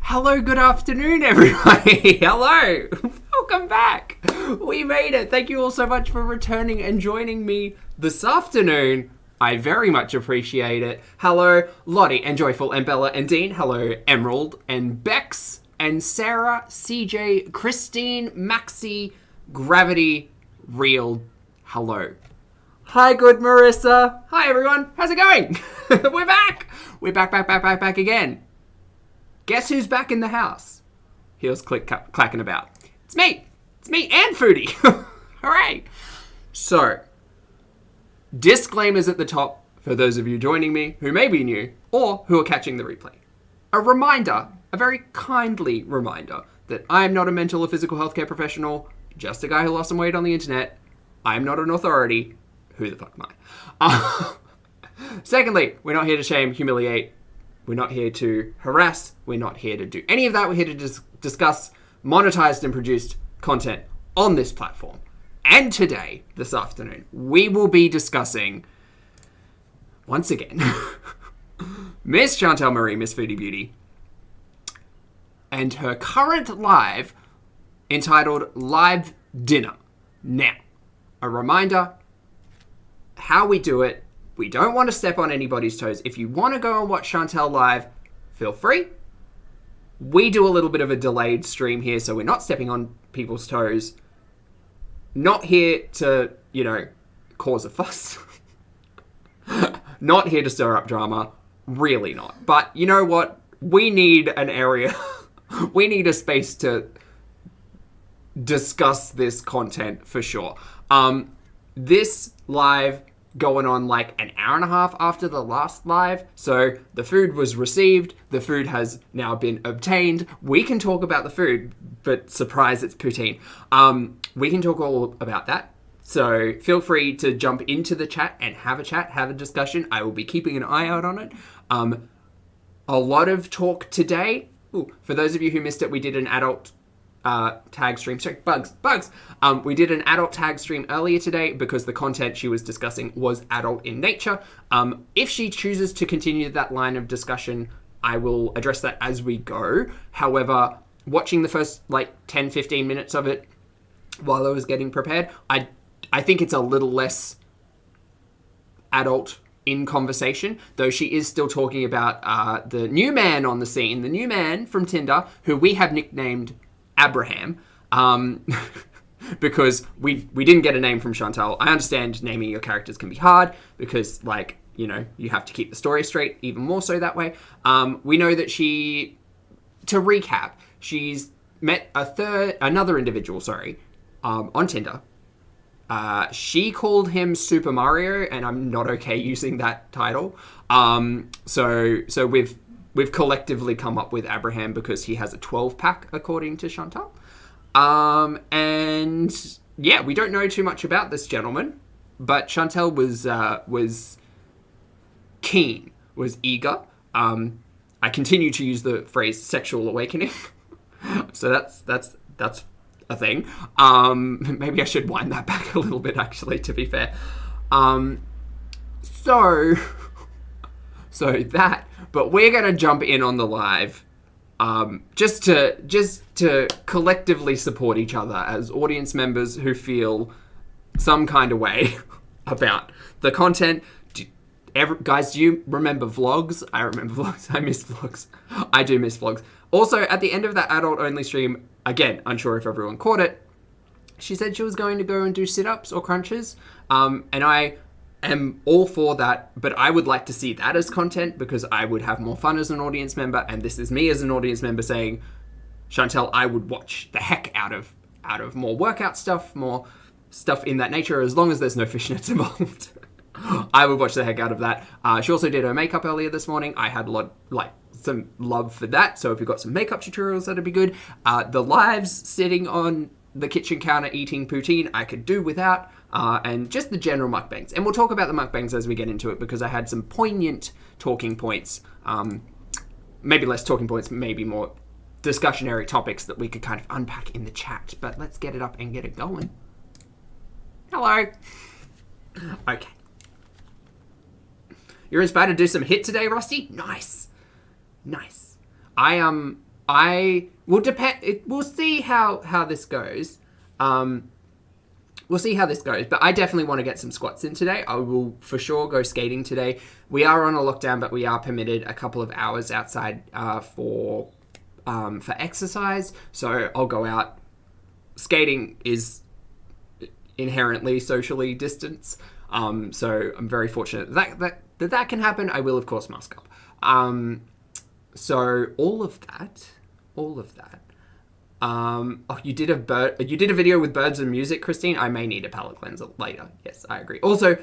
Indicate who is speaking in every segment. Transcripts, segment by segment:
Speaker 1: Hello, good afternoon, everybody. Hello. Welcome back. We made it. Thank you all so much for returning and joining me this afternoon. I very much appreciate it. Hello, Lottie and Joyful and Bella and Dean. Hello, Emerald and Bex and Sarah, CJ, Christine, Maxie, Gravity, Real. Hello. Hi, good Marissa. Hi, everyone. How's it going? We're back. We're back again. Guess who's back in the house? Heels clacking about. It's me and Foodie. Hooray. So, disclaimers at the top for those of you joining me who may be new or who are catching the replay. A reminder, a very kindly reminder, that I am not a mental or physical healthcare professional, just a guy who lost some weight on the internet. I am not an authority. Who the fuck am I? Secondly, we're not here to shame, humiliate. We're not here to harass. We're not here to do any of that. We're here to discuss monetized and produced content on this platform. And today, this afternoon, we will be discussing, once again, Miss Chantal Marie, Miss Foodie Beauty, and her current live entitled Live Dinner. Now, a reminder, how we do it. We don't want to step on anybody's toes. If you want to go and watch Chantal live, feel free. We do a little bit of a delayed stream here, so we're not stepping on people's toes. Not here to, cause a fuss. Not here to stir up drama. Really not. But you know what? We need an area. We need a space to discuss this content for sure. This live going on like an hour and a half after the last live. So the food was received. The food has now been obtained. We can talk about the food, but surprise, it's poutine. We can talk all about that. So feel free to jump into the chat and have a discussion. I will be keeping an eye out on it. A lot of talk today. Ooh, for those of you who missed it, we did an adult tag stream. Sorry, bugs. We did an adult tag stream earlier today because the content she was discussing was adult in nature. If she chooses to continue that line of discussion, I will address that as we go. However, watching the first 10-15 minutes of it while I was getting prepared, I think it's a little less adult in conversation, though she is still talking about the new man on the scene, the new man from Tinder, who we have nicknamed Abraham, because we didn't get a name from Chantal. I understand naming your characters can be hard because, you have to keep the story straight, even more so that way. We know that to recap, she's met another individual, on Tinder. She called him Super Mario, and I'm not okay using that title. So we've collectively come up with Abraham because he has a 12-pack, according to Chantal. And yeah, we don't know too much about this gentleman, but Chantal was keen, was eager. I continue to use the phrase sexual awakening. So that's a thing. Maybe I should wind that back a little bit, actually, to be fair. So that, but we're going to jump in on the live, just to collectively support each other as audience members who feel some kind of way about the content. Guys, do you remember vlogs? I remember vlogs. I miss vlogs. I do miss vlogs. Also, at the end of that adult-only stream, again, unsure if everyone caught it, she said she was going to go and do sit-ups or crunches, and I am all for that, but I would like to see that as content because I would have more fun as an audience member, and this is me as an audience member saying, Chantal, I would watch the heck out of more workout stuff, more stuff in that nature, as long as there's no fishnets involved. I would watch the heck out of that. She also did her makeup earlier this morning. I had some love for that, so if you've got some makeup tutorials, that'd be good. The lives sitting on the kitchen counter eating poutine, I could do without. And just the general mukbangs. And we'll talk about the mukbangs as we get into it because I had some poignant talking points. Maybe less talking points, maybe more discussionary topics that we could kind of unpack in the chat. But let's get it up and get it going. Hello. Okay. You're inspired to do some hit today, Rusty? Nice. I I will depend. We'll see how this goes. We'll see how this goes, but I definitely want to get some squats in today. I will for sure go skating today. We are on a lockdown, but we are permitted a couple of hours outside for exercise. So I'll go out. Skating is inherently socially distanced, so I'm very fortunate that can happen. I will of course mask up. So all of that. You did a video with birds and music, Christine. I may need a palate cleanser later. Yes, I agree. Also,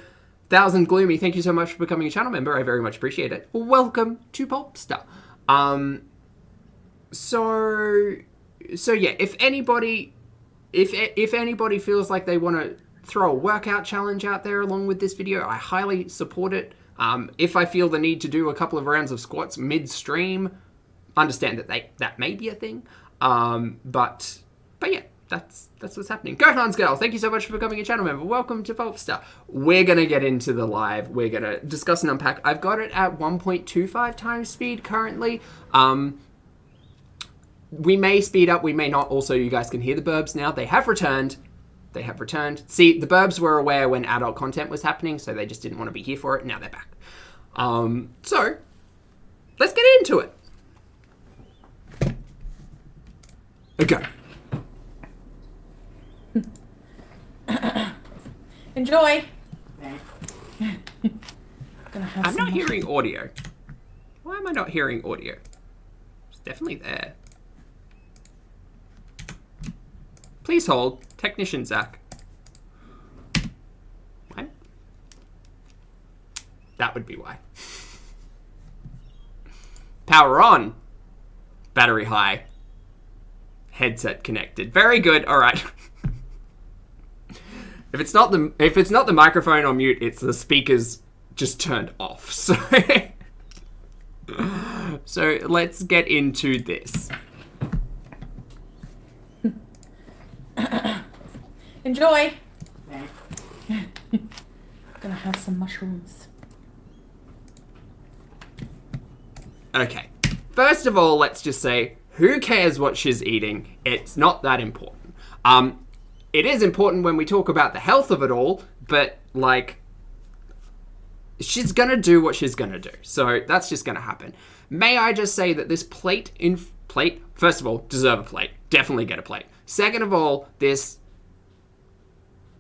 Speaker 1: Thousand Gloomy, thank you so much for becoming a channel member. I very much appreciate it. Welcome to Popstar. So yeah, if anybody feels like they want to throw a workout challenge out there along with this video, I highly support it. If I feel the need to do a couple of rounds of squats midstream, understand that may be a thing. But yeah, that's what's happening. Go Hans Girl, thank you so much for becoming a channel member. Welcome to Pulpstar. We're gonna get into the live. We're gonna discuss and unpack. I've got it at 1.25 times speed currently. We may speed up, we may not. Also, you guys can hear the burbs now. They have returned. See, the burbs were aware when adult content was happening, so they just didn't want to be here for it. Now they're back. So let's get into it. Okay.
Speaker 2: Enjoy.
Speaker 1: I'm not hearing audio. Why am I not hearing audio? It's definitely there. Please hold. Technician Zach. What? That would be why. Power on. Battery high. Headset connected. Very good. All right. If it's not the microphone on mute, it's the speakers just turned off. So let's get into this.
Speaker 2: Enjoy. I'm gonna have some mushrooms.
Speaker 1: Okay. First of all, let's just say, who cares what she's eating? It's not that important. It is important when we talk about the health of it all, but like, she's gonna do what she's gonna do. So that's just gonna happen. May I just say that this plate, first of all, deserve a plate. Definitely get a plate. Second of all, this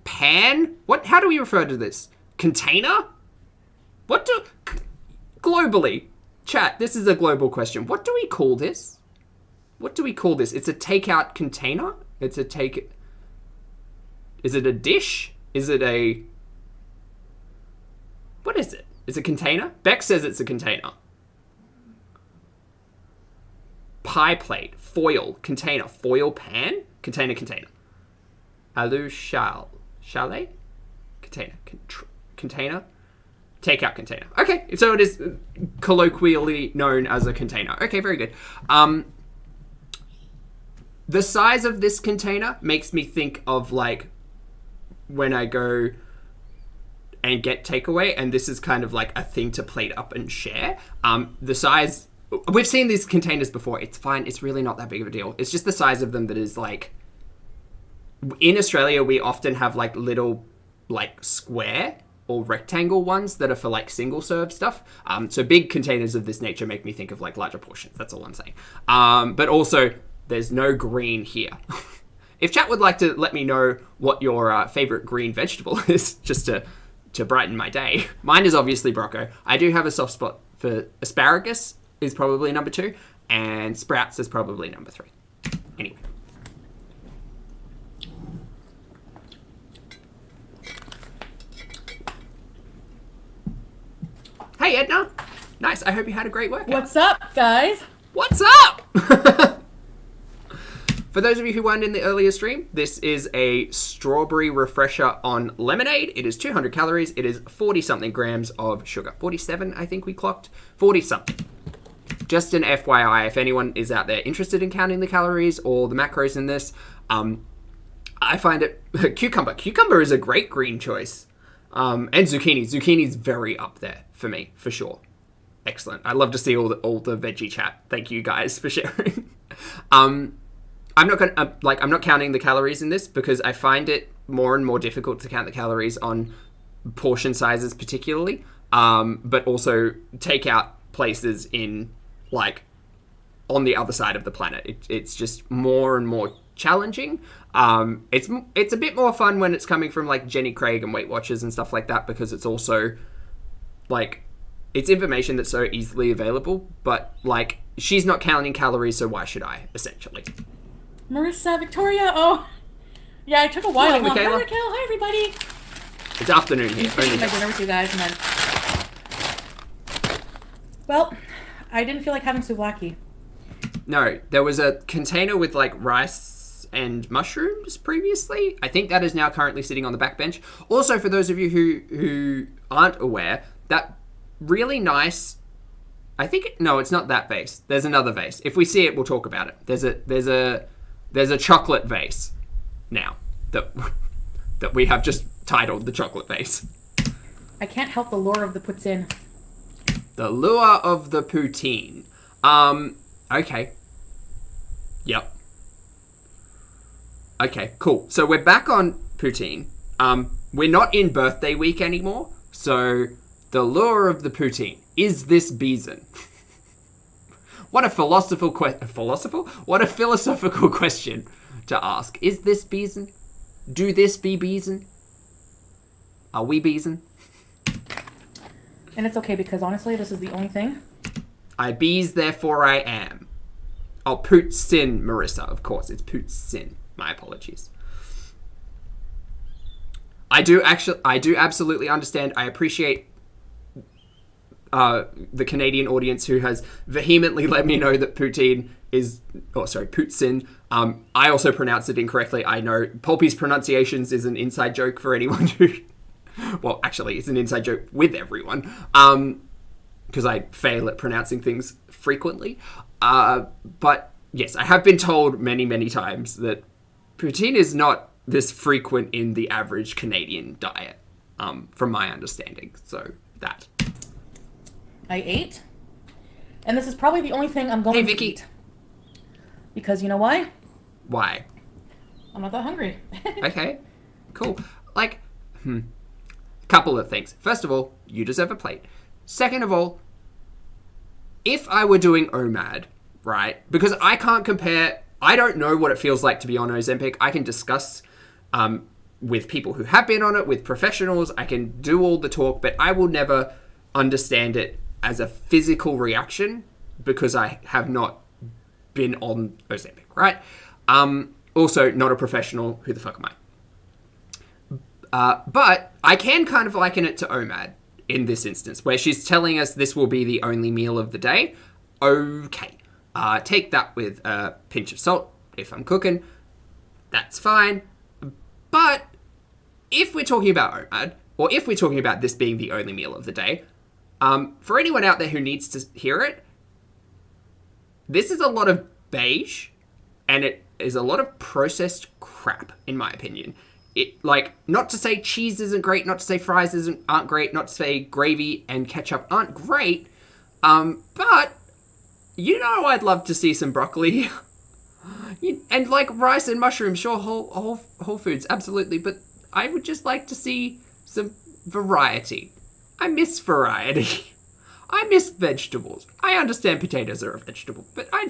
Speaker 1: pan? How do we refer to this? Container? Globally, chat, this is a global question. What do we call this? What do we call this? It's a takeout container? Is it a dish? Is it a... What is it? Is it a container? Beck says it's a container. Pie plate, foil, container, foil pan, container. Alu chalet? Container? Takeout container. Okay, so it is colloquially known as a container. Okay, very good. The size of this container makes me think of like when I go and get takeaway, and this is kind of like a thing to plate up and share. The size, we've seen these containers before. It's fine. It's really not that big of a deal. It's just the size of them that is like, in Australia, we often have like little like square or rectangle ones that are for like single serve stuff. So big containers of this nature make me think of like larger portions. That's all I'm saying. But also there's no green here. If chat would like to let me know what your favorite green vegetable is, just to brighten my day. Mine is obviously Brocco. I do have a soft spot for asparagus is probably number 2, and sprouts is probably number 3. Anyway. Hey Edna, nice. I hope you had a great workout.
Speaker 2: What's up, guys?
Speaker 1: What's up? For those of you who weren't in the earlier stream, this is a strawberry refresher on lemonade. It is 200 calories. It is 40-something grams of sugar. 47, I think we clocked. 40-something. Just an FYI, if anyone is out there interested in counting the calories or the macros in this, I find it... Cucumber. Cucumber is a great green choice. And zucchini. Zucchini's very up there for me, for sure. Excellent. I love to see all the veggie chat. Thank you guys for sharing. I'm not going to, I'm not counting the calories in this because I find it more and more difficult to count the calories on portion sizes particularly, but also take out places in, like, on the other side of the planet. It's just more and more challenging. It's a bit more fun when it's coming from, like, Jenny Craig and Weight Watchers and stuff like that, because it's also, like, it's information that's so easily available, but, like, she's not counting calories, so why should I, essentially?
Speaker 2: Marissa, Victoria, oh. Yeah, I took a while.
Speaker 1: Morning,
Speaker 2: Hi,
Speaker 1: Michaela.
Speaker 2: Raquel. Hi, everybody.
Speaker 1: It's afternoon here.
Speaker 2: I'm eating my dinner with you guys, and then... Well, I didn't feel like having souvlaki.
Speaker 1: No, there was a container with, like, rice and mushrooms previously. I think that is now currently sitting on the back bench. Also, for those of you who aren't aware, that really nice... No, it's not that vase. There's another vase. If we see it, we'll talk about it. There's a chocolate vase now that we have just titled the chocolate vase.
Speaker 2: I can't help the lure of the poutine.
Speaker 1: The lure of the poutine. Okay. Yep. Okay, cool. So we're back on poutine. We're not in birthday week anymore, so the lure of the poutine. Is this Beeson? What a philosophical question to ask. Is this Beeson? Do this be Beeson? Are we Beeson?
Speaker 2: And it's okay, because honestly, this is the only thing.
Speaker 1: I bees, therefore I am. Oh, poutine, Marissa. Of course, it's poutine. My apologies. I do absolutely understand. I appreciate the Canadian audience who has vehemently let me know that poutine is... Oh, sorry, poutine. I also pronounce it incorrectly. I know Pulpy's pronunciations is an inside joke for anyone who... Well, actually, it's an inside joke with everyone. Because I fail at pronouncing things frequently. But, yes, I have been told many, many times that poutine is not this frequent in the average Canadian diet, from my understanding. So, that...
Speaker 2: I ate. And this is probably the only thing I'm going to eat. Because you know why?
Speaker 1: Why?
Speaker 2: I'm not that hungry.
Speaker 1: Okay. Cool. Like, couple of things. First of all, you deserve a plate. Second of all, if I were doing OMAD, right? Because I can't compare... I don't know what it feels like to be on Ozempic. I can discuss with people who have been on it, with professionals. I can do all the talk, but I will never understand it as a physical reaction because I have not been on Ozempic, right? Also, not a professional. Who the fuck am I? But I can kind of liken it to OMAD in this instance, where she's telling us this will be the only meal of the day. Okay. Take that with a pinch of salt if I'm cooking. That's fine. But if we're talking about OMAD, or if we're talking about this being the only meal of the day, for anyone out there who needs to hear it, this is a lot of beige, and it is a lot of processed crap, in my opinion. It, like, not to say cheese isn't great, not to say fries aren't great, not to say gravy and ketchup aren't great, but, you know, I'd love to see some broccoli. And, like, rice and mushrooms, sure, whole foods, absolutely, but I would just like to see some variety. I miss variety. I miss vegetables. I understand potatoes are a vegetable, but I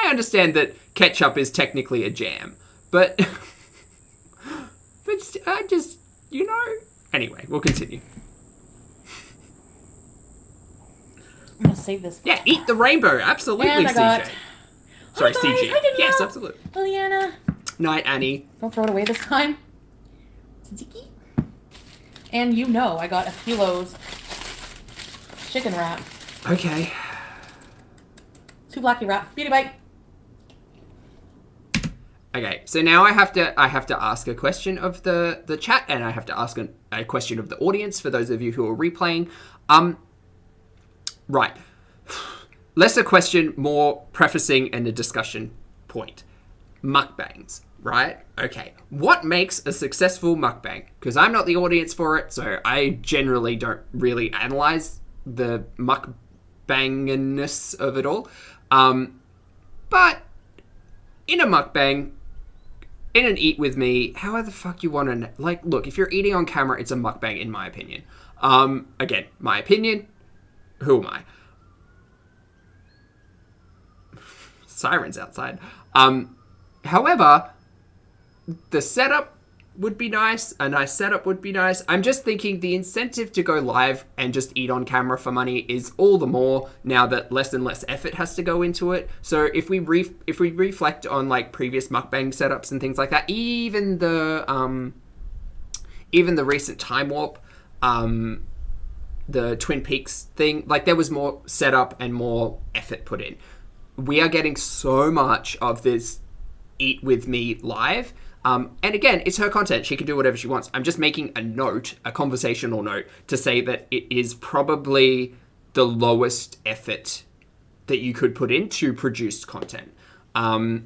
Speaker 1: understand that ketchup is technically a jam. But I just, you know... Anyway, we'll continue.
Speaker 2: I'm gonna save this.
Speaker 1: Yeah, eat the rainbow. Absolutely,
Speaker 2: and I got...
Speaker 1: CJ. Sorry,
Speaker 2: Hi guys,
Speaker 1: CG.
Speaker 2: hi Danielle.
Speaker 1: Yes, absolutely.
Speaker 2: Liliana.
Speaker 1: Night, Annie.
Speaker 2: Don't throw it away this time. Tzatziki. And you know I got a Philo's chicken wrap.
Speaker 1: Okay.
Speaker 2: Souvlaki wrap. Beauty bite.
Speaker 1: Okay, so now I have to ask a question of the chat, and I have to ask a question of the audience for those of you who are replaying. Right. Less a question, more prefacing and a discussion point. Mukbangs, right? Okay. What makes a successful mukbang? Because I'm not the audience for it, so I generally don't really analyze the mukbanginess of it all. But in a mukbang, in an eat with me, however the fuck you want to... Like, look, if you're eating on camera, it's a mukbang, in my opinion. Again, my opinion. Who am I? Sirens outside. However, the setup would be nice. A nice setup would be nice. I'm just thinking the incentive to go live and just eat on camera for money is all the more now that less and less effort has to go into it. So if we reflect on like previous mukbang setups and things like that, even the recent Time Warp, the Twin Peaks thing, like there was more setup and more effort put in. We are getting so much of this eat with me live. And again, it's her content. She can do whatever she wants. I'm just making a note, a conversational note, to say that it is probably the lowest effort that you could put into produced content. Now,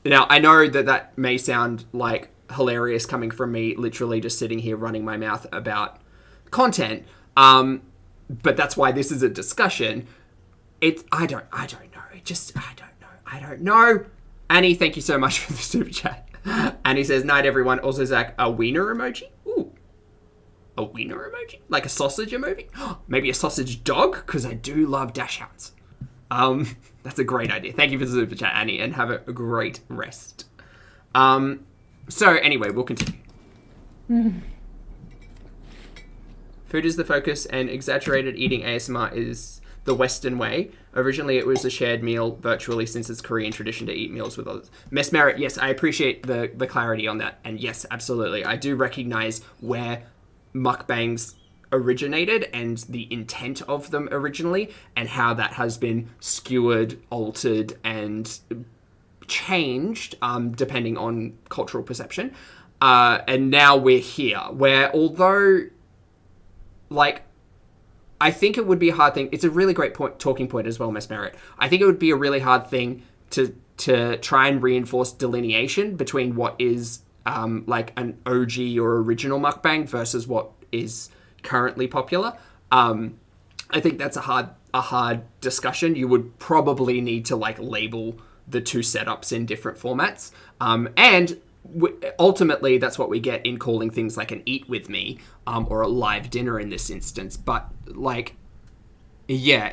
Speaker 1: I know that may sound like hilarious coming from me, literally just sitting here running my mouth about content. But that's why this is a discussion. I don't know. I don't know. Annie, thank you so much for the super chat. Annie says, night everyone. Also, Zach, a wiener emoji? Ooh. A wiener emoji? Like a sausage emoji? Maybe a sausage dog? Because I do love dash hounds. That's a great idea. Thank you for the super chat, Annie, and have a great rest. So, anyway, we'll continue. Food is the focus, and exaggerated eating ASMR is the Western way. Originally, it was a shared meal virtually since it's Korean tradition to eat meals with others. Mesmerit, yes, I appreciate the clarity on that. And yes, absolutely. I do recognize where mukbangs originated and the intent of them originally and how that has been skewered, altered, and changed depending on cultural perception. And now we're here, where although, like, I think it would be a hard thing. It's a really great talking point as well, Mesmerit. I think it would be a really hard thing to try and reinforce delineation between what is like an OG or original mukbang versus what is currently popular. I think that's a hard discussion. You would probably need to like label the two setups in different formats. And ultimately, that's what we get in calling things like an eat with me or a live dinner in this instance. But like, yeah,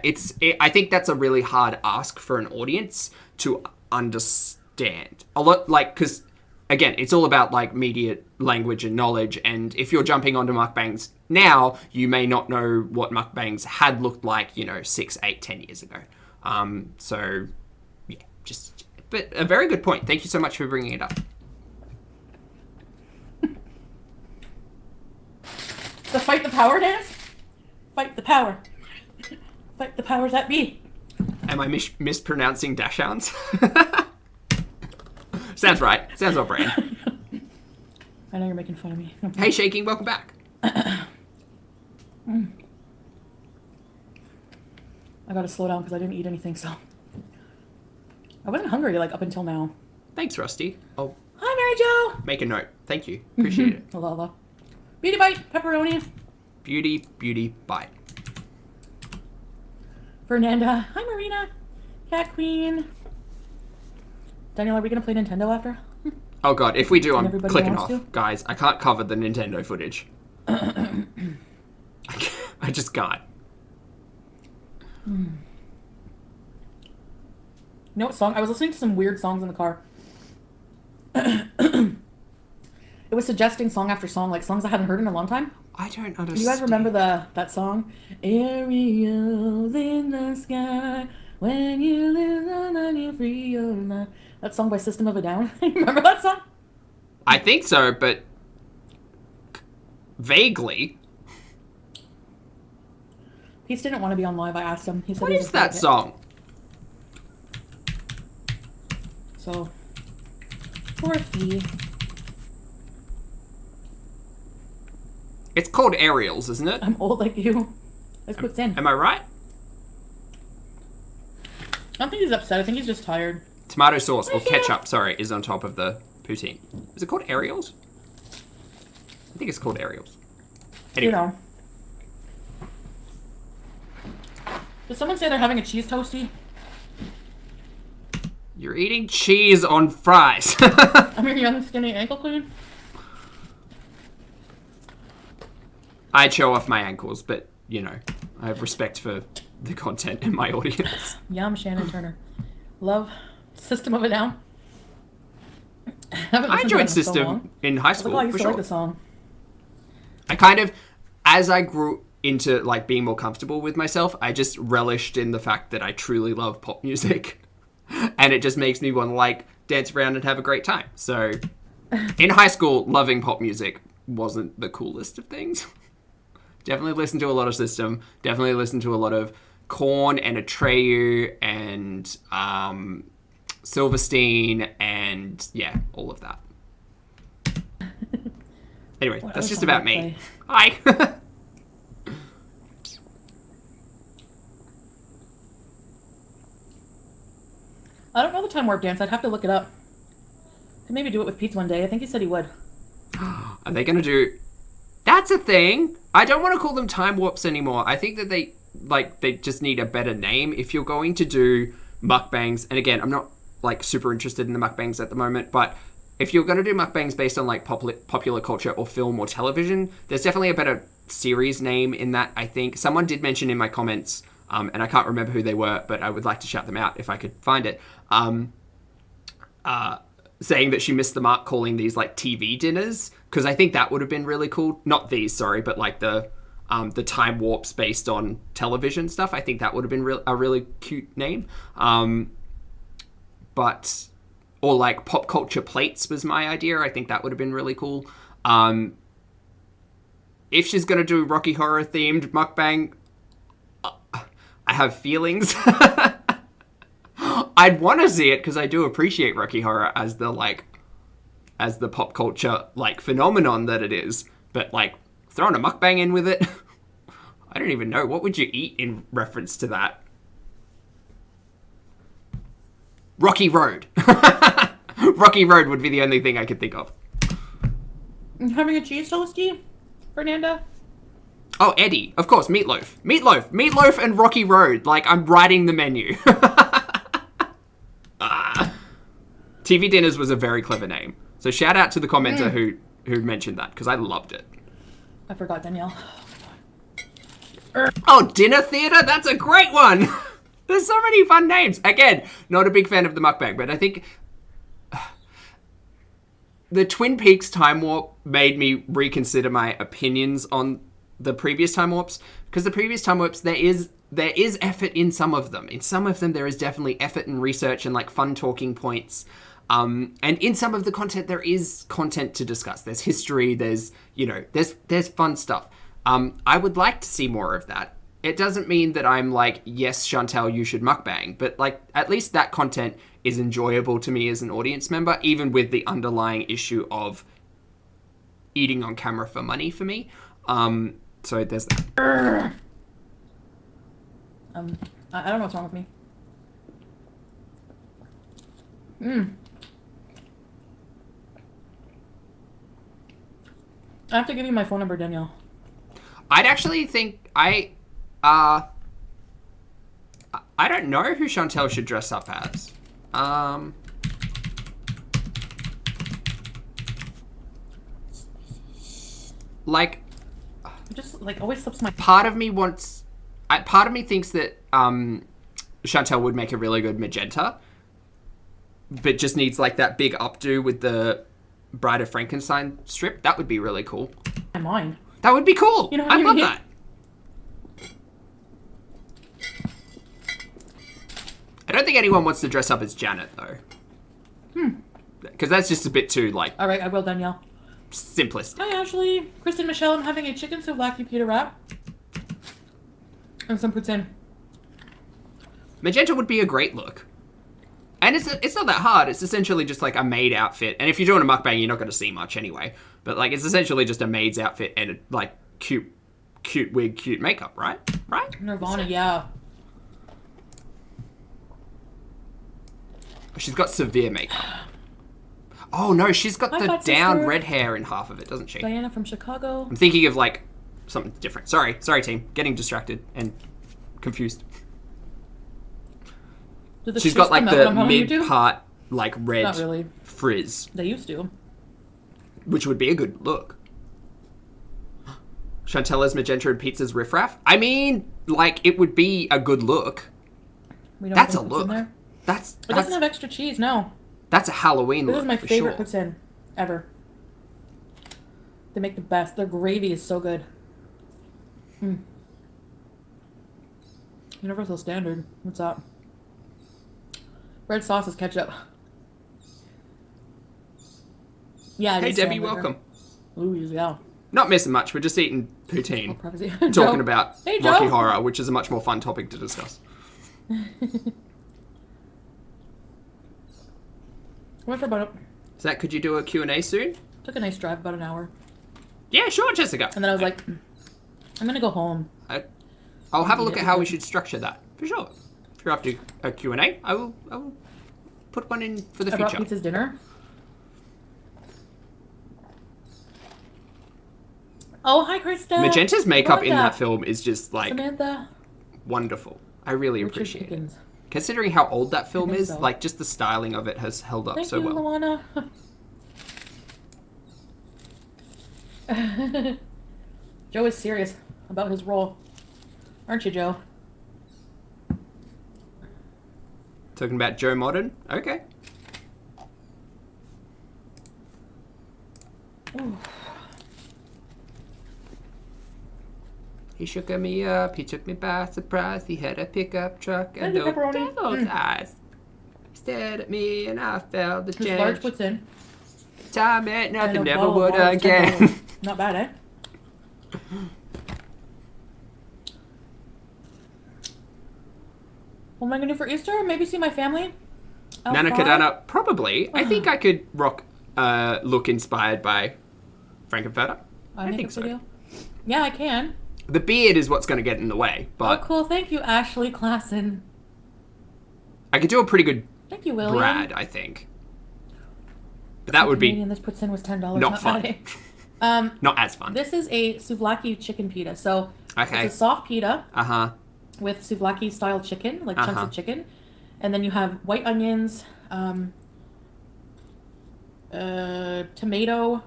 Speaker 1: I think that's a really hard ask for an audience to understand. A lot, like, because again, it's all about like media language and knowledge. And if you're jumping onto mukbangs now, you may not know what mukbangs had looked like, 6, 8, 10 years ago. So yeah, but a very good point. Thank you so much for bringing it up.
Speaker 2: The fight the power dance? Fight the power. Fight the powers that be.
Speaker 1: Am I mispronouncing dash hounds? Sounds right. Sounds on brand.
Speaker 2: I know you're making fun of me. Okay.
Speaker 1: Hey, Shaking, welcome back.
Speaker 2: I gotta slow down because I didn't eat anything, so. I wasn't hungry, like, up until now.
Speaker 1: Thanks, Rusty. I'll
Speaker 2: Hi, Mary Jo!
Speaker 1: make a note. Thank you. Appreciate it.
Speaker 2: Hello. Beauty bite, pepperoni.
Speaker 1: Beauty, bite.
Speaker 2: Fernanda. Hi, Marina. Cat Queen. Daniel, are we gonna play Nintendo after?
Speaker 1: Oh god, if we do, I'm
Speaker 2: everybody
Speaker 1: clicking
Speaker 2: wants
Speaker 1: off.
Speaker 2: to?
Speaker 1: Guys, I can't cover the Nintendo footage. I just can't.
Speaker 2: You know what song? I was listening to some weird songs in the car. It was suggesting song after song, like songs I haven't heard in a long time.
Speaker 1: I don't understand.
Speaker 2: Do you guys remember that song? Aerials in the sky, when you live on you free your mind. That song by System of a Down. You remember that song?
Speaker 1: I think so, but vaguely.
Speaker 2: Pete didn't want to be on live. I asked him. He said
Speaker 1: What
Speaker 2: he was
Speaker 1: is that song?
Speaker 2: So, poor Fee.
Speaker 1: It's called Aerials, isn't it?
Speaker 2: I'm old like you. Let's put in.
Speaker 1: Am I right?
Speaker 2: I don't think he's upset. I think he's just tired.
Speaker 1: Tomato sauce, or ketchup, sorry, is on top of the poutine. Is it called Aerials? I think it's called Aerials. Anyway.
Speaker 2: You know. Did someone say they're having a cheese toasty?
Speaker 1: You're eating cheese on fries.
Speaker 2: I'm your young, skinny ankle queen.
Speaker 1: I'd show off my ankles, but, you know, I have respect for the content in my audience.
Speaker 2: Yum, Shannon Turner. Love System of a Down.
Speaker 1: I enjoyed System in high school,
Speaker 2: I used
Speaker 1: for
Speaker 2: to
Speaker 1: sure.
Speaker 2: like the song.
Speaker 1: I kind of, as I grew into, like, being more comfortable with myself, I just relished in the fact that I truly love pop music. And it just makes me want to, like, dance around and have a great time. So, in high school, loving pop music wasn't the coolest of things. Definitely listened to a lot of System. Definitely listened to a lot of Korn and Atreyu and Silverstein and, yeah, all of that. Anyway, that's just about me. Hi!
Speaker 2: I don't know the time warp dance. I'd have to look it up. Could maybe do it with Pete one day. I think he said he would.
Speaker 1: Are they going to do... That's a thing! I don't want to call them time warps anymore. I think that they just need a better name. If you're going to do mukbangs, and again, I'm not, like, super interested in the mukbangs at the moment, but if you're going to do mukbangs based on, like, popular culture or film or television, there's definitely a better series name in that, I think. Someone did mention in my comments, and I can't remember who they were, but I would like to shout them out if I could find it, saying that she missed the mark calling these, like, TV dinners, because I think that would have been really cool. Not these, sorry, but, like, the time warps based on television stuff. I think that would have been a really cute name. But... Or, like, pop culture plates was my idea. I think that would have been really cool. If she's going to do Rocky Horror themed mukbang, I have feelings. I'd want to see it because I do appreciate Rocky Horror as the pop culture, like, phenomenon that it is. But, like, throwing a mukbang in with it, I don't even know. What would you eat in reference to that? Rocky Road. Rocky Road would be the only thing I could think of.
Speaker 2: Having a cheese toastie, Fernanda?
Speaker 1: Oh, Eddie. Of course, meatloaf. Meatloaf and Rocky Road. Like, I'm writing the menu. TV Dinners was a very clever name. So shout out to the commenter who mentioned that, because I loved it.
Speaker 2: I forgot Danielle.
Speaker 1: Oh, Dinner Theater? That's a great one! There's so many fun names. Again, not a big fan of the mukbang, but I think the Twin Peaks Time Warp made me reconsider my opinions on the previous Time Warps, because the previous Time Warps, there is effort in some of them. In some of them, there is definitely effort and research and, like, fun talking points. And in some of the content, there is content to discuss. There's history, there's fun stuff. I would like to see more of that. It doesn't mean that I'm like, yes, Chantal, you should mukbang, but, like, at least that content is enjoyable to me as an audience member, even with the underlying issue of eating on camera for money for me. So there's that.
Speaker 2: I don't know what's wrong with me. I have to give you my phone number, Danielle.
Speaker 1: I'd actually think I don't know who Chantal should dress up as. Like,
Speaker 2: just, like, always slips my...
Speaker 1: part of me thinks that Chantal would make a really good magenta, but just needs, like, that big updo with the Bride of Frankenstein strip. That would be really cool.
Speaker 2: My mind.
Speaker 1: That would be cool.
Speaker 2: You know what
Speaker 1: I
Speaker 2: I
Speaker 1: love
Speaker 2: mean?
Speaker 1: that. I don't think anyone wants to dress up as Janet, though. Because that's just a bit too, like...
Speaker 2: All right, I will, Danielle.
Speaker 1: Simplistic.
Speaker 2: Hi, Ashley. Kristen Michelle, I'm having a chicken souvlaki pita wrap. And some poutine.
Speaker 1: Magenta would be a great look. And it's not that hard. It's essentially just, like, a maid outfit. And if you're doing a mukbang, you're not going to see much anyway. But, like, it's essentially just a maid's outfit and, like, cute wig, cute makeup, right? Right?
Speaker 2: Nirvana, yeah.
Speaker 1: She's got severe makeup. Oh, no, she's got the down red hair in half of it, doesn't she?
Speaker 2: Diana from Chicago.
Speaker 1: I'm thinking of, like, something different. Sorry, team. Getting distracted and confused.
Speaker 2: the
Speaker 1: She's
Speaker 2: cheese
Speaker 1: got like
Speaker 2: come out
Speaker 1: the
Speaker 2: when I'm on
Speaker 1: mid
Speaker 2: YouTube?
Speaker 1: part like red
Speaker 2: Not really.
Speaker 1: frizz,
Speaker 2: They used to.
Speaker 1: which would be a good look. Chantella's magenta and pizza's riffraff. I mean, like, it would be a good look.
Speaker 2: We don't
Speaker 1: That's a
Speaker 2: have what's in
Speaker 1: look.
Speaker 2: there.
Speaker 1: That's
Speaker 2: It doesn't have extra cheese, no.
Speaker 1: that's a Halloween
Speaker 2: This
Speaker 1: look.
Speaker 2: is my
Speaker 1: for
Speaker 2: favorite
Speaker 1: sure.
Speaker 2: poutine ever. They make the best. Their gravy is so good. Universal standard. What's up? Red sauce is ketchup. Yeah, it
Speaker 1: Hey
Speaker 2: is
Speaker 1: Debbie,
Speaker 2: hamburger.
Speaker 1: welcome.
Speaker 2: Ooh, yeah.
Speaker 1: Not missing much. We're just eating poutine.
Speaker 2: Privacy.
Speaker 1: Talking
Speaker 2: Joe.
Speaker 1: about
Speaker 2: Hey,
Speaker 1: Rocky
Speaker 2: Joe.
Speaker 1: Horror, which is a much more fun topic to discuss.
Speaker 2: Went for about
Speaker 1: Zach, could you do a Q&A soon?
Speaker 2: took a nice drive, about an hour.
Speaker 1: Yeah, sure, Jessica.
Speaker 2: And then I was like, I'm gonna go home.
Speaker 1: I'll have a look
Speaker 2: Yeah,
Speaker 1: at how we
Speaker 2: good.
Speaker 1: should structure that. For sure. If you're after a Q&A, I will put one in for the
Speaker 2: I brought
Speaker 1: future.
Speaker 2: pizza's dinner. Oh, hi, Krista.
Speaker 1: Magenta's makeup in
Speaker 2: Wanda.
Speaker 1: that film is just, like,
Speaker 2: Samantha.
Speaker 1: wonderful. I really
Speaker 2: Richard
Speaker 1: appreciate it.
Speaker 2: Pickens.
Speaker 1: Considering how old that film
Speaker 2: think
Speaker 1: is,
Speaker 2: so.
Speaker 1: like, just the styling of it has held up
Speaker 2: Thank
Speaker 1: so
Speaker 2: you,
Speaker 1: well.
Speaker 2: Luana. Joe is serious about his role. Aren't you, Joe?
Speaker 1: Talking about Joe Modern? Okay.
Speaker 2: Ooh.
Speaker 1: He shook me up, he took me by surprise, he had a pickup truck and
Speaker 2: Thank you,
Speaker 1: no
Speaker 2: pepperoni.
Speaker 1: devil's eyes. He stared at me and I felt the
Speaker 2: This large
Speaker 1: change.
Speaker 2: puts in.
Speaker 1: Time ain't
Speaker 2: And
Speaker 1: nothing,
Speaker 2: a
Speaker 1: never
Speaker 2: bottle of
Speaker 1: would
Speaker 2: water is
Speaker 1: again.
Speaker 2: $10. Not bad, eh? What am I gonna do for Easter? Maybe see my family?
Speaker 1: Nana
Speaker 2: outside?
Speaker 1: Kadana, probably. I think I could rock look inspired by Frankenfurter. I think so.
Speaker 2: Video? Yeah, I can.
Speaker 1: The beard is what's going to get in the way,
Speaker 2: Oh,
Speaker 1: but
Speaker 2: cool. Thank you, Ashley Klassen.
Speaker 1: I could do a pretty good
Speaker 2: Thank you, William.
Speaker 1: Brad, I think. But that would be
Speaker 2: Canadian, this puts in was $10.
Speaker 1: not fun.
Speaker 2: bad, eh?
Speaker 1: Not as fun.
Speaker 2: This is a souvlaki chicken pita. So
Speaker 1: Okay.
Speaker 2: it's a soft pita
Speaker 1: Uh-huh.
Speaker 2: with souvlaki style chicken, like chunks
Speaker 1: Uh-huh.
Speaker 2: of chicken, and then you have white onions, tomato,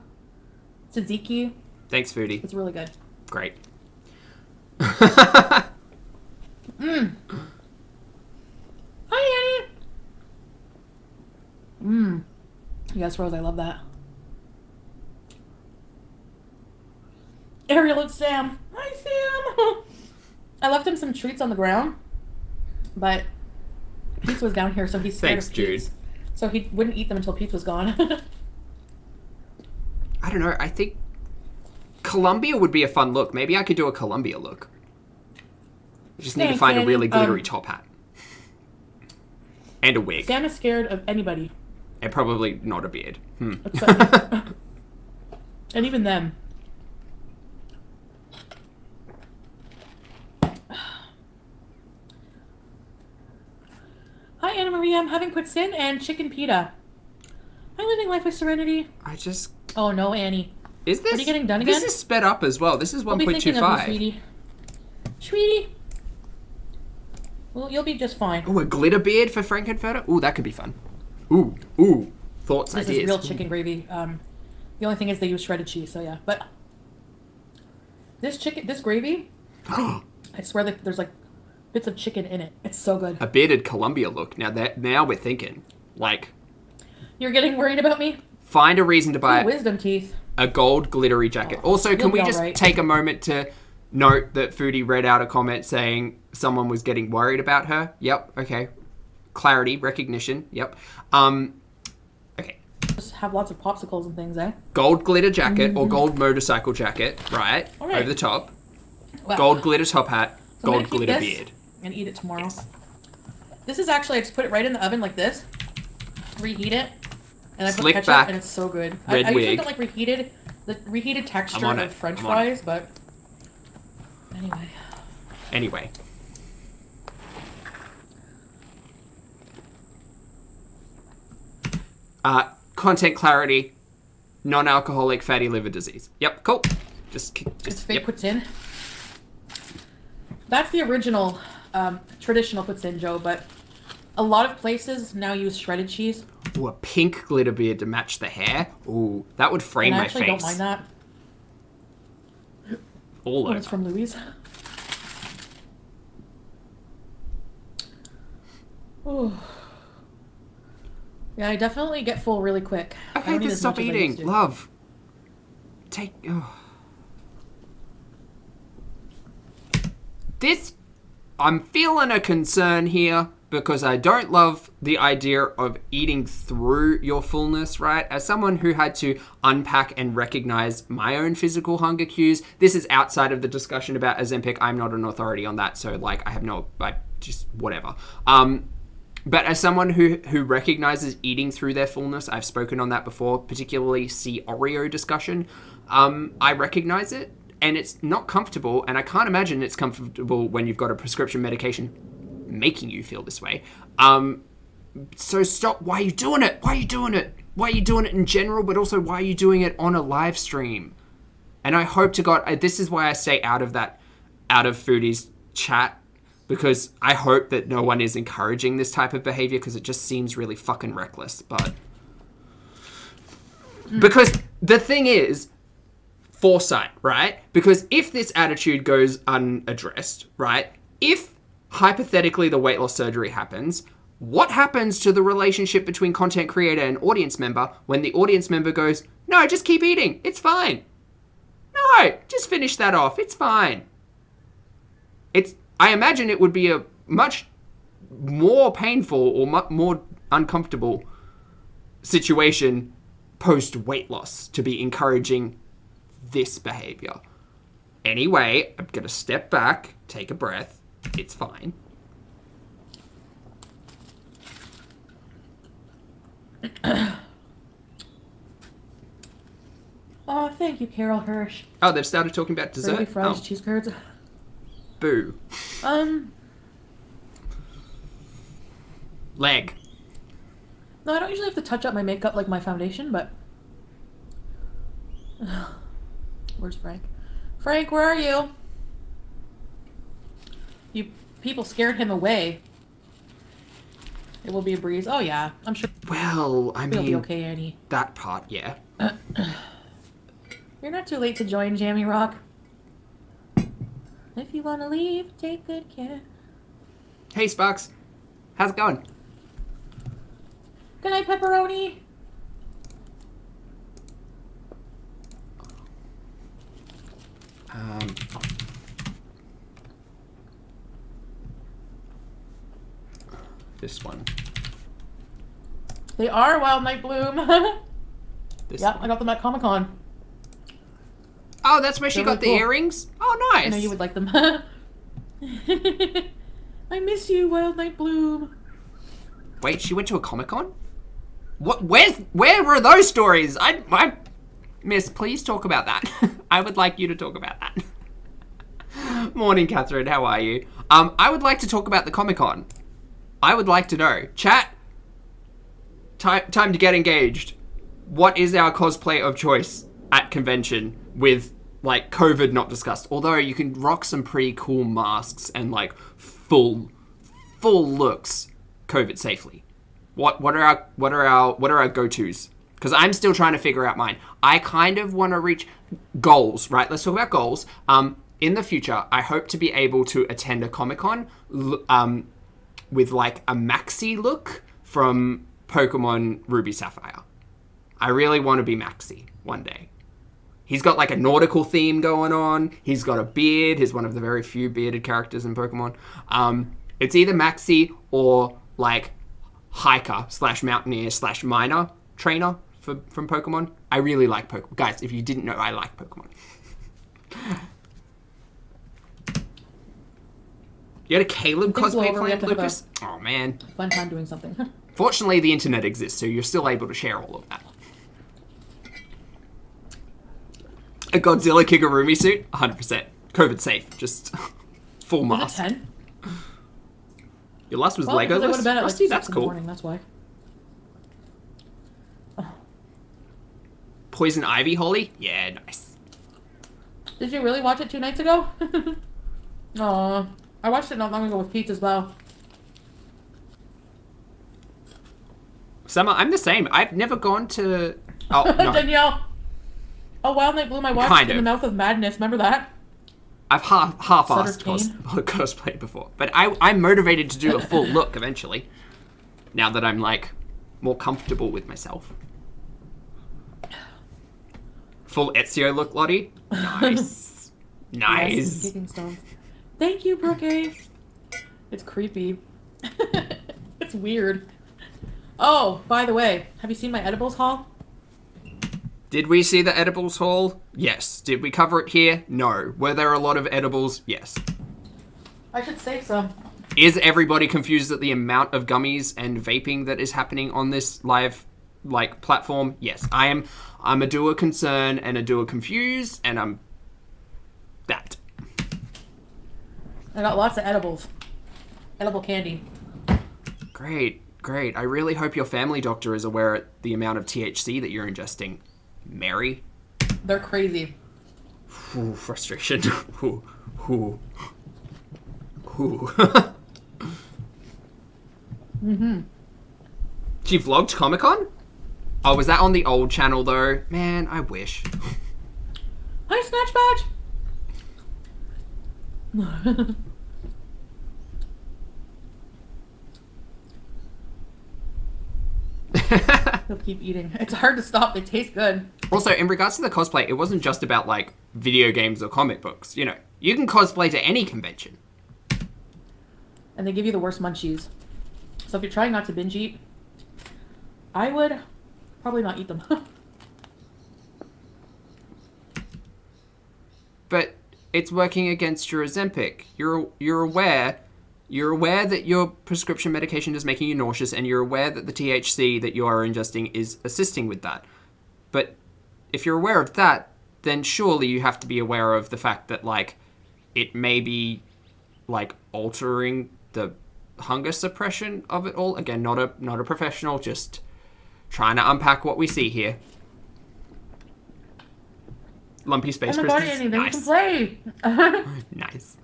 Speaker 2: tzatziki.
Speaker 1: Thanks, Foodie.
Speaker 2: It's really good.
Speaker 1: Great.
Speaker 2: Hi, Annie. Yes, Rose, I love that. Ariel, it's Sam. Hi, Sam. I left him some treats on the ground, but Pete's was down here, so he's scared
Speaker 1: Thanks,
Speaker 2: of
Speaker 1: Jude.
Speaker 2: Pete's. So he wouldn't eat them until Pete's was gone.
Speaker 1: I don't know. I think Columbia would be a fun look. Maybe I could do a Columbia look. I just need to
Speaker 2: Thanks,
Speaker 1: find a
Speaker 2: Annie.
Speaker 1: really glittery top hat. And a wig.
Speaker 2: Sam is scared of anybody.
Speaker 1: And probably not a beard.
Speaker 2: Except and even them. Hi, Anna Maria. I'm having poutine and chicken pita. Am I living life with serenity?
Speaker 1: I just...
Speaker 2: Oh, no, Annie.
Speaker 1: Is this...
Speaker 2: Are you getting done
Speaker 1: This
Speaker 2: again?
Speaker 1: is sped up as well. This is
Speaker 2: We'll be thinking of you,
Speaker 1: 1.25.
Speaker 2: sweetie. Sweetie. Well, you'll be just fine.
Speaker 1: Ooh, a glitter beard for Frankenfurter? Ooh, that could be fun. Ooh. Thoughts,
Speaker 2: This
Speaker 1: ideas.
Speaker 2: is real chicken gravy. The only thing is they use shredded cheese, so yeah. But this gravy, I swear that there's like bits of chicken in it. It's so good.
Speaker 1: A bearded Columbia look. Now we're thinking. Like,
Speaker 2: You're getting worried about me?
Speaker 1: find a reason to buy
Speaker 2: Wisdom teeth.
Speaker 1: a gold glittery jacket. Also, can
Speaker 2: you'll
Speaker 1: we
Speaker 2: be
Speaker 1: just
Speaker 2: alright.
Speaker 1: take a moment to note that Foodie read out a comment saying someone was getting worried about her? Yep, okay. Clarity, recognition, yep. Okay.
Speaker 2: Just have lots of popsicles and things, eh?
Speaker 1: Gold glitter jacket or gold motorcycle jacket, right?
Speaker 2: Alright.
Speaker 1: Over the top.
Speaker 2: Wow.
Speaker 1: Gold glitter top hat,
Speaker 2: So I'm gonna
Speaker 1: gold
Speaker 2: keep
Speaker 1: glitter
Speaker 2: this
Speaker 1: beard.
Speaker 2: and eat it tomorrow. This is actually, I just put it right in the oven like this, reheat it, and I put
Speaker 1: Slick
Speaker 2: ketchup,
Speaker 1: back,
Speaker 2: and it's so good.
Speaker 1: red
Speaker 2: I usually
Speaker 1: wig.
Speaker 2: don't like the reheated texture
Speaker 1: on
Speaker 2: of
Speaker 1: it,
Speaker 2: French
Speaker 1: I'm on it.
Speaker 2: fries, but anyway.
Speaker 1: Anyway. Content clarity, non-alcoholic fatty liver disease. Yep, cool.
Speaker 2: It's
Speaker 1: Just
Speaker 2: fake
Speaker 1: yep.
Speaker 2: poutine. That's the original, traditional poutine, Joe, but A lot of places now use shredded cheese.
Speaker 1: Ooh, a pink glitter beard to match the hair. Ooh, that would frame
Speaker 2: And I
Speaker 1: my
Speaker 2: actually
Speaker 1: face.
Speaker 2: don't mind that.
Speaker 1: All
Speaker 2: When
Speaker 1: over.
Speaker 2: it's from Louis. Ooh. Yeah, I definitely get full really quick. I
Speaker 1: Okay,
Speaker 2: don't eat
Speaker 1: just
Speaker 2: as
Speaker 1: stop
Speaker 2: much as I
Speaker 1: eating.
Speaker 2: used to.
Speaker 1: Love. Take. Oh. This. I'm feeling a concern here because I don't love the idea of eating through your fullness, right? As someone who had to unpack and recognize my own physical hunger cues, this is outside of the discussion about Ozempic. I'm not an authority on that, so like I have no, just whatever. But as someone who recognizes eating through their fullness, I've spoken on that before, particularly see Oreo discussion. I recognize it, and it's not comfortable, and I can't imagine it's comfortable when you've got a prescription medication making you feel this way. So stop. Why are you doing it? Why are you doing it? Why are you doing it in general, but also why are you doing it on a live stream? And I hope to God, this is why I stay out of Foodie's chat, because I hope that no one is encouraging this type of behavior, because it just seems really fucking reckless. But because the thing is, foresight, right? Because if this attitude goes unaddressed, right? If hypothetically the weight loss surgery happens, what happens to the relationship between content creator and audience member when the audience member goes, no, just keep eating, it's fine. No, just finish that off, it's fine. I imagine it would be a much more painful or more uncomfortable situation post weight loss to be encouraging this behavior. Anyway, I'm gonna step back, take a breath. It's fine.
Speaker 2: Oh, thank you, Carol Hirsch.
Speaker 1: Oh, they've started talking about dessert?
Speaker 2: Dirty fries, cheese curds.
Speaker 1: Boo. Leg.
Speaker 2: No, I don't usually have to touch up my makeup like my foundation, but... Where's Frank? Frank, where are you? You people scared him away. It will be a breeze. Oh, yeah. I'm sure
Speaker 1: Well, I
Speaker 2: he'll
Speaker 1: mean...
Speaker 2: be okay, Annie.
Speaker 1: That part, yeah.
Speaker 2: You're not too late to join Jammy Rock. If you want to leave, take good care.
Speaker 1: Hey, Sparks. How's it going?
Speaker 2: Good night, pepperoni.
Speaker 1: This one.
Speaker 2: They are Wild Night Bloom.
Speaker 1: This
Speaker 2: Yep,
Speaker 1: one.
Speaker 2: I got them at Comic-Con.
Speaker 1: Oh, that's where she
Speaker 2: They're
Speaker 1: got
Speaker 2: really
Speaker 1: the
Speaker 2: cool.
Speaker 1: earrings? Oh, nice.
Speaker 2: I know you would like them. I miss you, Wild Night Bloom.
Speaker 1: Wait, she went to a Comic-Con? What? Where were those stories? I Miss, please talk about that. I would like you to talk about that. Morning, Catherine. How are you? I would like to talk about the Comic-Con. I would like to know. Chat. Time to get engaged. What is our cosplay of choice at convention with, like, COVID not discussed? Although you can rock some pretty cool masks and, like, full looks COVID safely. What are our go-tos? Because I'm still trying to figure out mine. I kind of want to reach goals, right? Let's talk about goals. In the future, I hope to be able to attend a Comic-Con with like a Maxi look from Pokemon Ruby Sapphire. I really want to be Maxi one day. He's got like a nautical theme going on. He's got a beard. He's one of the very few bearded characters in Pokemon. It's either Maxi or like hiker / mountaineer / miner trainer from Pokemon. I really like Pokemon. Guys, if you didn't know, I like Pokemon. You had a Caleb
Speaker 2: Things will
Speaker 1: cosplay
Speaker 2: over, we have
Speaker 1: planned,
Speaker 2: to have
Speaker 1: Lucas? Oh, man.
Speaker 2: Fun time doing something.
Speaker 1: Fortunately, the internet exists, so you're still able to share all of that. A Godzilla Kigurumi suit? 100%. COVID safe. Just full
Speaker 2: Was
Speaker 1: mask.
Speaker 2: it 10?
Speaker 1: Your last was
Speaker 2: Well, because I
Speaker 1: Legoless?
Speaker 2: went to bed at like
Speaker 1: Rusty,
Speaker 2: 6
Speaker 1: that's
Speaker 2: in the
Speaker 1: cool.
Speaker 2: morning, that's why.
Speaker 1: Poison Ivy Holly? Yeah, nice.
Speaker 2: Did you really watch it 2 nights ago? Aw. I watched it not long ago with Pete as well.
Speaker 1: Summer, I'm the same. I've never gone to... Oh, no.
Speaker 2: Danielle. A Wild Night Blew My Watch
Speaker 1: Kind
Speaker 2: in
Speaker 1: of.
Speaker 2: the Mouth of Madness. Remember that?
Speaker 1: I've half-assed
Speaker 2: Sutter Kane.
Speaker 1: cosplay before. But I'm motivated to do a full look eventually. Now that I'm, like, more comfortable with myself. Full Ezio look, Lottie. Nice. Nice.
Speaker 2: Yes, kicking stones. Thank you, Brookie. It's creepy. It's weird. Oh, by the way, have you seen my edibles haul?
Speaker 1: Did we see the edibles haul? Yes. Did we cover it here? No. Were there a lot of edibles? Yes.
Speaker 2: I should save some.
Speaker 1: Is everybody confused at the amount of gummies and vaping that is happening on this live, like, platform? Yes, I am. I'm a doer concern and a doer confused, and I'm that.
Speaker 2: I got lots of edibles. Edible candy.
Speaker 1: Great, great. I really hope your family doctor is aware of the amount of THC that you're ingesting. Mary?
Speaker 2: They're crazy.
Speaker 1: Ooh, frustration. Ooh, ooh. Ooh.
Speaker 2: Mm-hmm.
Speaker 1: She vlogged Comic-Con? Oh, was that on the old channel, though? Man, I wish.
Speaker 2: Hi, Snatch Badge! He'll keep eating. It's hard to stop. They taste good.
Speaker 1: Also, in regards to the cosplay, it wasn't just about, like, video games or comic books. You know, you can cosplay to any convention.
Speaker 2: And they give you the worst munchies. So if you're trying not to binge eat, I would probably not eat them.
Speaker 1: But it's working against your Ozempic. You're aware that your prescription medication is making you nauseous, and you're aware that the THC that you are ingesting is assisting with that. But if you're aware of that, then surely you have to be aware of the fact that, like, it may be, like, altering the hunger suppression of it all. Again, not a professional, just trying to unpack what we see here. Lumpy space
Speaker 2: Oh my god,
Speaker 1: crystals.
Speaker 2: Annie, then
Speaker 1: Nice.
Speaker 2: you can play.
Speaker 1: Nice.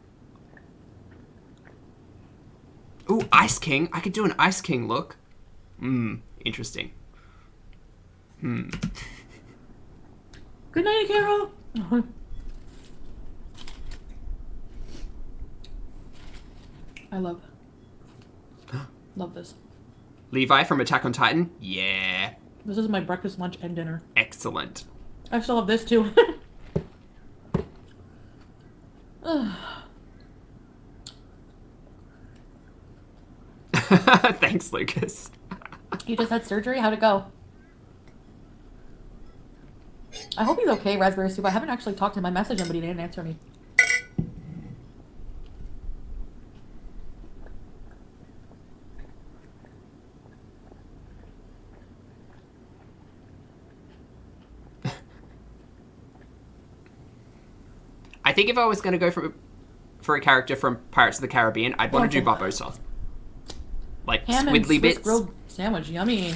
Speaker 1: Ooh, Ice King. I could do an Ice King look. Interesting.
Speaker 2: Good night, Carol. I love this.
Speaker 1: Levi from Attack on Titan. Yeah.
Speaker 2: This is my breakfast, lunch, and dinner.
Speaker 1: Excellent.
Speaker 2: I still have this too.
Speaker 1: Thanks, Lucas.
Speaker 2: You just had surgery? How'd it go? I hope he's okay, Raspberry Soup. I haven't actually talked to him. I messaged him, but he didn't answer me.
Speaker 1: I think if I was going to go for a character from Pirates of the Caribbean, I'd want to do
Speaker 2: Okay.
Speaker 1: Barbossa. Like,
Speaker 2: Ham and
Speaker 1: squiddly
Speaker 2: Swiss
Speaker 1: bits.
Speaker 2: grilled sandwich. Yummy.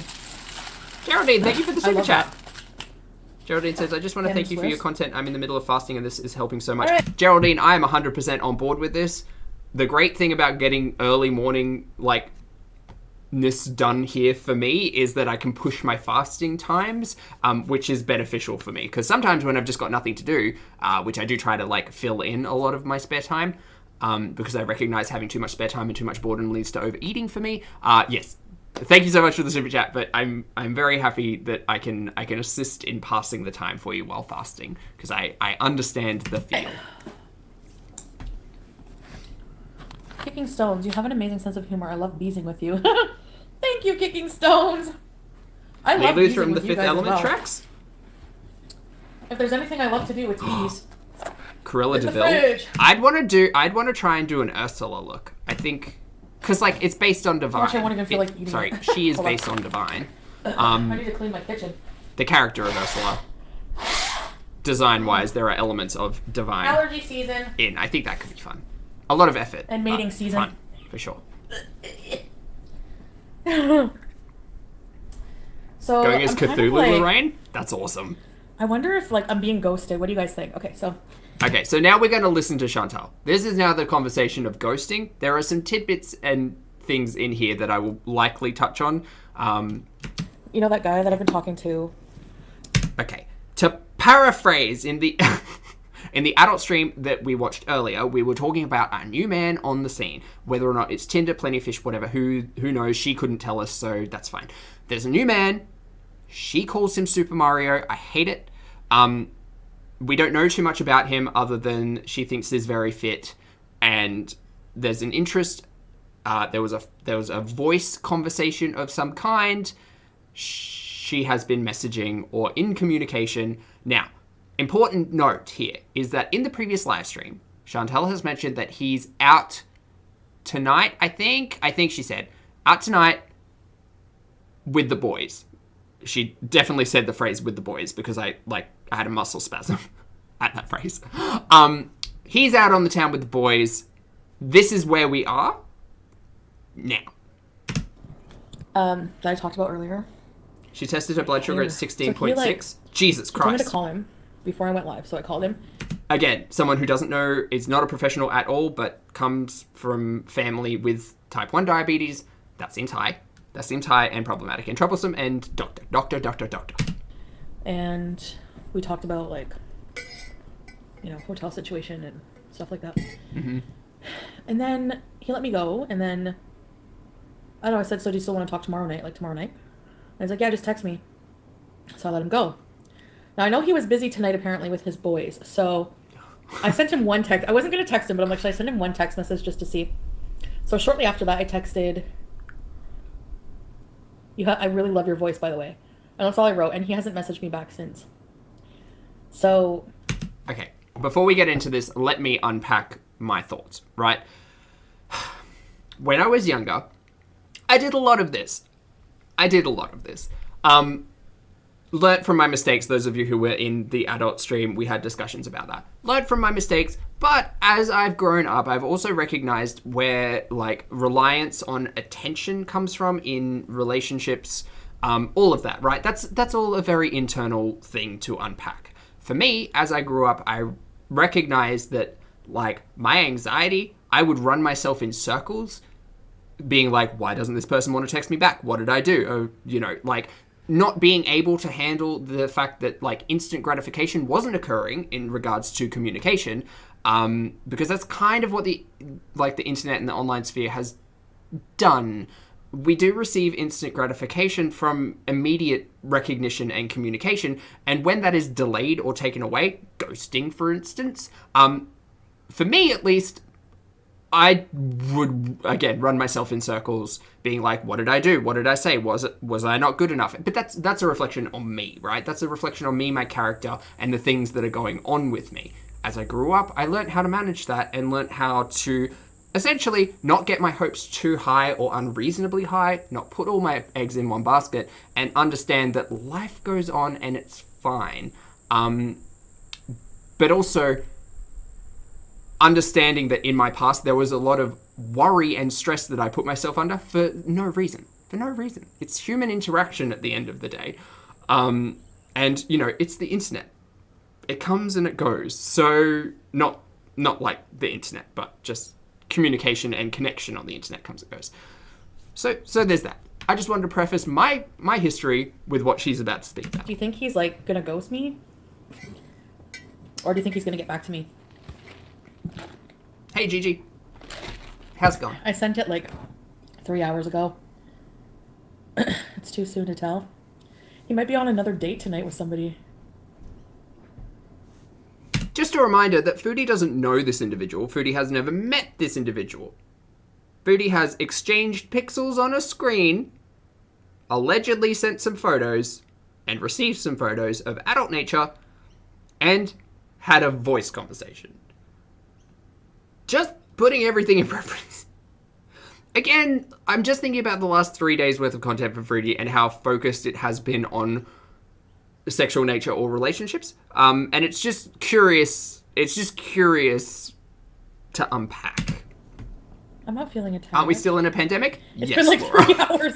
Speaker 1: Geraldine, thank you for the
Speaker 2: I
Speaker 1: super
Speaker 2: love
Speaker 1: chat.
Speaker 2: that.
Speaker 1: Geraldine says, I just want to
Speaker 2: Ham
Speaker 1: thank
Speaker 2: and
Speaker 1: you for your
Speaker 2: Swiss?
Speaker 1: content. I'm in the middle of fasting and this is helping so much.
Speaker 2: All right.
Speaker 1: Geraldine, I am 100% on board with this. The great thing about getting early morning, like, ness done here for me is that I can push my fasting times, which is beneficial for me. Because sometimes when I've just got nothing to do, which I do try to, like, fill in a lot of my spare time, because I recognize having too much spare time and too much boredom leads to overeating for me. Yes. Thank you so much for the super chat, but I'm very happy that I can assist in passing the time for you while fasting, because I understand the feel.
Speaker 2: Kicking Stones, you have an amazing sense of humor. I love beezing with you. Thank you, Kicking Stones. I love
Speaker 1: Leeloo
Speaker 2: beezing
Speaker 1: from the
Speaker 2: with you
Speaker 1: Fifth
Speaker 2: guys as
Speaker 1: Element
Speaker 2: well.
Speaker 1: tracks.
Speaker 2: If there's anything I love to do, it's bees.
Speaker 1: Corella
Speaker 2: In the
Speaker 1: DeVille.
Speaker 2: fridge.
Speaker 1: I'd want to try and do an Ursula look. I think, because, like, it's based on Divine.
Speaker 2: Gosh, I won't even feel like eating
Speaker 1: Sorry,
Speaker 2: it.
Speaker 1: she is
Speaker 2: Hold on.
Speaker 1: based on Divine.
Speaker 2: I need to clean my kitchen.
Speaker 1: The character of Ursula, design-wise, there are elements of Divine
Speaker 2: Allergy season.
Speaker 1: in. I think that could be fun. A lot of effort.
Speaker 2: And mating
Speaker 1: but
Speaker 2: season.
Speaker 1: Fun, for sure.
Speaker 2: So
Speaker 1: Going as
Speaker 2: I'm kind of
Speaker 1: Cthulhu,
Speaker 2: like-
Speaker 1: Lorraine? That's awesome.
Speaker 2: I wonder if, like, I'm being ghosted. What do you guys think? Okay, so
Speaker 1: Okay, so now we're going to listen to Chantal. This is now the conversation of ghosting. There are some tidbits and things in here that I will likely touch on.
Speaker 2: You know that guy that I've been talking to?
Speaker 1: Okay. To paraphrase, in the in the adult stream that we watched earlier, we were talking about a new man on the scene. Whether or not it's Tinder, Plenty of Fish, whatever, who knows? She couldn't tell us, so that's fine. There's a new man. She calls him Super Mario. I hate it. We don't know too much about him other than she thinks he's very fit, and there's an interest. There was a voice conversation of some kind. She has been messaging or in communication. Now, important note here is that in the previous live stream, Chantal has mentioned that he's out tonight, I think she said, out tonight with the boys. She definitely said the phrase with the boys because I had a muscle spasm at that phrase. He's out on the town with the boys. This is where we are now.
Speaker 2: That I talked about earlier.
Speaker 1: She tested her blood sugar at 16.6.
Speaker 2: So
Speaker 1: Jesus Christ.
Speaker 2: He told me to call him before I went live, so I called him.
Speaker 1: Again, someone who doesn't know, is not a professional at all, but comes from family with type 1 diabetes. That seems high. That seems high and problematic and troublesome, and doctor.
Speaker 2: And we talked about, like, hotel situation and stuff like that.
Speaker 1: Mm-hmm.
Speaker 2: And then he let me go, and then, I don't know, I said, so do you still want to talk tomorrow night? And he's like, yeah, just text me. So I let him go. Now, I know he was busy tonight, apparently, with his boys, so I sent him one text. I wasn't going to text him, but I'm like, should I send him one text message just to see? So shortly after that, I texted, I really love your voice, by the way. And that's all I wrote, and he hasn't messaged me back since. So...
Speaker 1: Okay, before we get into this, let me unpack my thoughts, right? When I was younger, I did a lot of this. Learnt from my mistakes. Those of you who were in the adult stream, we had discussions about that. Learnt from my mistakes, but as I've grown up, I've also recognized where, like, reliance on attention comes from in relationships, all of that, right? That's all a very internal thing to unpack. For me, as I grew up, I recognized that, like, my anxiety, I would run myself in circles, being like, why doesn't this person want to text me back? What did I do? Like, not being able to handle the fact that, like, instant gratification wasn't occurring in regards to communication, because that's kind of what the internet and the online sphere has done. We do receive instant gratification from immediate recognition and communication, and when that is delayed or taken away, ghosting, for instance, for me at least, I would, again, run myself in circles, being like, what did I do? What did I say? Was I not good enough? But that's a reflection on me, right? That's a reflection on me, my character, and the things that are going on with me. As I grew up, I learned how to manage that and learned how to essentially not get my hopes too high or unreasonably high, not put all my eggs in one basket, and understand that life goes on and it's fine. But also understanding that in my past there was a lot of worry and stress that I put myself under for no reason. It's human interaction at the end of the day. And, it's the internet. It comes and it goes. So, not like the internet, but just communication and connection on the internet comes and goes. So there's that. I just wanted to preface my history with what she's about to speak about.
Speaker 2: Do you think he's, like, gonna ghost me? Or do you think he's gonna get back to me?
Speaker 1: Hey, Gigi. How's it going?
Speaker 2: I sent it, like, 3 hours ago. It's too soon to tell. He might be on another date tonight with somebody.
Speaker 1: Just a reminder that Foodie doesn't know this individual. Foodie has never met this individual. Foodie has exchanged pixels on a screen, allegedly sent some photos, and received some photos of adult nature, and had a voice conversation. Just putting everything in reference. Again, I'm just thinking about the last 3 days worth of content for Foodie and how focused it has been on sexual nature or relationships. And it's just curious. It's just curious to unpack.
Speaker 2: I'm not feeling attacked.
Speaker 1: Aren't we still in a pandemic?
Speaker 2: It's
Speaker 1: yes,
Speaker 2: been like
Speaker 1: Laura.
Speaker 2: 3 hours.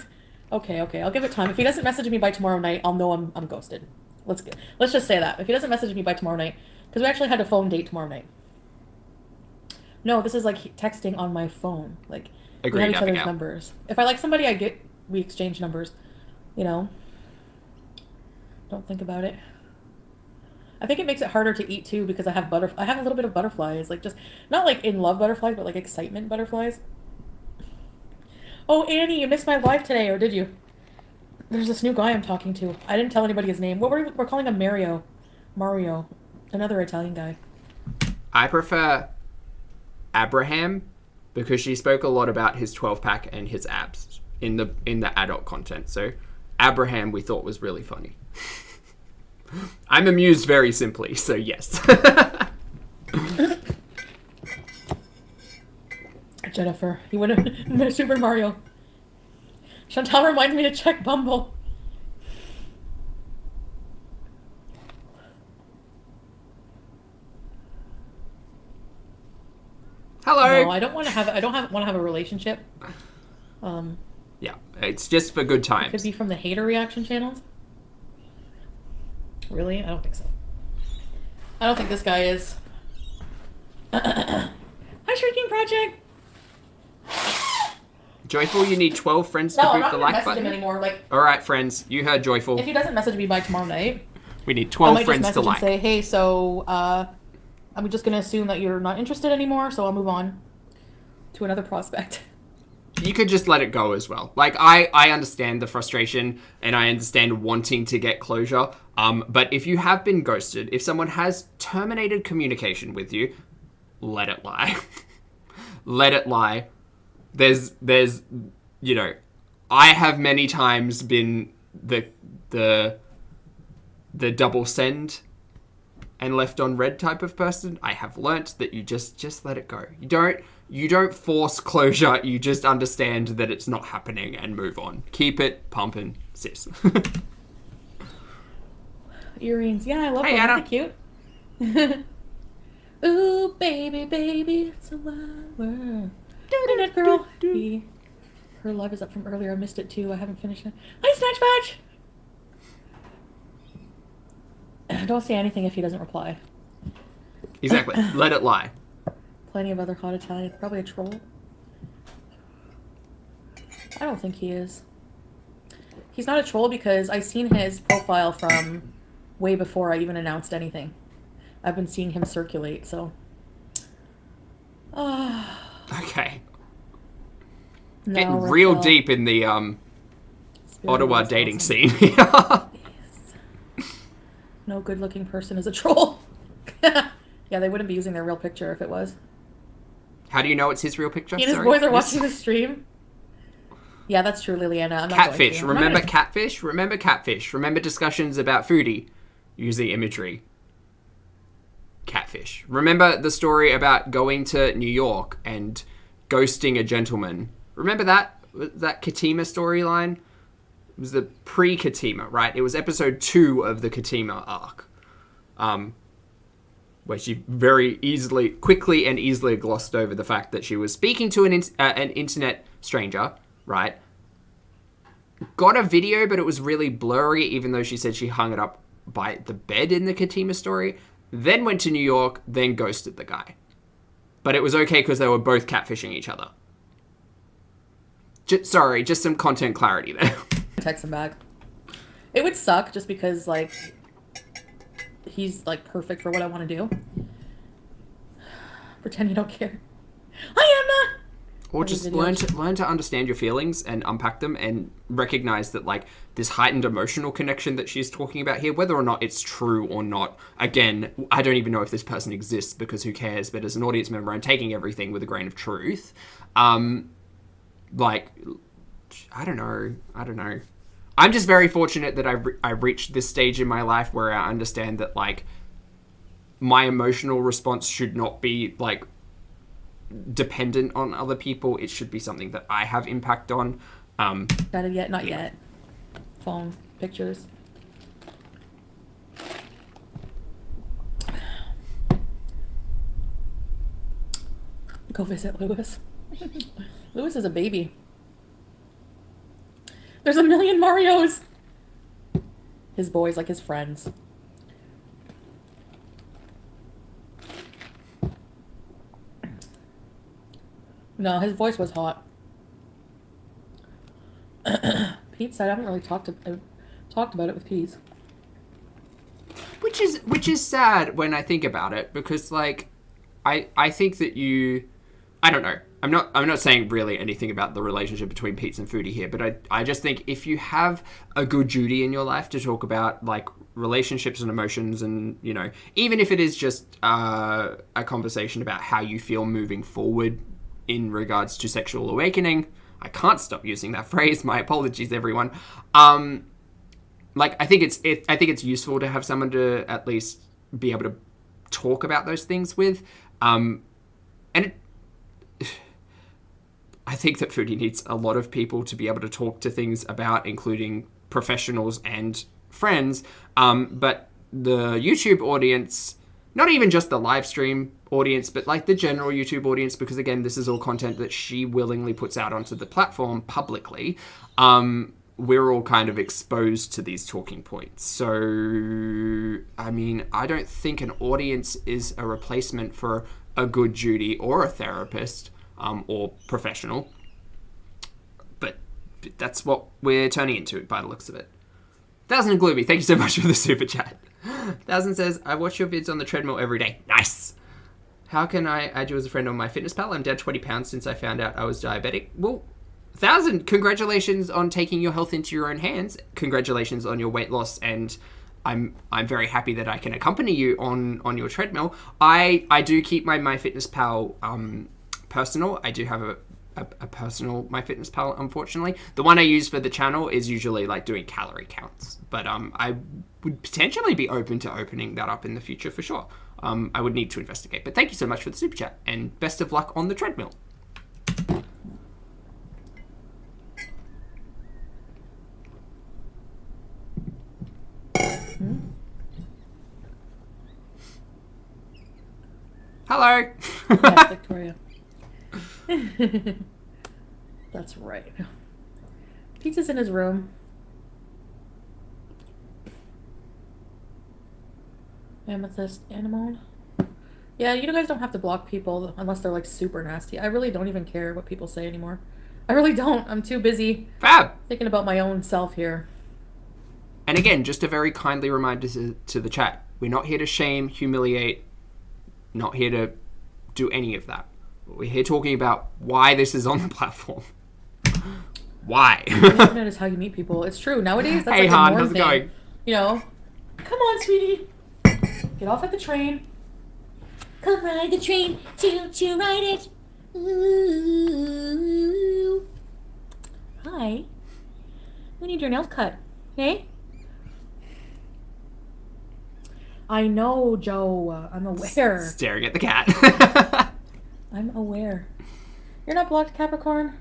Speaker 2: Okay, I'll give it time. If he doesn't message me by tomorrow night, I'll know I'm ghosted. Let's just say that. If he doesn't message me by tomorrow night, because we actually had a phone date tomorrow night. No, this is like texting on my phone. Like, we have each other's numbers. If I like somebody, we exchange numbers. Don't think about it. I think it makes it harder to eat too because I have I have a little bit of butterflies, like just not like in love butterflies, but like excitement butterflies. Oh, Annie, you missed my live today, or did you? There's this new guy I'm talking to. I didn't tell anybody his name. We're calling him Mario. Mario, another Italian guy.
Speaker 1: I prefer Abraham because she spoke a lot about his 12-pack and his abs in the adult content. So Abraham we thought was really funny. I'm amused very simply, so yes.
Speaker 2: Jennifer, you would have Super Mario. Chantal reminds me to check Bumble.
Speaker 1: Hello.
Speaker 2: No, I don't want to have. I don't want to have a relationship.
Speaker 1: Yeah, it's just for good times.
Speaker 2: It could be from the hater reaction channels. Really? I don't think so. I don't think this guy is. Hi, Shrinking Project.
Speaker 1: Joyful, you need 12 friends to
Speaker 2: No, I'm
Speaker 1: boot
Speaker 2: not
Speaker 1: the
Speaker 2: gonna
Speaker 1: like
Speaker 2: message
Speaker 1: button.
Speaker 2: him anymore. Like,
Speaker 1: All right, friends, you heard Joyful.
Speaker 2: if he doesn't message me by tomorrow night,
Speaker 1: We need
Speaker 2: I
Speaker 1: 12
Speaker 2: might just
Speaker 1: friends
Speaker 2: message
Speaker 1: to
Speaker 2: and
Speaker 1: like.
Speaker 2: say, "Hey, so I'm just gonna assume that you're not interested anymore, so I'll move on to another prospect."
Speaker 1: You could just let it go as well. Like, I understand the frustration and I understand wanting to get closure. But if you have been ghosted, if someone has terminated communication with you, let it lie. Let it lie. There's, you know, I have many times been the double send and left on red type of person. I have learnt that you just let it go. You don't force closure. You just understand that it's not happening and move on. Keep it pumping, sis.
Speaker 2: Earrings, yeah, I love
Speaker 1: Hey,
Speaker 2: them.
Speaker 1: Anna.
Speaker 2: Aren't they cute? Ooh, baby, baby, it's a wild world. Minute girl. Her live is up from earlier. I missed it too. I haven't finished it. Hi, Snatch Badge. Don't say anything if he doesn't reply.
Speaker 1: Exactly. Let it lie.
Speaker 2: Plenty of other hot Italians. Probably a troll. I don't think he is. He's not a troll because I've seen his profile from way before I even announced anything. I've been seeing him circulate, so.
Speaker 1: Okay.
Speaker 2: No,
Speaker 1: Getting real
Speaker 2: Raquel.
Speaker 1: deep in the
Speaker 2: Spirit
Speaker 1: Ottawa
Speaker 2: is
Speaker 1: dating
Speaker 2: awesome.
Speaker 1: scene.
Speaker 2: No good-looking person is a troll. Yeah, they wouldn't be using their real picture if it was.
Speaker 1: How do you know it's his real picture?
Speaker 2: He and his
Speaker 1: Sorry.
Speaker 2: boys are
Speaker 1: Yes.
Speaker 2: watching the stream. Yeah, that's true, Liliana. I'm not
Speaker 1: Catfish.
Speaker 2: going to.
Speaker 1: Remember catfish? Remember catfish. Remember discussions about foodie using imagery. Catfish. Remember the story about going to New York and ghosting a gentleman. Remember that Katima storyline? It was the pre-Katima, right? It was episode 2 of the Katima arc. Where she quickly and easily glossed over the fact that she was speaking to an internet stranger, right? Got a video, but it was really blurry, even though she said she hung it up by the bed in the Katima story. Then went to New York, then ghosted the guy. But it was okay because they were both catfishing each other. Sorry, just some content clarity there.
Speaker 2: Text him back. It would suck just because, like, he's, like, perfect for what I want to do. Pretend you don't care. Hi, Emma!
Speaker 1: Or just learn to understand your feelings and unpack them and recognize that, like, this heightened emotional connection that she's talking about here, whether or not it's true or not, again, I don't even know if this person exists because who cares, but as an audience member, I'm taking everything with a grain of truth. Like, I don't know. I'm just very fortunate that I reached this stage in my life where I understand that, like, my emotional response should not be, like, dependent on other people. It should be something that I have impact on.
Speaker 2: Not yet, not yet. Phone pictures. Go visit Lewis. Lewis is a baby. There's a million Marios. His boys, like his friends. No, his voice was hot. Pete said I haven't really talked about it with Pete.
Speaker 1: which is sad when I think about it, because like I think that I don't know. I'm not saying really anything about the relationship between Pete's and Foodie here, but I just think if you have a good Judy in your life to talk about like relationships and emotions, and you know, even if it is just a conversation about how you feel moving forward in regards to sexual awakening. I can't stop using that phrase. My apologies, everyone. Like I think it's useful to have someone to at least be able to talk about those things with, and I think that Foodie needs a lot of people to be able to talk to things about, including professionals and friends. But the YouTube audience, not even just the live stream audience, but like the general YouTube audience, because again, this is all content that she willingly puts out onto the platform publicly. We're all kind of exposed to these talking points. So, I mean, I don't think an audience is a replacement for a good Judy or a therapist. Or professional, but that's what we're turning into by the looks of it. Thousand and Gloomy, thank you so much for the super chat. Thousand says, I watch your vids on the treadmill every day. Nice. How can I add you as a friend on MyFitnessPal? I'm down 20 pounds since I found out I was diabetic. Well, Thousand, congratulations on taking your health into your own hands. Congratulations on your weight loss, and I'm very happy that I can accompany you on your treadmill. I do keep my MyFitnessPal personal. I do have a personal MyFitnessPal, unfortunately. The one I use for the channel is usually like doing calorie counts, but I would potentially be open to opening that up in the future for sure. I would need to investigate, but thank you so much for the super chat, and best of luck on the treadmill. Hello.
Speaker 2: Yes, Victoria. That's right. Pizza's in his room. Amethyst anemone. Yeah, you guys don't have to block people unless they're like super nasty. I really don't even care what people say anymore. I really don't. I'm too busy
Speaker 1: Fab.
Speaker 2: thinking about my own self here.
Speaker 1: And again, just a very kindly reminder to the chat. We're not here to shame, humiliate, not here to do any of that. We're here talking about why this is on the platform. Why?
Speaker 2: The internet is how you meet people. It's true. Nowadays, that's
Speaker 1: Hey,
Speaker 2: like
Speaker 1: Han,
Speaker 2: a norm
Speaker 1: how's it
Speaker 2: thing.
Speaker 1: going?
Speaker 2: You know? Come on, sweetie. Get off at the train.
Speaker 3: Come ride the train, choo-choo ride it. Ooh. Hi. We need your nails cut. Hey?
Speaker 2: I know, Joe. I'm aware.
Speaker 1: Staring at the cat.
Speaker 2: I'm aware. You're not blocked, Capricorn?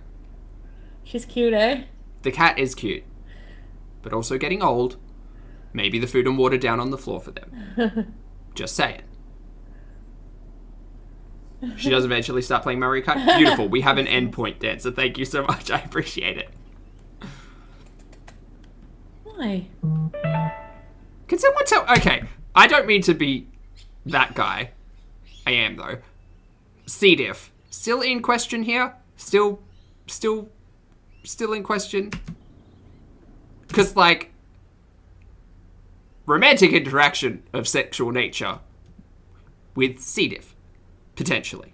Speaker 2: She's cute, eh?
Speaker 1: The cat is cute, but also getting old. Maybe the food and water down on the floor for them. Just saying. She does eventually start playing Mario Kart. Beautiful. We have an endpoint dancer. Thank you so much. I appreciate it.
Speaker 2: Why?
Speaker 1: Can someone tell? Okay, I don't mean to be that guy. I am though. C diff still in question here. Still in question. Because like romantic interaction of sexual nature with C diff potentially.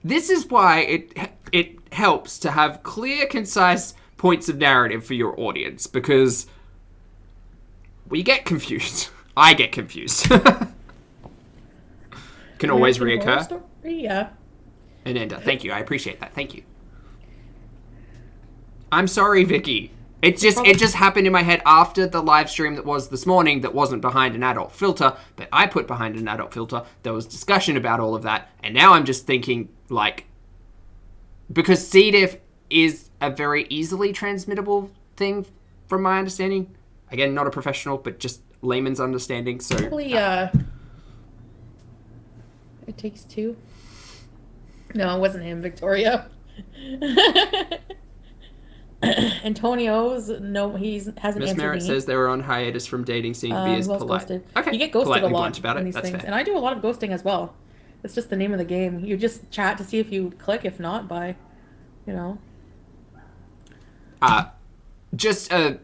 Speaker 1: This is why it helps to have clear, concise points of narrative for your audience, because we get confused. I get confused. Can always reoccur.
Speaker 2: Yeah.
Speaker 1: Ananda, thank you. I appreciate that. Thank you. I'm sorry, Vicky. It just happened in my head after the live stream that was this morning that wasn't behind an adult filter, that I put behind an adult filter. There was discussion about all of that, and now I'm just thinking, like, because C. diff is a very easily transmittable thing, from my understanding. Again, not a professional, but just layman's understanding. So
Speaker 2: Probably, it takes two. No, it wasn't him, Victoria. Antonio's, no, he hasn't
Speaker 1: Miss
Speaker 2: answered
Speaker 1: Merritt
Speaker 2: me.
Speaker 1: said they were on hiatus from dating, seeing to be as
Speaker 2: who else
Speaker 1: polite.
Speaker 2: ghosted?
Speaker 1: Okay,
Speaker 2: You get ghosted
Speaker 1: politely
Speaker 2: a lot
Speaker 1: blunt about
Speaker 2: in
Speaker 1: it.
Speaker 2: these
Speaker 1: That's
Speaker 2: things.
Speaker 1: fair.
Speaker 2: And I do a lot of ghosting as well. It's just the name of the game. You just chat to see if you click. If not, by, you know.
Speaker 1: Just a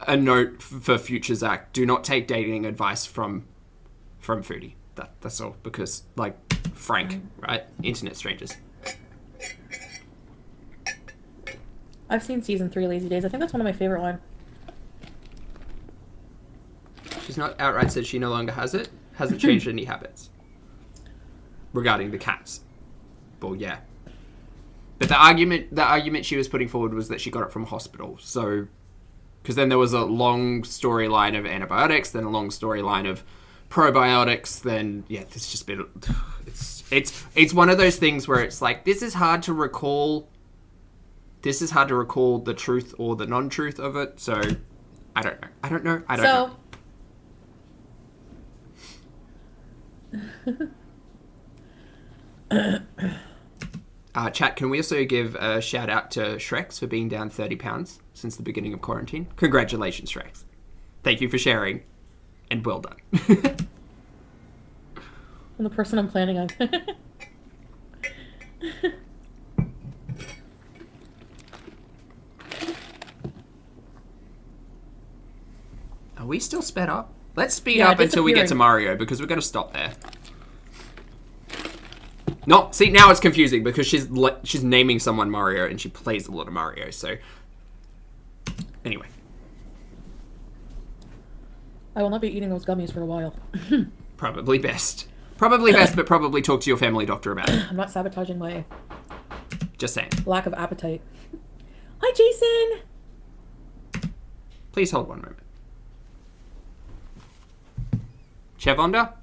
Speaker 1: a note for future Zach: do not take dating advice from Foodie. That's all, because like Frank, right? Internet strangers.
Speaker 2: I've seen season 3 Lazy Days. I think that's one of my favorite ones.
Speaker 1: She's not outright said she no longer has it. Hasn't changed any habits regarding the cats. Well, yeah. But the argument she was putting forward was that she got it from a hospital. So, because then there was a long storyline of antibiotics, then a long storyline of probiotics, then yeah, it's just been it's one of those things where it's like, this is hard to recall the truth or the non-truth of it. So I don't know. Chat, can we also give a shout out to Shreks for being down 30 pounds since the beginning of quarantine? Congratulations, Shreks. Thank you for sharing, and well done.
Speaker 2: I'm the person I'm planning on.
Speaker 1: Are we still sped up? Let's speed up until we get to Mario, because we're going to stop there. No, see, now it's confusing because she's naming someone Mario and she plays a lot of Mario, so... Anyway.
Speaker 2: I will not be eating those gummies for a while.
Speaker 1: Probably best. Probably best, but probably talk to your family doctor about it.
Speaker 2: I'm not sabotaging my
Speaker 1: Just saying.
Speaker 2: lack of appetite. Hi, Jason!
Speaker 1: Please hold one moment. Chevonda?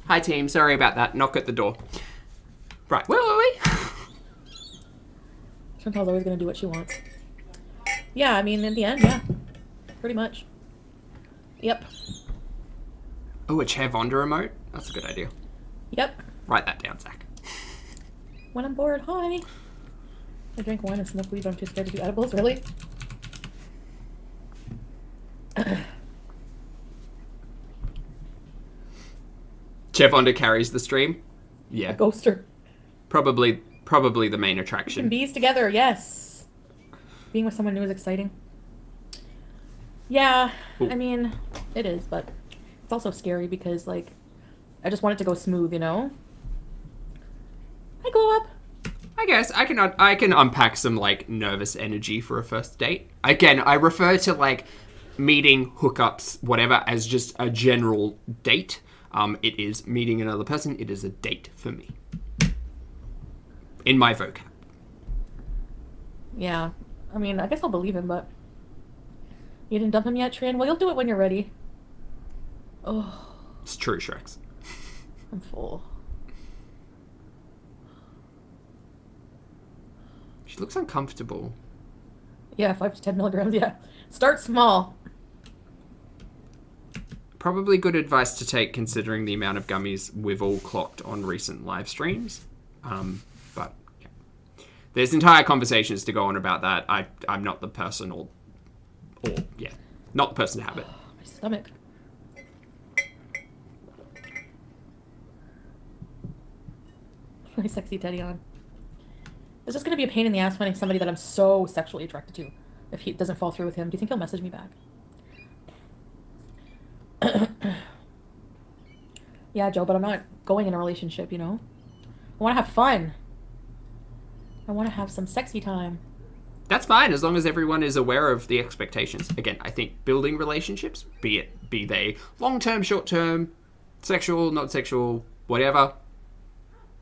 Speaker 1: Hi team, sorry about that. Knock at the door. Right, where were we?
Speaker 2: Chantal's always going to do what she wants. Yeah, I mean, in the end, yeah. Pretty much. Yep.
Speaker 1: Oh, a Chevonda remote? That's a good idea.
Speaker 2: Yep.
Speaker 1: Write that down, Zach.
Speaker 2: When I'm bored, hi. I drink wine and smoke weed, but I'm too scared to do edibles, really?
Speaker 1: Chevonda carries the stream? Yeah.
Speaker 2: A ghoster.
Speaker 1: Probably the main attraction.
Speaker 2: And bees together, yes. Being with someone new is exciting. Yeah,
Speaker 1: Ooh.
Speaker 2: I mean, it is, but it's also scary because, like, I just want it to go smooth, you know? I glow up.
Speaker 1: I guess I can unpack some like nervous energy for a first date. Again, I refer to like meeting, hookups, whatever, as just a general date. It is meeting another person. It is a date for me. In my vocab.
Speaker 2: Yeah. I mean, I guess I'll believe him, but... You didn't dump him yet, Trin? Well, you'll do it when you're ready. Oh.
Speaker 1: It's true, Shreks.
Speaker 2: I'm full.
Speaker 1: She looks uncomfortable.
Speaker 2: Yeah, 5 to 10 milligrams, yeah. Start small.
Speaker 1: Probably good advice to take considering the amount of gummies we've all clocked on recent live streams. But yeah. There's entire conversations to go on about that. I'm not the person or yeah, not the person to have it.
Speaker 2: My stomach. My sexy teddy on. It's just gonna be a pain in the ass finding somebody that I'm so sexually attracted to. If he doesn't fall through with him, do you think he'll message me back? Yeah, Joe, but I'm not going in a relationship, you know? I want to have fun. I want to have some sexy time.
Speaker 1: That's fine, as long as everyone is aware of the expectations. Again, I think building relationships, be they long-term, short-term, sexual, not sexual, whatever,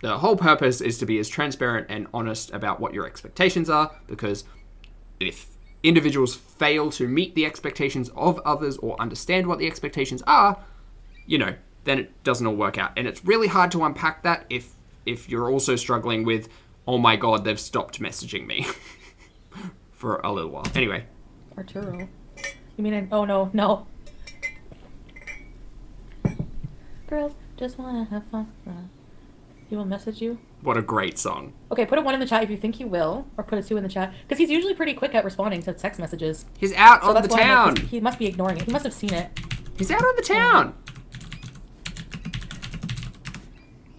Speaker 1: the whole purpose is to be as transparent and honest about what your expectations are, because if individuals fail to meet the expectations of others or understand what the expectations are, you know, then it doesn't all work out. And it's really hard to unpack that if you're also struggling with, oh my god, they've stopped messaging me for a little while. Anyway.
Speaker 2: Arturo. You mean, oh no.
Speaker 3: Girls just wanna have fun. He will message you.
Speaker 1: What a great song.
Speaker 2: Okay, put a 1 in the chat if you think he will, or put a 2 in the chat, because he's usually pretty quick at responding to text messages.
Speaker 1: He's out
Speaker 2: So
Speaker 1: on the
Speaker 2: that's why I'm like,
Speaker 1: town.
Speaker 2: he must be ignoring it. He must have seen it.
Speaker 1: He's out on the town.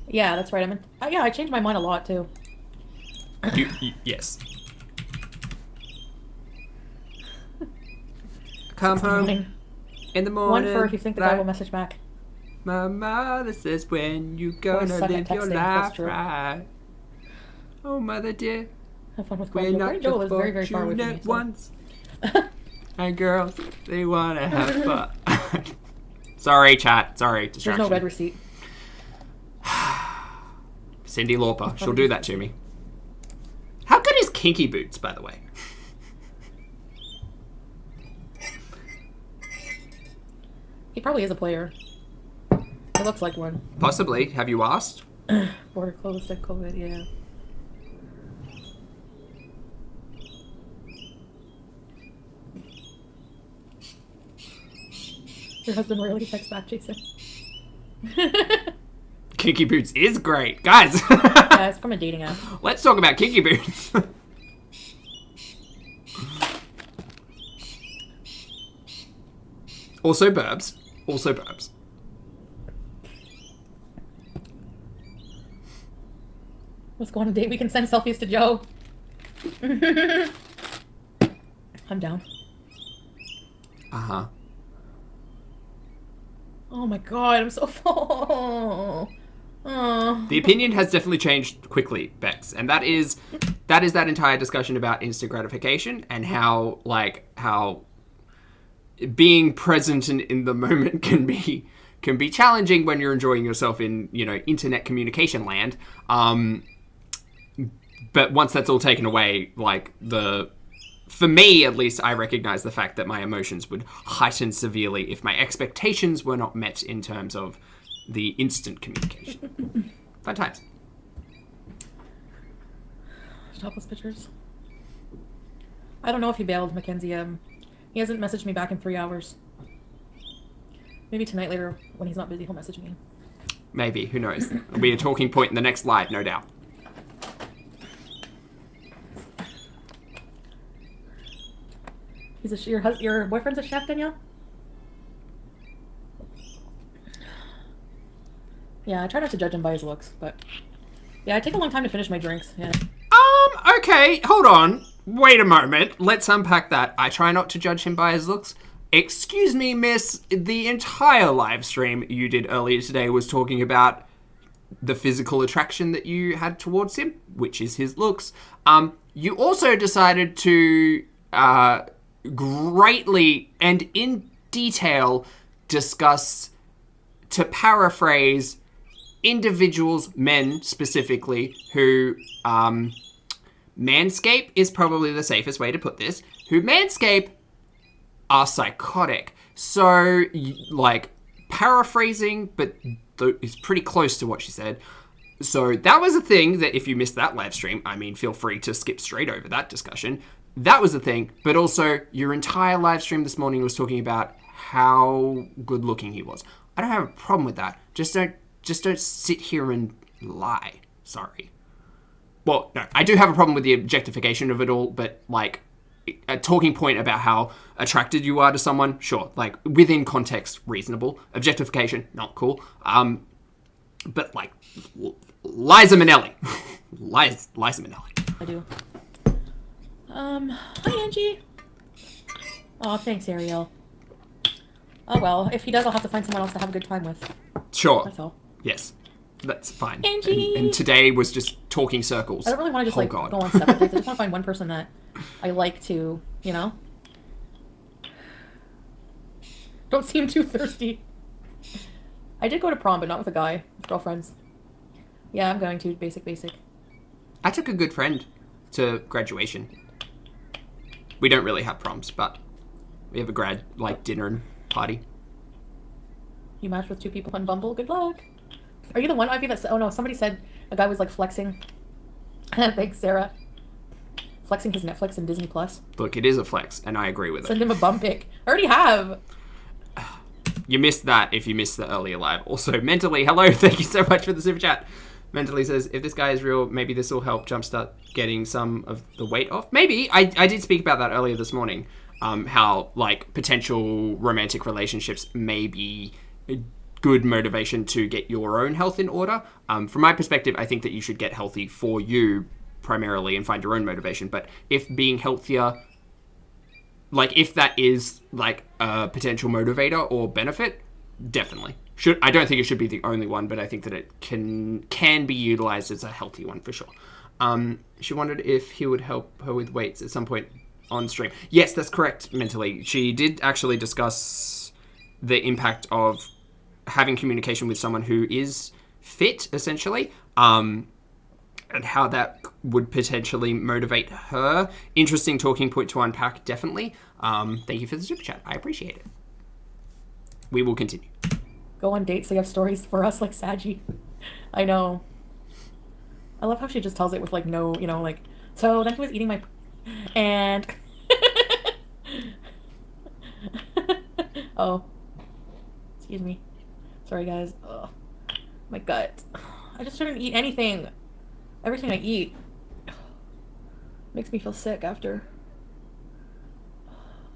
Speaker 2: Yeah, that's right. Yeah, I changed my mind a lot too.
Speaker 1: Yes. Come home in the morning.
Speaker 2: 1 for if you think the guy will message back.
Speaker 1: My mother says when you gonna
Speaker 2: suck at
Speaker 1: live your
Speaker 2: texting, that's
Speaker 1: life
Speaker 2: true.
Speaker 1: right. Oh, mother dear,
Speaker 2: Have fun with
Speaker 1: we're
Speaker 2: Granny.
Speaker 1: not
Speaker 2: Granny Joel is very, very
Speaker 1: just
Speaker 2: far away from me.
Speaker 1: fortunate
Speaker 2: So.
Speaker 1: ones. And girls, they wanna have fun. Sorry, chat. Sorry,
Speaker 2: There's
Speaker 1: distraction.
Speaker 2: no red receipt.
Speaker 1: Cyndi Lauper, she'll do that to me. How good is Kinky Boots, by the way?
Speaker 2: He probably is a player. He looks like one.
Speaker 1: Possibly. Have you asked?
Speaker 2: Border closed, said COVID, yeah. Your husband rarely texts back, Jason.
Speaker 1: Kinky Boots is great. Guys,
Speaker 2: Yeah, it's from a dating app.
Speaker 1: let's talk about Kinky Boots. Also burbs. Also burbs.
Speaker 2: Let's go on a date. We can send selfies to Joe. I'm down.
Speaker 1: Uh-huh.
Speaker 2: Oh my god, I'm so full. Oh.
Speaker 1: The opinion has definitely changed quickly, Bex, and that is that entire discussion about instant gratification and how being present in the moment can be challenging when you're enjoying yourself in, internet communication land. But once that's all taken away, for me at least, I recognize the fact that my emotions would heighten severely if my expectations were not met in terms of the instant communication. Fun times.
Speaker 2: Topless pictures. I don't know if he bailed, Mackenzie. He hasn't messaged me back in 3 hours. Maybe tonight later, when he's not busy, he'll message me.
Speaker 1: Maybe, who knows? It'll be a talking point in the next live, no doubt.
Speaker 2: Your boyfriend's a chef, Danielle? Yeah, I try not to judge him by his looks, but yeah, I take a long time to finish my drinks. Yeah.
Speaker 1: Okay, hold on. Wait a moment. Let's unpack that. I try not to judge him by his looks. Excuse me, miss. The entire live stream you did earlier today was talking about the physical attraction that you had towards him, which is his looks. You also decided to greatly and in detail discuss, to paraphrase, individuals, men specifically, who manscape is probably the safest way to put this, who manscape are psychotic. So, paraphrasing, but it's pretty close to what she said. So that was a thing that if you missed that live stream, feel free to skip straight over that discussion. That was the thing, but also your entire live stream this morning was talking about how good looking he was. I don't have a problem with that. Just don't sit here and lie. Sorry. Well, no, I do have a problem with the objectification of it all, but a talking point about how attracted you are to someone, sure, within context, reasonable. Objectification, not cool. But Liza Minnelli. Liza Minnelli.
Speaker 2: I do. Hi, Angie. Oh, thanks, Ariel. Oh, well, if he does, I'll have to find someone else to have a good time with.
Speaker 1: Sure.
Speaker 2: That's all.
Speaker 1: Yes. That's fine.
Speaker 2: Angie!
Speaker 1: And today was just talking circles.
Speaker 2: I don't really want to just,
Speaker 1: Oh, God.
Speaker 2: go on separate dates. I just want to find one person that I like to, Don't seem too thirsty. I did go to prom, but not with a guy. With girlfriends. Yeah, I'm going to. Basic.
Speaker 1: I took a good friend to graduation. We don't really have proms, but we have a grad, dinner and party.
Speaker 2: You matched with 2 people on Bumble? Good luck. Are you the one, Ivy, that's... Oh, no, somebody said a guy was, flexing. Thanks, Sarah. Flexing his Netflix and Disney+. Plus.
Speaker 1: Look, it is a flex, and I agree with
Speaker 2: Send
Speaker 1: it.
Speaker 2: him a bum pic. I already have.
Speaker 1: You missed that if you missed the earlier live. Also, Mentally, hello, thank you so much for the super chat. Mentally says, if this guy is real, maybe this will help jumpstart getting some of the weight off. Maybe. I did speak about that earlier this morning. How, like, potential romantic relationships may be a good motivation to get your own health in order. From my perspective, I think that you should get healthy for you primarily and find your own motivation. But if being healthier, like, if that is, like, a potential motivator or benefit, definitely. I don't think it should be the only one, but I think that it can be utilized as a healthy one for sure. She wondered if he would help her with weights at some point on stream. Yes, that's correct, Mentally. She did actually discuss the impact of having communication with someone who is fit, essentially, and how that would potentially motivate her. Interesting talking point to unpack, definitely. Thank you for the super chat. I appreciate it. We will continue.
Speaker 2: Go on dates, they have stories for us like Saji. I know. I love how she just tells it with like no, you know, like, so then he was eating my... And... Oh. Excuse me. Sorry, guys. Ugh. My gut. I just shouldn't eat anything. Everything I eat makes me feel sick after.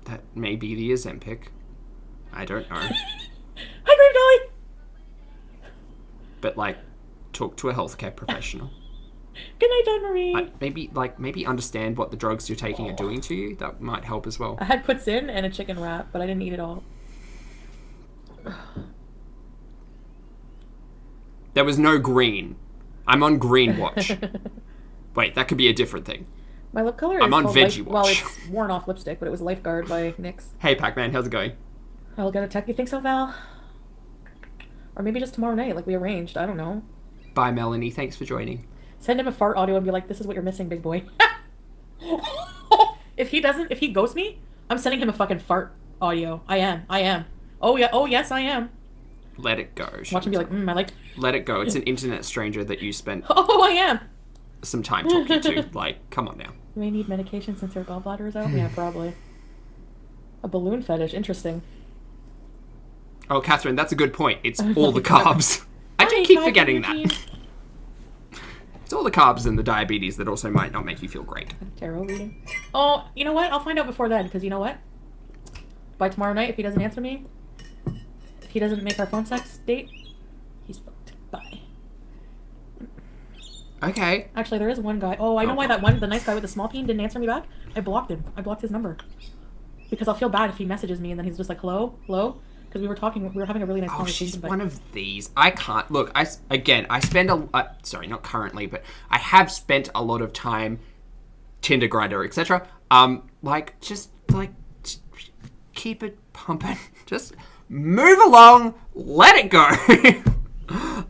Speaker 1: That may be the Ozempic. I don't know.
Speaker 2: Hi, Grave Dolly!
Speaker 1: But, like, talk to a healthcare professional.
Speaker 2: Good night, John Marie.
Speaker 1: Maybe understand what the drugs you're taking are doing to you. That might help as well.
Speaker 2: I had poutine and a chicken wrap, but I didn't eat it all.
Speaker 1: There was no green. I'm on green watch. Wait, that could be a different thing.
Speaker 2: My lip color is
Speaker 1: I'm on
Speaker 2: called
Speaker 1: veggie watch.
Speaker 2: Well, it's worn off lipstick, but it was Lifeguard by NYX.
Speaker 1: Hey, Pac-Man, how's it going?
Speaker 2: I'll get a tech. You think so, Val? Or maybe just tomorrow night, like we arranged. I don't know.
Speaker 1: Bye, Melanie. Thanks for joining.
Speaker 2: Send him a fart audio and be like, this is what you're missing, big boy. If he ghosts me, I'm sending him a fucking fart audio. I am. Oh, yeah. Oh, yes, I am.
Speaker 1: Let it go.
Speaker 2: Watch him be like, I like...
Speaker 1: Let it go. It's an internet stranger that you spent
Speaker 2: Oh, I am.
Speaker 1: some time talking to. Like, come on now.
Speaker 2: You may need medication since your gallbladder is out? Yeah, probably. A balloon fetish. Interesting.
Speaker 1: Oh, Catherine, that's a good point. It's all the carbs. I do keep forgetting that. It's all the carbs and the diabetes that also might not make you feel great.
Speaker 2: Tarot reading. Oh, you know what? I'll find out before then, because you know what? By tomorrow night, if he doesn't answer me, if he doesn't make our phone sex date, he's fucked. Bye.
Speaker 1: Okay.
Speaker 2: Actually, there is one guy. Oh, I know why the nice guy with the small peen didn't answer me back. I blocked him. I blocked his number. Because I'll feel bad if he messages me and then he's just like, hello? Because we were having a really nice conversation.
Speaker 1: She's one of these. I can't look. I spend sorry, not currently, but I have spent a lot of time Tinder, Grindr, etc. Just keep it pumping. Just move along. Let it go.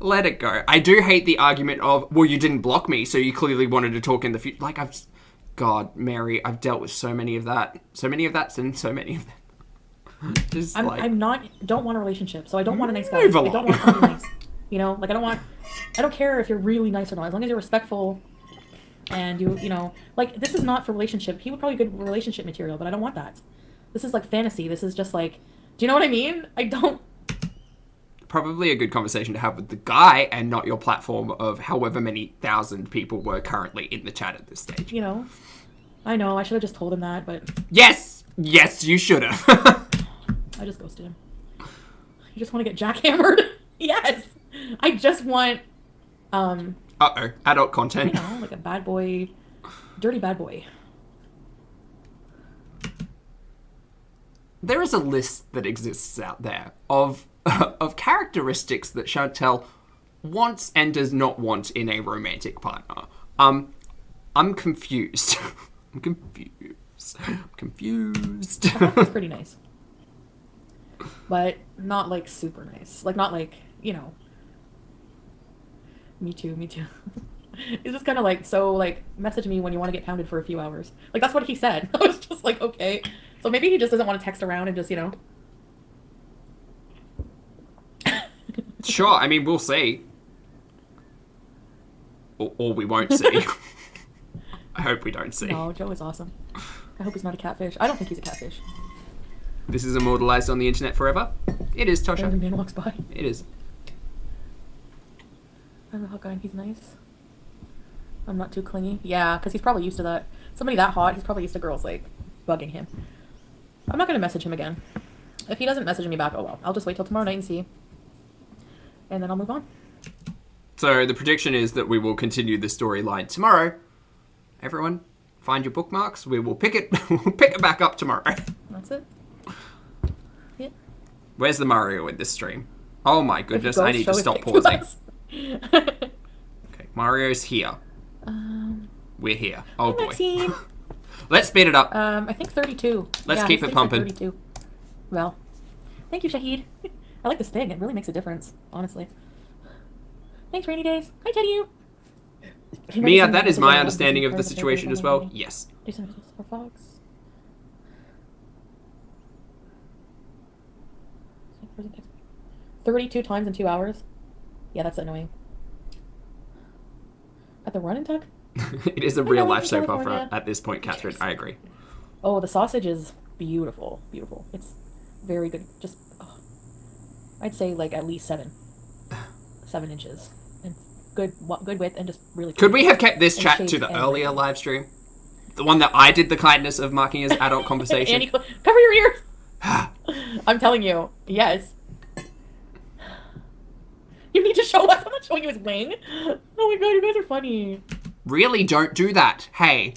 Speaker 1: Let it go. I do hate the argument of, well, you didn't block me, so you clearly wanted to talk in the future. Like, God, Mary, I've dealt with so many of that, and so many of them. Just
Speaker 2: don't want a relationship, so I don't want a nice guy. I don't want something nice. You know, like I don't care if you're really nice or not, as long as you're respectful and you know, like this is not for relationship. He would probably be good relationship material, but I don't want that. This is like fantasy. This is just like, do you know what I mean? I don't.
Speaker 1: Probably a good conversation to have with the guy and not your platform of however many thousand people were currently in the chat at this stage.
Speaker 2: You know, I know, I should have just told him that, but...
Speaker 1: Yes, you should have.
Speaker 2: I just ghosted him. You just want to get jackhammered? Yes! I just want,
Speaker 1: adult content.
Speaker 2: You know, like a bad boy, dirty bad boy.
Speaker 1: There is a list that exists out there of characteristics that Chantel wants and does not want in a romantic partner. I'm confused. I'm confused.
Speaker 2: That's pretty nice. But not like super nice. Like not like, you know. Me too. It's just kind of like, so like, message me when you want to get pounded for a few hours. Like that's what he said. I was just like, okay. So maybe he just doesn't want to text around and just, you know.
Speaker 1: Sure, I mean, we'll see. Or we won't see. I hope we don't see.
Speaker 2: No, Joe is awesome. I hope he's not a catfish. I don't think he's a catfish.
Speaker 1: This is immortalized on the internet forever. It is,
Speaker 2: Random
Speaker 1: Tosha.
Speaker 2: man walks by.
Speaker 1: It is.
Speaker 2: I'm the hot guy and he's nice. I'm not too clingy. Yeah, because he's probably used to that. Somebody that hot, he's probably used to girls, like, bugging him. I'm not going to message him again. If he doesn't message me back, oh well. I'll just wait till tomorrow night and see. And then I'll move on.
Speaker 1: So the prediction is that we will continue the storyline tomorrow. Everyone, find your bookmarks. We will pick it. We'll pick it back up tomorrow.
Speaker 2: That's it. Yeah.
Speaker 1: Where's the Mario in this stream? Oh my goodness!
Speaker 2: If he
Speaker 1: I
Speaker 2: goes,
Speaker 1: need
Speaker 2: show
Speaker 1: to
Speaker 2: his
Speaker 1: stop
Speaker 2: pic to
Speaker 1: pausing.
Speaker 2: us.
Speaker 1: Okay, Mario's here. We're here. Oh
Speaker 2: Hi,
Speaker 1: boy.
Speaker 2: Maxine.
Speaker 1: Let's speed it up.
Speaker 2: I think 32.
Speaker 1: Let's
Speaker 2: Yeah,
Speaker 1: keep
Speaker 2: his
Speaker 1: it
Speaker 2: thing's at
Speaker 1: pumping.
Speaker 2: 32. Well, thank you, Shahid. I like this thing. It really makes a difference, honestly. Thanks, Rainy Days. Hi, Teddy.
Speaker 1: Mia, that is my understanding of the situation as well. Yes.
Speaker 2: Do some videos for Fox. 32 times in 2 hours? Yeah, that's annoying. At the Run and Tuck?
Speaker 1: It is a
Speaker 2: know,
Speaker 1: real
Speaker 2: I'm
Speaker 1: life
Speaker 2: from
Speaker 1: soap opera
Speaker 2: California.
Speaker 1: at this point, Catherine. I agree.
Speaker 2: Oh, the sausage is beautiful. Beautiful. It's very good. Just, oh, I'd say like at least 7 inches. And good width and just really
Speaker 1: Could
Speaker 2: clean.
Speaker 1: we have kept this
Speaker 2: And
Speaker 1: chat
Speaker 2: shapes
Speaker 1: to the
Speaker 2: and
Speaker 1: earlier
Speaker 2: everything.
Speaker 1: live stream? The one that I did the kindness of marking as adult conversation?
Speaker 2: Annie, cover your ears! I'm telling you, yes. You need to show us. I'm not showing you his wing. Oh my god, you guys are funny.
Speaker 1: Really, don't do that. Hey.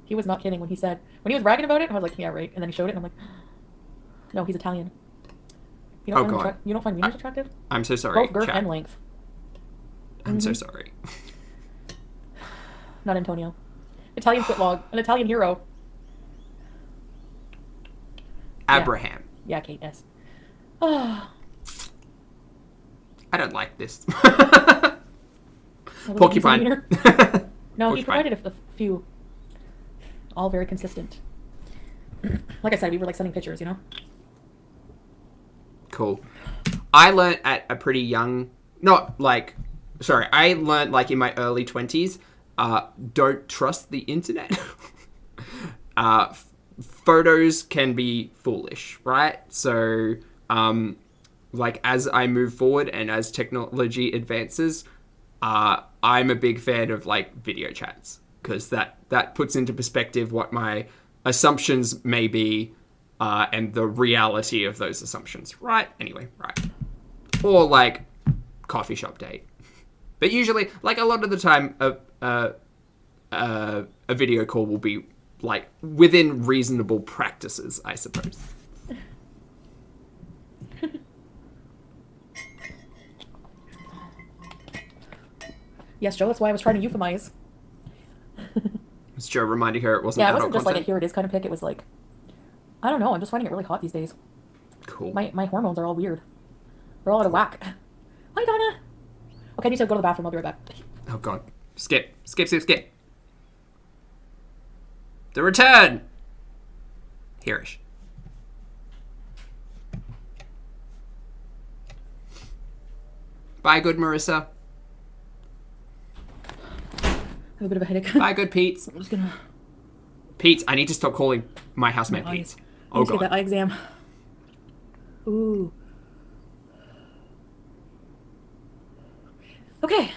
Speaker 2: He was not kidding when he said, when he was bragging about it, I was like, yeah, right. And then he showed it, and I'm like, no, he's Italian. You don't,
Speaker 1: Oh,
Speaker 2: find,
Speaker 1: God.
Speaker 2: you don't find wieners attractive?
Speaker 1: I'm so sorry.
Speaker 2: Both girth
Speaker 1: chat.
Speaker 2: and length.
Speaker 1: I'm so sorry.
Speaker 2: Not Antonio. Italian footlog. An Italian hero.
Speaker 1: Abraham.
Speaker 2: Yeah, Kate, yes. Ah.
Speaker 1: I don't like this.
Speaker 2: A little
Speaker 1: Porcupine.
Speaker 2: wiener. No, he
Speaker 1: Porcupine.
Speaker 2: provided a few. All very consistent. Like I said, we were like sending pictures, you know?
Speaker 1: Cool. I learnt at a pretty young, I learnt like in my early 20s, don't trust the internet. Photos can be foolish, right? So, like as I move forward and as technology advances, I'm a big fan of like video chats because that puts into perspective what my assumptions may be and the reality of those assumptions, right? Anyway, right. Or like coffee shop date. But usually, like a lot of the time, a video call will be like within reasonable practices, I suppose.
Speaker 2: Yes, Joe, that's why I was trying to euphemize.
Speaker 1: Was Joe reminding her it wasn't
Speaker 2: Yeah, it
Speaker 1: adult
Speaker 2: wasn't just like a
Speaker 1: content?
Speaker 2: here it is kind of pick. It was like, I don't know. I'm just finding it really hot these days.
Speaker 1: Cool.
Speaker 2: My hormones are all weird. They're all out of whack. Hi, Donna. Okay, I need to go to the bathroom. I'll be right back.
Speaker 1: Oh god. Skip. The return! Hereish. Bye, good Marissa.
Speaker 2: I have a bit of a headache.
Speaker 1: Bye, good Pete's.
Speaker 2: I'm just gonna.
Speaker 1: Pete's, I need to stop calling my housemate
Speaker 2: My
Speaker 1: Pete's.
Speaker 2: eyes. I
Speaker 1: Oh
Speaker 2: need to get
Speaker 1: god.
Speaker 2: that eye exam. Ooh. Okay.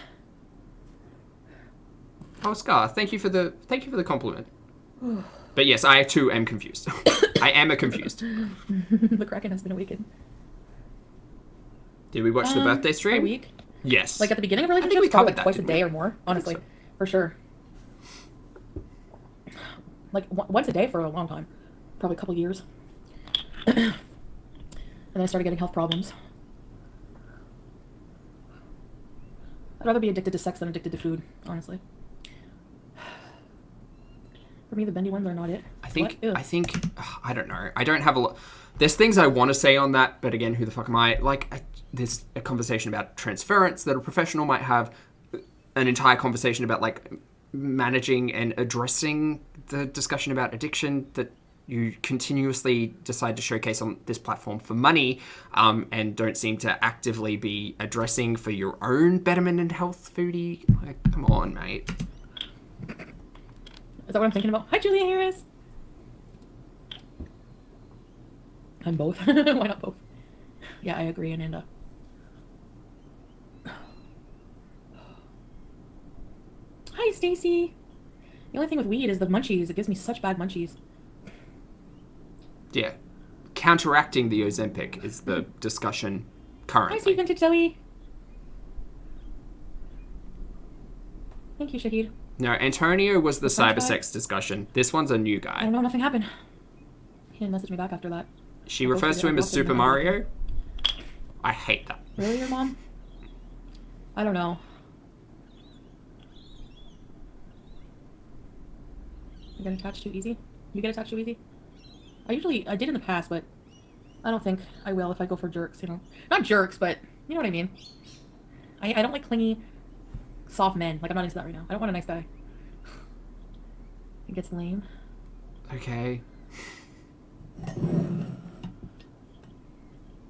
Speaker 1: Oh, Scar, thank you for the compliment. But yes, I too am confused. I am confused.
Speaker 2: The Kraken has been awakened.
Speaker 1: Did we watch the birthday
Speaker 2: A
Speaker 1: stream?
Speaker 2: week.
Speaker 1: Yes.
Speaker 2: Like at the beginning of
Speaker 1: think
Speaker 2: relationships,
Speaker 1: we
Speaker 2: probably
Speaker 1: covered
Speaker 2: like
Speaker 1: that,
Speaker 2: twice a
Speaker 1: didn't we?
Speaker 2: day or more. Honestly,
Speaker 1: so.
Speaker 2: for sure. Like once a day for a long time, probably a couple years. And then I started getting health problems. I'd rather be addicted to sex than addicted to food, honestly. For me, the bendy ones are not it.
Speaker 1: I think,
Speaker 2: What? Ew.
Speaker 1: I don't know. I don't have a lot. There's things I want to say on that, but again, who the fuck am I? Like, there's a conversation about transference that a professional might have, an entire conversation about, like, managing and addressing the discussion about addiction that you continuously decide to showcase on this platform for money, and don't seem to actively be addressing for your own betterment and health, Foodie. Like, come on, mate.
Speaker 2: Is that what I'm thinking about? Hi, Julia Harris. I'm both. Why not both? Yeah, I agree, Ananda. Hi, Stacy. The only thing with weed is the munchies. It gives me such bad munchies.
Speaker 1: Yeah. Counteracting the Ozempic is the discussion currently.
Speaker 2: Hi, sweet vintage Zoe. Thank you, Shahid.
Speaker 1: No, Antonio was the
Speaker 2: French guy?
Speaker 1: cybersex discussion. This one's a new
Speaker 2: I
Speaker 1: guy.
Speaker 2: don't know, nothing happened. He didn't message me back after that.
Speaker 1: She
Speaker 2: I
Speaker 1: refers
Speaker 2: posted
Speaker 1: to
Speaker 2: it.
Speaker 1: him
Speaker 2: I
Speaker 1: as
Speaker 2: posted it
Speaker 1: Super
Speaker 2: now.
Speaker 1: Mario. I hate that.
Speaker 2: Really, your mom? I don't know. You get attached too easy? You get attached too easy? I did in the past, but I don't think I will if I go for jerks, you know. Not jerks, but you know what I mean. I don't like clingy, soft men. Like, I'm not into that right now. I don't want a nice guy. It gets lame.
Speaker 1: Okay.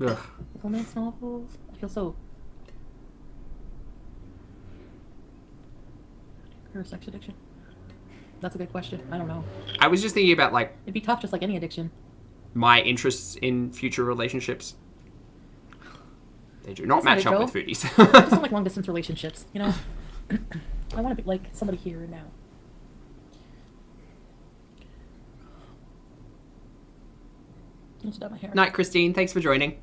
Speaker 1: Ugh.
Speaker 2: Romance novels? I feel so... Her sex addiction? That's a good question. I don't know.
Speaker 1: I was just thinking about, like,
Speaker 2: It'd be tough just like any addiction.
Speaker 1: my interests in future relationships. They do not
Speaker 2: That's
Speaker 1: match
Speaker 2: not
Speaker 1: up
Speaker 2: it,
Speaker 1: with foodies.
Speaker 2: I just don't like long distance relationships, you know? I want to be like somebody here and now. I just done my hair.
Speaker 1: Night, Christine. Thanks for joining.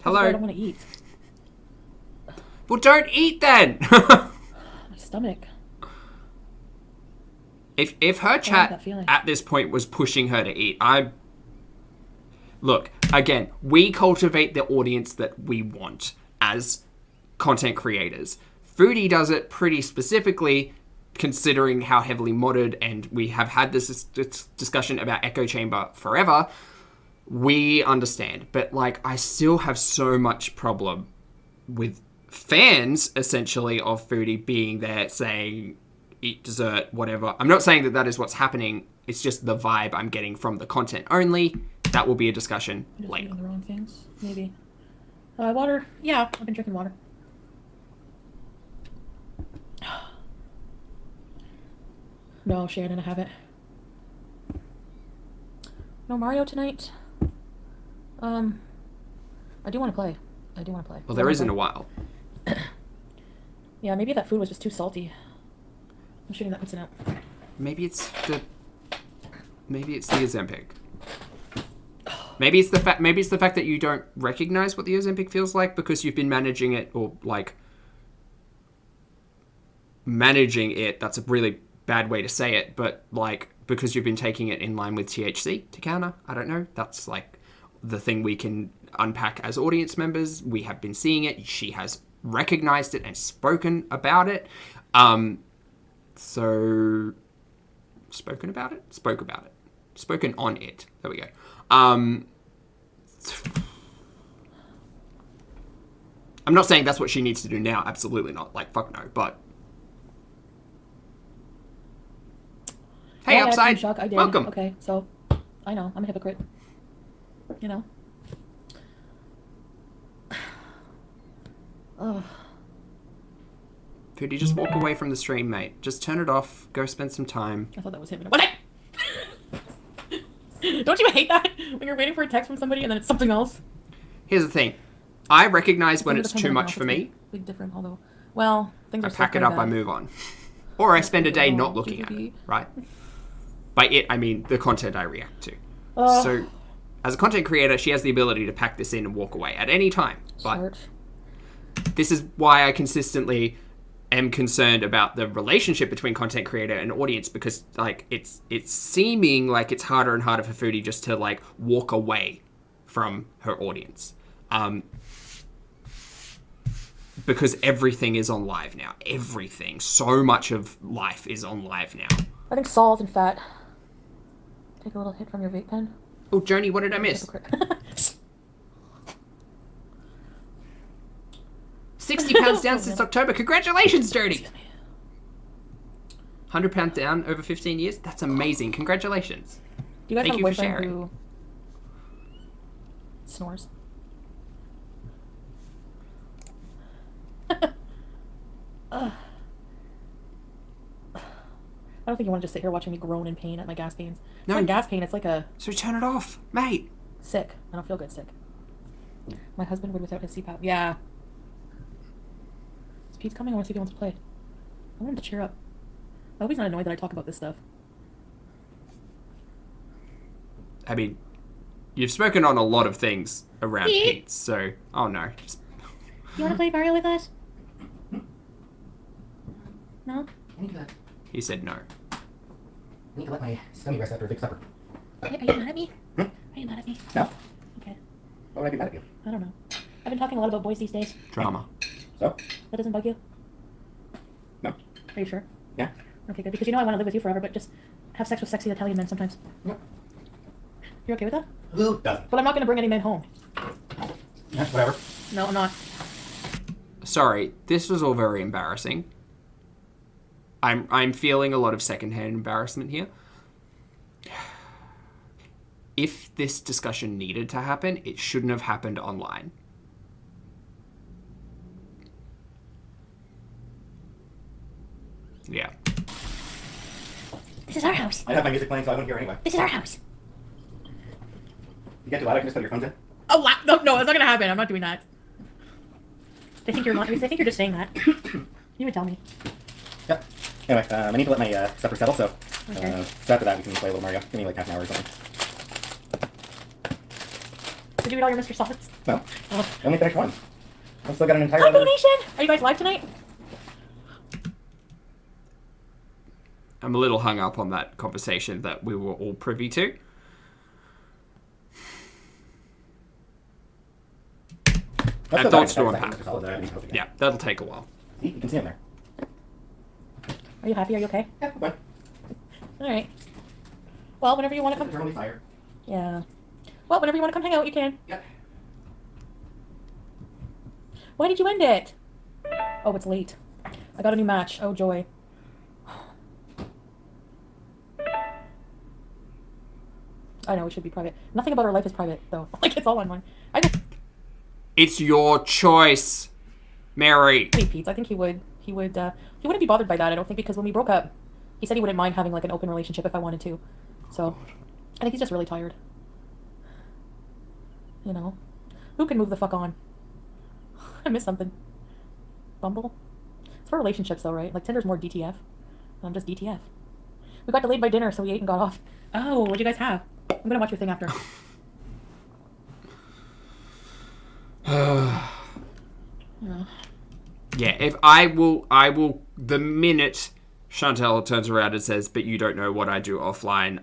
Speaker 1: Hello.
Speaker 2: I don't want to eat.
Speaker 1: Well, don't eat then.
Speaker 2: My stomach.
Speaker 1: If her
Speaker 2: that
Speaker 1: chat
Speaker 2: feeling.
Speaker 1: at this point was pushing her to eat, look, again, we cultivate the audience that we want as content creators. Foodie does it pretty specifically, considering how heavily modded, and we have had this discussion about echo chamber forever. We understand, but like, I still have so much problem with fans essentially of Foodie being there saying eat dessert, whatever. I'm not saying that that is what's happening. It's just the vibe I'm getting from the content only. That will be a discussion
Speaker 2: I'm just
Speaker 1: later.
Speaker 2: eating the wrong things, maybe. Water. Yeah, I've been drinking water. No, Shannon, I haven't. No Mario tonight. I do want to play.
Speaker 1: Well, there is in a while.
Speaker 2: Yeah, maybe that food was just too salty. I'm shooting that pizza out.
Speaker 1: Maybe it's the Ozempic. Maybe it's the fact that you don't recognize what the Ozempic feels like because you've been managing it, or like managing it. That's a really bad way to say it, but like because you've been taking it in line with THC to counter. I don't know. That's like the thing we can unpack as audience members. We have been seeing it. She has recognized it and spoken about it. So spoken about it? Spoke about it. Spoken on it. There we go. I'm not saying that's what she needs to do now. Absolutely not. Like, fuck no. But hey,
Speaker 2: yeah,
Speaker 1: Upside.
Speaker 2: Shock, I did.
Speaker 1: Welcome.
Speaker 2: Okay, so I know I'm a hypocrite. You know. Ugh.
Speaker 1: Foodie, just walk away from the stream, mate. Just turn it off. Go spend some time.
Speaker 2: I thought that was him. What? Don't you hate that when you're waiting for a text from somebody and then it's something else?
Speaker 1: Here's the thing. I recognize when it's
Speaker 2: Depends
Speaker 1: too
Speaker 2: on
Speaker 1: much
Speaker 2: how
Speaker 1: for
Speaker 2: it's
Speaker 1: me.
Speaker 2: Big different, although. Well, things
Speaker 1: I
Speaker 2: are
Speaker 1: pack
Speaker 2: so
Speaker 1: it up,
Speaker 2: bad.
Speaker 1: I move on. Or I spend a day not looking at it, right? By it, I mean the content I react to. So, as a content creator, she has the ability to pack this in and walk away at any time. But this is why I consistently am concerned about the relationship between content creator and audience, because like it's seeming like it's harder and harder for Foodie just to like walk away from her audience. Because everything is on live now. Everything. So much of life is on live now.
Speaker 2: I think salt and fat. Take a little hit from your vape pen.
Speaker 1: Oh, Joni, what did I miss? 60 pounds down since October. Congratulations, Joni. 100 pounds down over 15 years. That's amazing. Congratulations.
Speaker 2: Do you guys
Speaker 1: Thank
Speaker 2: have a
Speaker 1: you for
Speaker 2: boyfriend
Speaker 1: sharing.
Speaker 2: who snores. I don't think you want to just sit here watching me groan in pain at my gas pains. It's
Speaker 1: No.
Speaker 2: not gas pain, it's like a
Speaker 1: So turn it off, mate.
Speaker 2: sick. I don't feel good sick. My husband would without his CPAP. Yeah. Is Pete's coming? I want to see if he wants to play. I want him to cheer up. I hope he's not annoyed that I talk about this stuff.
Speaker 1: I mean, you've spoken on a lot of things around
Speaker 3: Pete?
Speaker 1: Pete, so... Oh, no. Just...
Speaker 3: You want to play Mario with us? No?
Speaker 4: I need to,
Speaker 1: He said no.
Speaker 4: let my stomach rest after a big supper.
Speaker 3: Are you mad at me?
Speaker 4: Hmm?
Speaker 3: Are you mad at me?
Speaker 4: No?
Speaker 3: Okay.
Speaker 4: Why would I be mad at you?
Speaker 2: I don't know.
Speaker 3: I've been talking a lot about boys these days.
Speaker 1: Drama.
Speaker 4: So?
Speaker 3: That doesn't bug you?
Speaker 4: No.
Speaker 2: Are you sure?
Speaker 4: Yeah?
Speaker 2: Okay, good. Because you know I want to live with you forever, but just have sex with sexy Italian men sometimes.
Speaker 4: No.
Speaker 2: You're okay with that?
Speaker 4: Who doesn't?
Speaker 2: But I'm not going to bring any men home.
Speaker 4: Yeah, whatever.
Speaker 2: No, I'm not.
Speaker 1: Sorry, this was all very embarrassing. I'm feeling a lot of secondhand embarrassment here. If this discussion needed to happen, it shouldn't have happened online. Yeah.
Speaker 3: This is our house.
Speaker 4: I have my music playing, so I wouldn't hear anyway.
Speaker 3: This is our house.
Speaker 4: You get too loud, I can just put your phones in.
Speaker 2: Oh, no, that's not going to happen. I'm not doing that. They think you're not. They think you're just saying that. You would tell me.
Speaker 4: Yep. Anyway, I need to let my supper settle, so,
Speaker 2: Okay.
Speaker 4: so after that we can play a little Mario. Give me like half an hour or something.
Speaker 2: Did you eat all your Mr. Solids?
Speaker 4: No,
Speaker 2: Oh.
Speaker 4: I only finished one. I've still got an entire
Speaker 3: Hi,
Speaker 4: other...
Speaker 3: Nation!
Speaker 2: Are you guys live tonight?
Speaker 1: I'm a little hung up on that conversation that we were all privy to.
Speaker 4: That's
Speaker 1: And
Speaker 4: still
Speaker 1: thoughts to
Speaker 4: fine.
Speaker 1: unpack.
Speaker 4: Mr. Solid there, I need to post again.
Speaker 1: Yeah, that'll take a while.
Speaker 4: See, you can see him there.
Speaker 2: Are you happy? Are you okay?
Speaker 4: Yeah, fine.
Speaker 2: All right. Well, whenever you want to come.
Speaker 4: Eternally fire.
Speaker 2: Yeah. Well, whenever you want to come hang out, you can.
Speaker 4: Yep.
Speaker 2: Why did you end it? Oh, it's late. I got a new match. Oh, joy. I know it should be private. Nothing about our life is private, though. Like, it's all online. I just
Speaker 1: It's your choice, Mary.
Speaker 2: hate Pete. I think he would. He wouldn't be bothered by that, I don't think, because when we broke up, he said he wouldn't mind having, like, an open relationship if I wanted to. So, I think he's just really tired. You know? Who can move the fuck on? I miss something. Bumble? It's for relationships, though, right? Like, Tinder's more DTF. I'm just DTF. We got delayed by dinner, so we ate and got off. Oh, what'd you guys have? I'm gonna watch your thing after. Yeah.
Speaker 1: Yeah, if I will, the minute Chantel turns around and says, but you don't know what I do offline,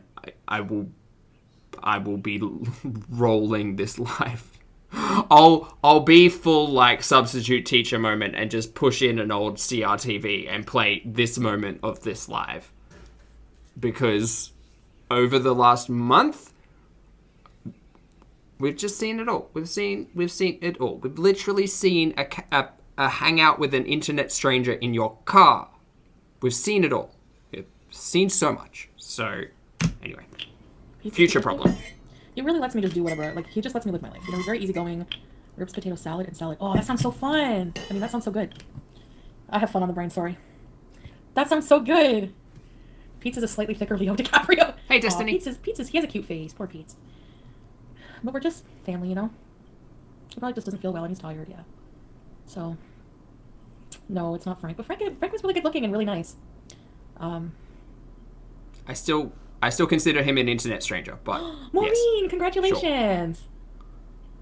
Speaker 1: I will be rolling this live. I'll be full, like, substitute teacher moment and just push in an old CRTV and play this moment of this live. Because over the last month, we've just seen it all. We've seen it all. We've literally seen a hangout with an internet stranger in your car. We've seen it all. We've seen so much. So, anyway. Future problem.
Speaker 2: He really lets me just do whatever. Like, he just lets me live my life. You know, he's very easygoing. Ribs, potato salad, and salad. Oh, that sounds so fun. I mean, that sounds so good. I have fun on the brain, sorry. That sounds so good. Pete's is a slightly thicker Leo DiCaprio.
Speaker 1: Hey, Destiny.
Speaker 2: Pete's he has a cute face. Poor Pete. But we're just family, you know? He probably just doesn't feel well and he's tired, yeah. So, no, it's not Frank. But Frank was really good looking and really nice.
Speaker 1: I still consider him an internet stranger, but
Speaker 2: Maureen,
Speaker 1: yes.
Speaker 2: congratulations!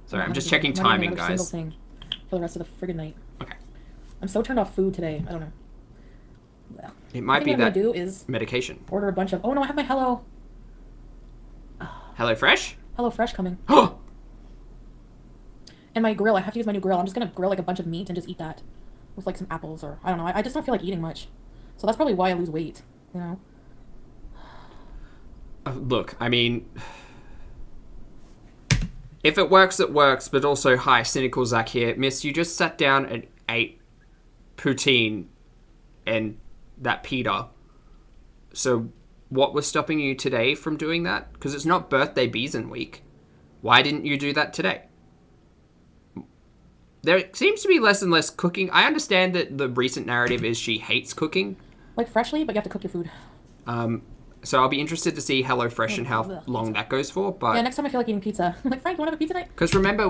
Speaker 1: Sorry, I'm
Speaker 2: not
Speaker 1: just
Speaker 2: gonna
Speaker 1: checking
Speaker 2: do another
Speaker 1: timing,
Speaker 2: single
Speaker 1: guys.
Speaker 2: thing for the rest of the friggin' night.
Speaker 1: Okay.
Speaker 2: I'm so turned off food today. I don't know. Well,
Speaker 1: It might be
Speaker 2: what I'm
Speaker 1: that
Speaker 2: gonna do is
Speaker 1: medication.
Speaker 2: order a bunch of. Oh no, I have my
Speaker 1: Hello Fresh?
Speaker 2: HelloFresh coming,
Speaker 1: Oh,
Speaker 2: and my grill. I have to use my new grill. I'm just gonna grill like a bunch of meat and just eat that with like some apples or I don't know. I just don't feel like eating much, so that's probably why I lose weight. You know.
Speaker 1: look, I mean, if it works, it works. But also, hi, cynical Zach here. Miss, you just sat down and ate poutine and that pita. So, what was stopping you today from doing that? Because it's not birthday Beeson week. Why didn't you do that today? there seems to be less and less cooking. I understand that the recent narrative is she hates cooking.
Speaker 2: Like freshly, but you have to cook your food.
Speaker 1: So I'll be interested to see HelloFresh and how long that goes for. But
Speaker 2: Yeah, next time I feel like eating pizza. I'm like, Frank, you want to have a pizza night?
Speaker 1: because remember,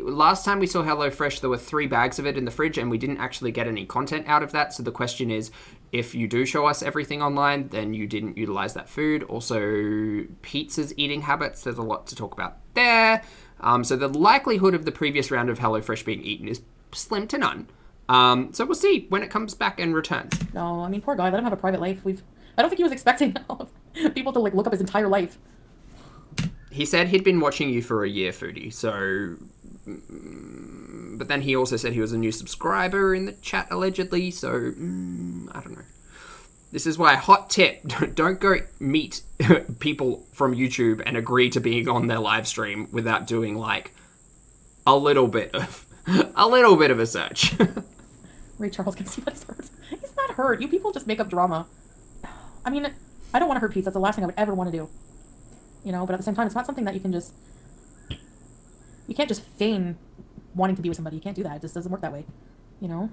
Speaker 1: last time we saw HelloFresh, there were 3 bags of it in the fridge, and we didn't actually get any content out of that. So the question is, if you do show us everything online, then you didn't utilize that food. Also, pizza's eating habits. There's a lot to talk about there. So the likelihood of the previous round of HelloFresh being eaten is slim to none. So we'll see when it comes back and returns.
Speaker 2: No, I mean, poor guy. Let him have a private life. I don't think he was expecting people to like look up his entire life.
Speaker 1: He said he'd been watching you for a year, Foodie, so... But then he also said he was a new subscriber in the chat, allegedly, so... I don't know. This is why, hot tip, don't go meet people from YouTube and agree to being on their live stream without doing, like, a little bit of a search.
Speaker 2: Ray Charles can see that he's hurt. He's not hurt. You people just make up drama. I mean, I don't want to hurt Pete. That's the last thing I would ever want to do. You know, but at the same time, it's not something that you can just... You can't just feign wanting to be with somebody. You can't do that. It just doesn't work that way. You know?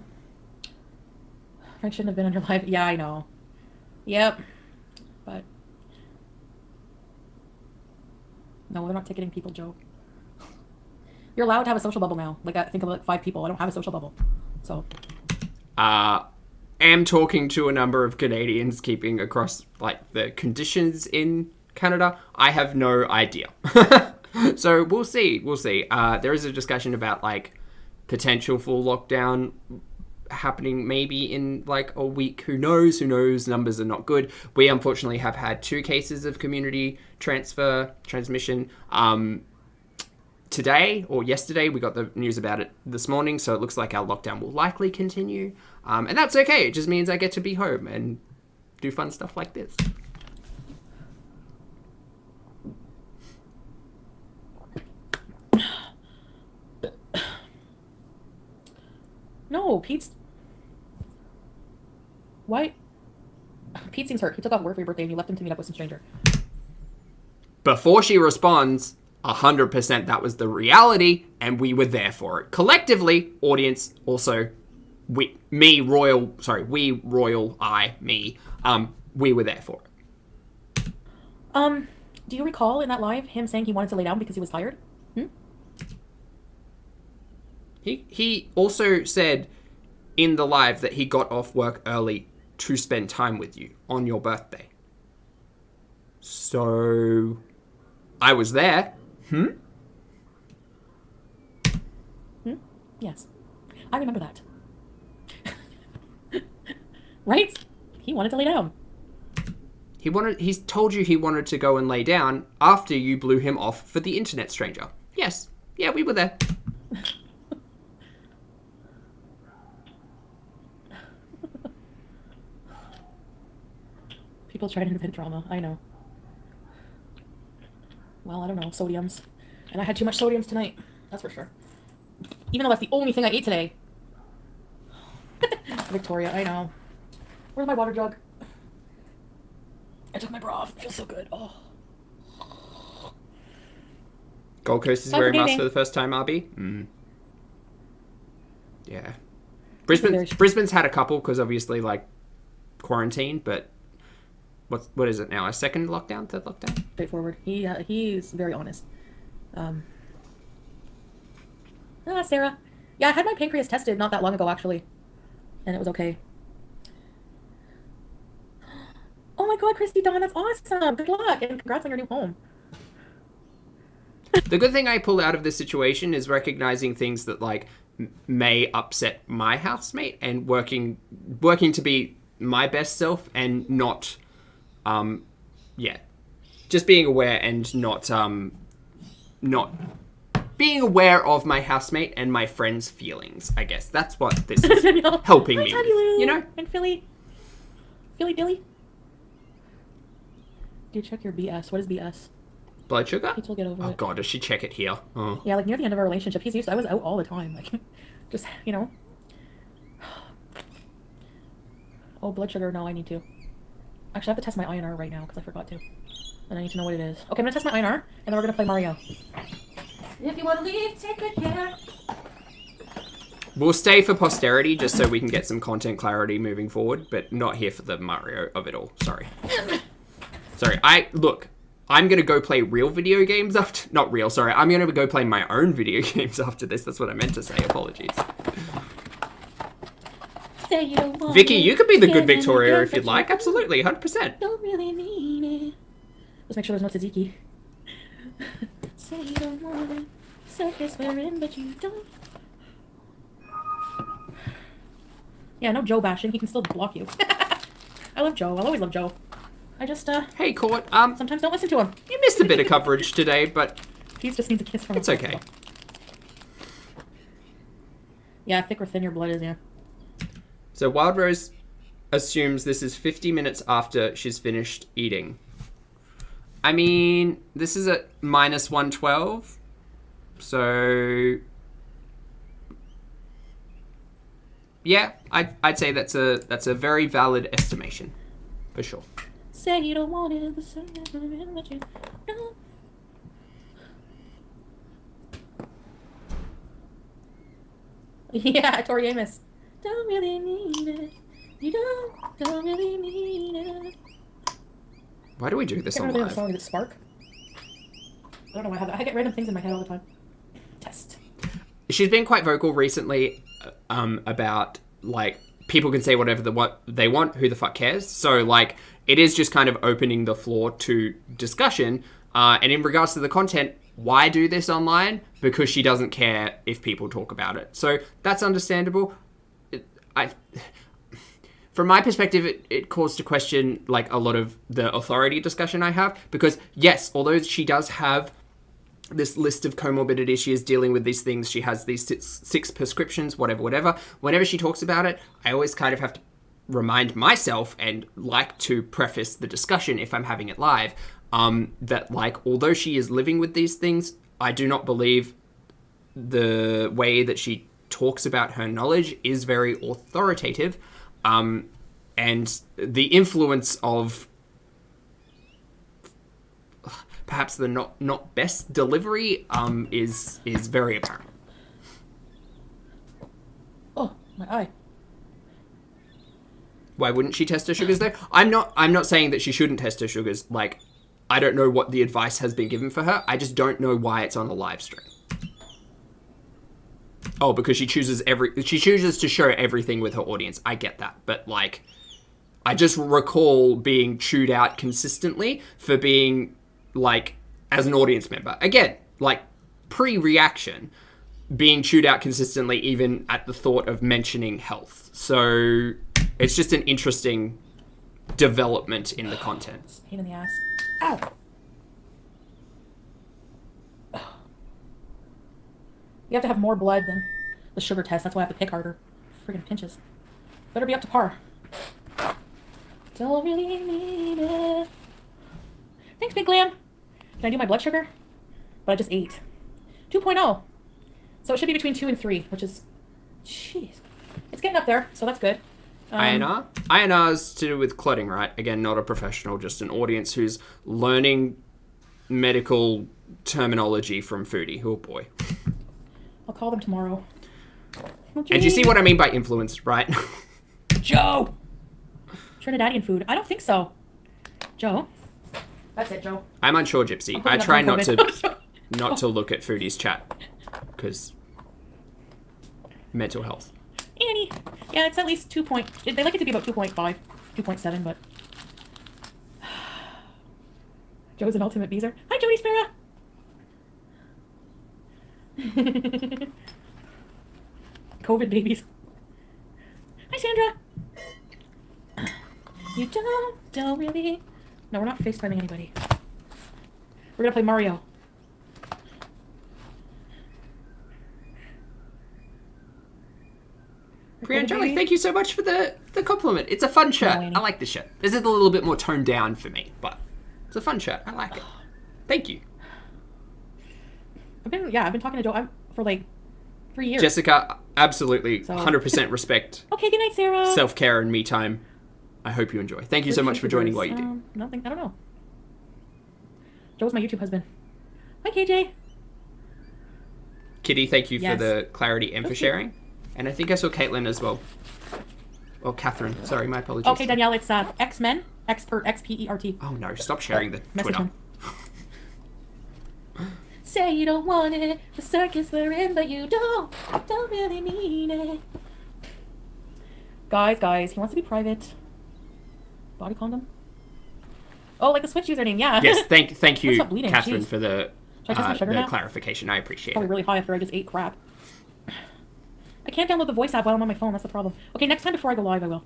Speaker 2: Frank shouldn't have been on your live. Yeah, I know. Yep. But... No, they're not ticketing people, Joe. You're allowed to have a social bubble now. Like, I think of like 5 people. I don't have a social bubble. So...
Speaker 1: Am talking to a number of Canadians keeping across, like, the conditions in Canada. I have no idea. So we'll see. There is a discussion about, like, potential full lockdown happening maybe in, like, a week. Who knows? Numbers are not good. We, unfortunately, have had 2 cases of community transmission. Today or yesterday, we got the news about it this morning, so it looks like our lockdown will likely continue. And that's okay. It just means I get to be home and do fun stuff like this.
Speaker 2: No, Pete's... Why? Pete seems hurt. He took off work for your birthday and you left him to meet up with some stranger.
Speaker 1: Before she responds, 100% that was the reality, and we were there for it. Collectively, audience, also, we were there for it.
Speaker 2: Do you recall in that live him saying he wanted to lay down because he was tired?
Speaker 1: He also said in the live that he got off work early to spend time with you on your birthday. So, I was there.
Speaker 2: Yes. I remember that. Right? He wanted to lay down.
Speaker 1: He's told you he wanted to go and lay down after you blew him off for the internet stranger. Yes. Yeah, we were there.
Speaker 2: People try to invent drama. I know. Well, I don't know. Sodiums. And I had too much sodiums tonight. That's for sure. Even though that's the only thing I ate today. Victoria, I know. Where's my water jug? I took my bra off. It feels so good. Oh.
Speaker 1: Gold Coast is wearing masks for the first time, RB? Yeah. Brisbane's had a couple because obviously, like, quarantine, but what is it now? A second lockdown? Third lockdown?
Speaker 2: Straightforward. He's very honest. Sarah. Yeah, I had my pancreas tested not that long ago, actually. And it was okay. Oh my god, Christy Dawn, that's awesome! Good luck, and congrats on your new home.
Speaker 1: The good thing I pulled out of this situation is recognizing things that, like, may upset my housemate and working to be my best self and not, just being aware and not being aware of my housemate and my friends' feelings, I guess. That's what this is helping me with, you know?
Speaker 2: And Philly Dilly. Do you check your BS? What is BS?
Speaker 1: Blood sugar?
Speaker 2: Pete will get over it.
Speaker 1: Oh god, does she check it here? Oh.
Speaker 2: Yeah, like near the end of our relationship, I was out all the time, like, just, you know. Oh, blood sugar, no, I need to. Actually, I have to test my INR right now, because I forgot to. And I need to know what it is. Okay, I'm gonna test my INR, and then we're gonna play Mario. If you wanna leave, take good care.
Speaker 1: We'll stay for posterity just so we can get some content clarity moving forward, but not here for the Mario of it all. Sorry. Sorry. I'm going to go play real video games after... Not real, sorry. I'm going to go play my own video games after this. That's what I meant to say. Apologies.
Speaker 3: Say you don't want
Speaker 1: Vicky,
Speaker 3: it,
Speaker 1: you could be the good
Speaker 3: stand in
Speaker 1: Victoria
Speaker 3: the
Speaker 1: if you'd like. Absolutely, 100%.
Speaker 3: Don't really mean it.
Speaker 2: Let's make sure there's no tzatziki.
Speaker 3: Say you don't want it. Surface we're in, but you don't.
Speaker 2: Yeah, no Joe bashing. He can still block you. I love Joe. I'll always love Joe. I just,
Speaker 1: Hey, Court.
Speaker 2: sometimes don't listen to him.
Speaker 1: You missed a bit of coverage today, but
Speaker 2: He just needs a kiss from
Speaker 1: it's
Speaker 2: a
Speaker 1: okay.
Speaker 2: Yeah, thick or thin your blood is, yeah.
Speaker 1: So Wild Rose assumes this is 50 minutes after she's finished eating. I mean, this is at minus 112. So... Yeah, I'd say that's a very valid estimation. For sure.
Speaker 3: Say you don't want it, the surface we're in, but you don't.
Speaker 2: Yeah, Tori Amos.
Speaker 3: Don't really need it. You don't really mean it.
Speaker 1: Why do we do this
Speaker 2: I
Speaker 1: on
Speaker 2: can't remember the
Speaker 1: live?
Speaker 2: song. Is it Spark? I don't know why I get random things in my head all the time. Test.
Speaker 1: She's been quite vocal recently about, like, people can say whatever what they want, who the fuck cares? So, like, it is just kind of opening the floor to discussion. And in regards to the content, why do this online? Because she doesn't care if people talk about it. So that's understandable. From my perspective, it calls to question, like, a lot of the authority discussion I have. Because, yes, although she does have this list of comorbidities, she is dealing with these things, she has these six prescriptions, whatever. Whenever she talks about it, I always kind of have to remind myself and like to preface the discussion if I'm having it live, that, like, although she is living with these things, I do not believe the way that she talks about her knowledge is very authoritative, and the influence of perhaps the not best delivery is very apparent.
Speaker 2: Oh, my eye.
Speaker 1: Why wouldn't she test her sugars though? I'm not saying that she shouldn't test her sugars. Like, I don't know what the advice has been given for her. I just don't know why it's on a live stream. Oh, because she chooses to show everything with her audience. I get that. But, like, I just recall being chewed out consistently for being, like, as an audience member. Again, like, pre-reaction, being chewed out consistently even at the thought of mentioning health. So it's just an interesting development in the content.
Speaker 2: Pain in the ass. Ow! You have to have more blood than the sugar test. That's why I have to pick harder. Friggin' pinches. Better be up to par.
Speaker 3: Don't really mean it.
Speaker 2: Thanks, Big Glam. Can I do my blood sugar? But I just ate. 2.0. So it should be between 2 and 3, which is... Jeez. It's getting up there, so that's good.
Speaker 1: INR? INR is to do with clotting, right? Again, not a professional, just an audience who's learning medical terminology from Foodie. Oh boy.
Speaker 2: I'll call them tomorrow.
Speaker 1: And you see what I mean by influence, right?
Speaker 2: Joe! Trinidadian food. I don't think so. Joe? That's it, Joe.
Speaker 1: I'm unsure, Gypsy.
Speaker 2: putting
Speaker 1: I
Speaker 2: up
Speaker 1: try
Speaker 2: my
Speaker 1: not to look at Foodie's chat because mental health.
Speaker 2: Annie. Yeah, it's at least 2 point... They like it to be about 2.5, 2.7, but... Joe's an ultimate beezer. Hi, Jody Sparrow! COVID babies. Hi, Sandra! You don't really... No, we're not facepalming anybody. We're gonna play Mario.
Speaker 1: Priyanjali, thank you so much for the compliment. It's a fun shirt.
Speaker 2: Annie.
Speaker 1: I like the shirt. This is a little bit more toned down for me, but it's a fun shirt. I like it. Thank you.
Speaker 2: I've been talking to Joe for like 3 years.
Speaker 1: Jessica, absolutely
Speaker 2: So-
Speaker 1: 100% respect
Speaker 2: Okay, good night, Sarah.
Speaker 1: self-care and me time. I hope you enjoy. Thank you so much for joining what you do.
Speaker 2: Nothing. I don't know. Joe's my YouTube husband. Hi, KJ.
Speaker 1: Kitty, thank you for
Speaker 2: Yes.
Speaker 1: the clarity and for
Speaker 2: That's
Speaker 1: sharing. And I think I saw Caitlin as well. Or Catherine. Sorry, my apologies.
Speaker 2: Okay, Danielle, it's X-Men. Expert, X-P-E-R-T.
Speaker 1: Oh no, stop sharing the
Speaker 2: Message
Speaker 1: Twitter.
Speaker 2: him. Say you don't want it, the circus we're in, but you don't really mean it. Guys, he wants to be private. Body condom? Oh, like the Switch username, yeah.
Speaker 1: Yes, thank you,
Speaker 2: Stop bleeding,
Speaker 1: Catherine,
Speaker 2: jeez.
Speaker 1: for the
Speaker 2: Should I test my sugar now?
Speaker 1: clarification. I appreciate
Speaker 2: Probably
Speaker 1: it.
Speaker 2: really high after I just ate crap. I can't download the voice app while I'm on my phone, that's the problem. Okay, next time before I go live, I will.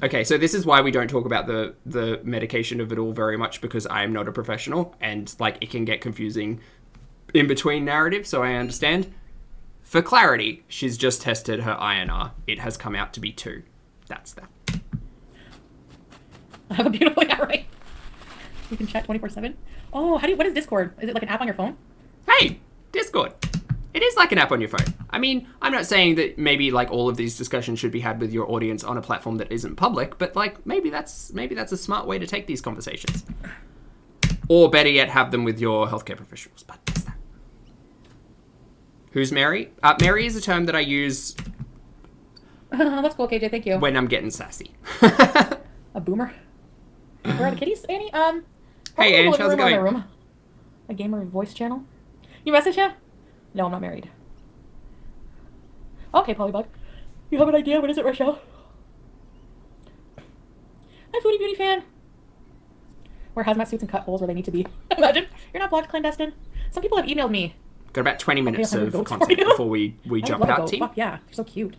Speaker 1: Okay, so this is why we don't talk about the medication of it all very much, because I am not a professional, and like it can get confusing in between narratives, so I understand. For clarity, she's just tested her INR. It has come out to be 2. That's that.
Speaker 2: I have a beautiful, yeah, right? You can chat 24/7. Oh, what is Discord? Is it like an app on your phone?
Speaker 1: Hey, Discord. It is like an app on your phone. I mean, I'm not saying that maybe like all of these discussions should be had with your audience on a platform that isn't public, but like maybe that's a smart way to take these conversations. Or better yet, have them with your healthcare professionals. But that's that. Who's Mary? Mary is a term that I use
Speaker 2: That's cool, KJ, thank you.
Speaker 1: when I'm getting sassy.
Speaker 2: A boomer. Where are the kitties, Annie?
Speaker 1: Hey, Ange, how's it
Speaker 2: in my
Speaker 1: going?
Speaker 2: room. A gamer voice channel. You message him? No, I'm not married. Okay, Polybug. You have an idea? What is it, Rochelle? Hi, Foodie Beauty fan. Wear hazmat suits and cut holes where they need to be. Imagine. You're not blocked, clandestine. Some people have emailed me.
Speaker 1: Got about 20 minutes
Speaker 2: I'm
Speaker 1: of
Speaker 2: gonna go for
Speaker 1: content
Speaker 2: you.
Speaker 1: before we
Speaker 2: I
Speaker 1: jump
Speaker 2: love a
Speaker 1: out,
Speaker 2: goat.
Speaker 1: team.
Speaker 2: Fuck yeah. You're so cute.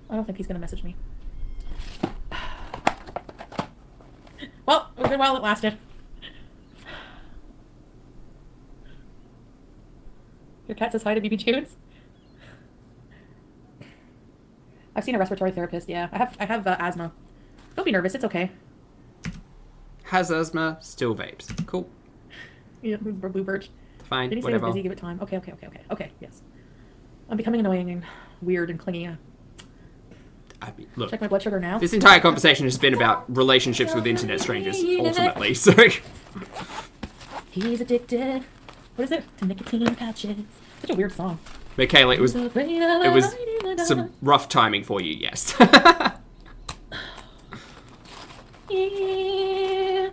Speaker 2: I don't think he's gonna message me. Well, it was good while it lasted. Your cat says hi to BB Tunes. I've seen a respiratory therapist. Yeah, I have asthma. Don't be nervous. It's okay.
Speaker 1: Has asthma, still vapes. Cool.
Speaker 2: Yeah, blue birch.
Speaker 1: Fine,
Speaker 2: Did he say
Speaker 1: whatever.
Speaker 2: he was busy? Give it time. Okay. Okay, yes. I'm becoming annoying and weird and clingy.
Speaker 1: I mean, look,
Speaker 2: Check my blood sugar now.
Speaker 1: this entire conversation has been about relationships with internet strangers, ultimately, so...
Speaker 2: He's addicted. What is it? To nicotine patches. Such a weird song.
Speaker 1: Michaela, it was some rough timing for you, yes.
Speaker 2: Yeah.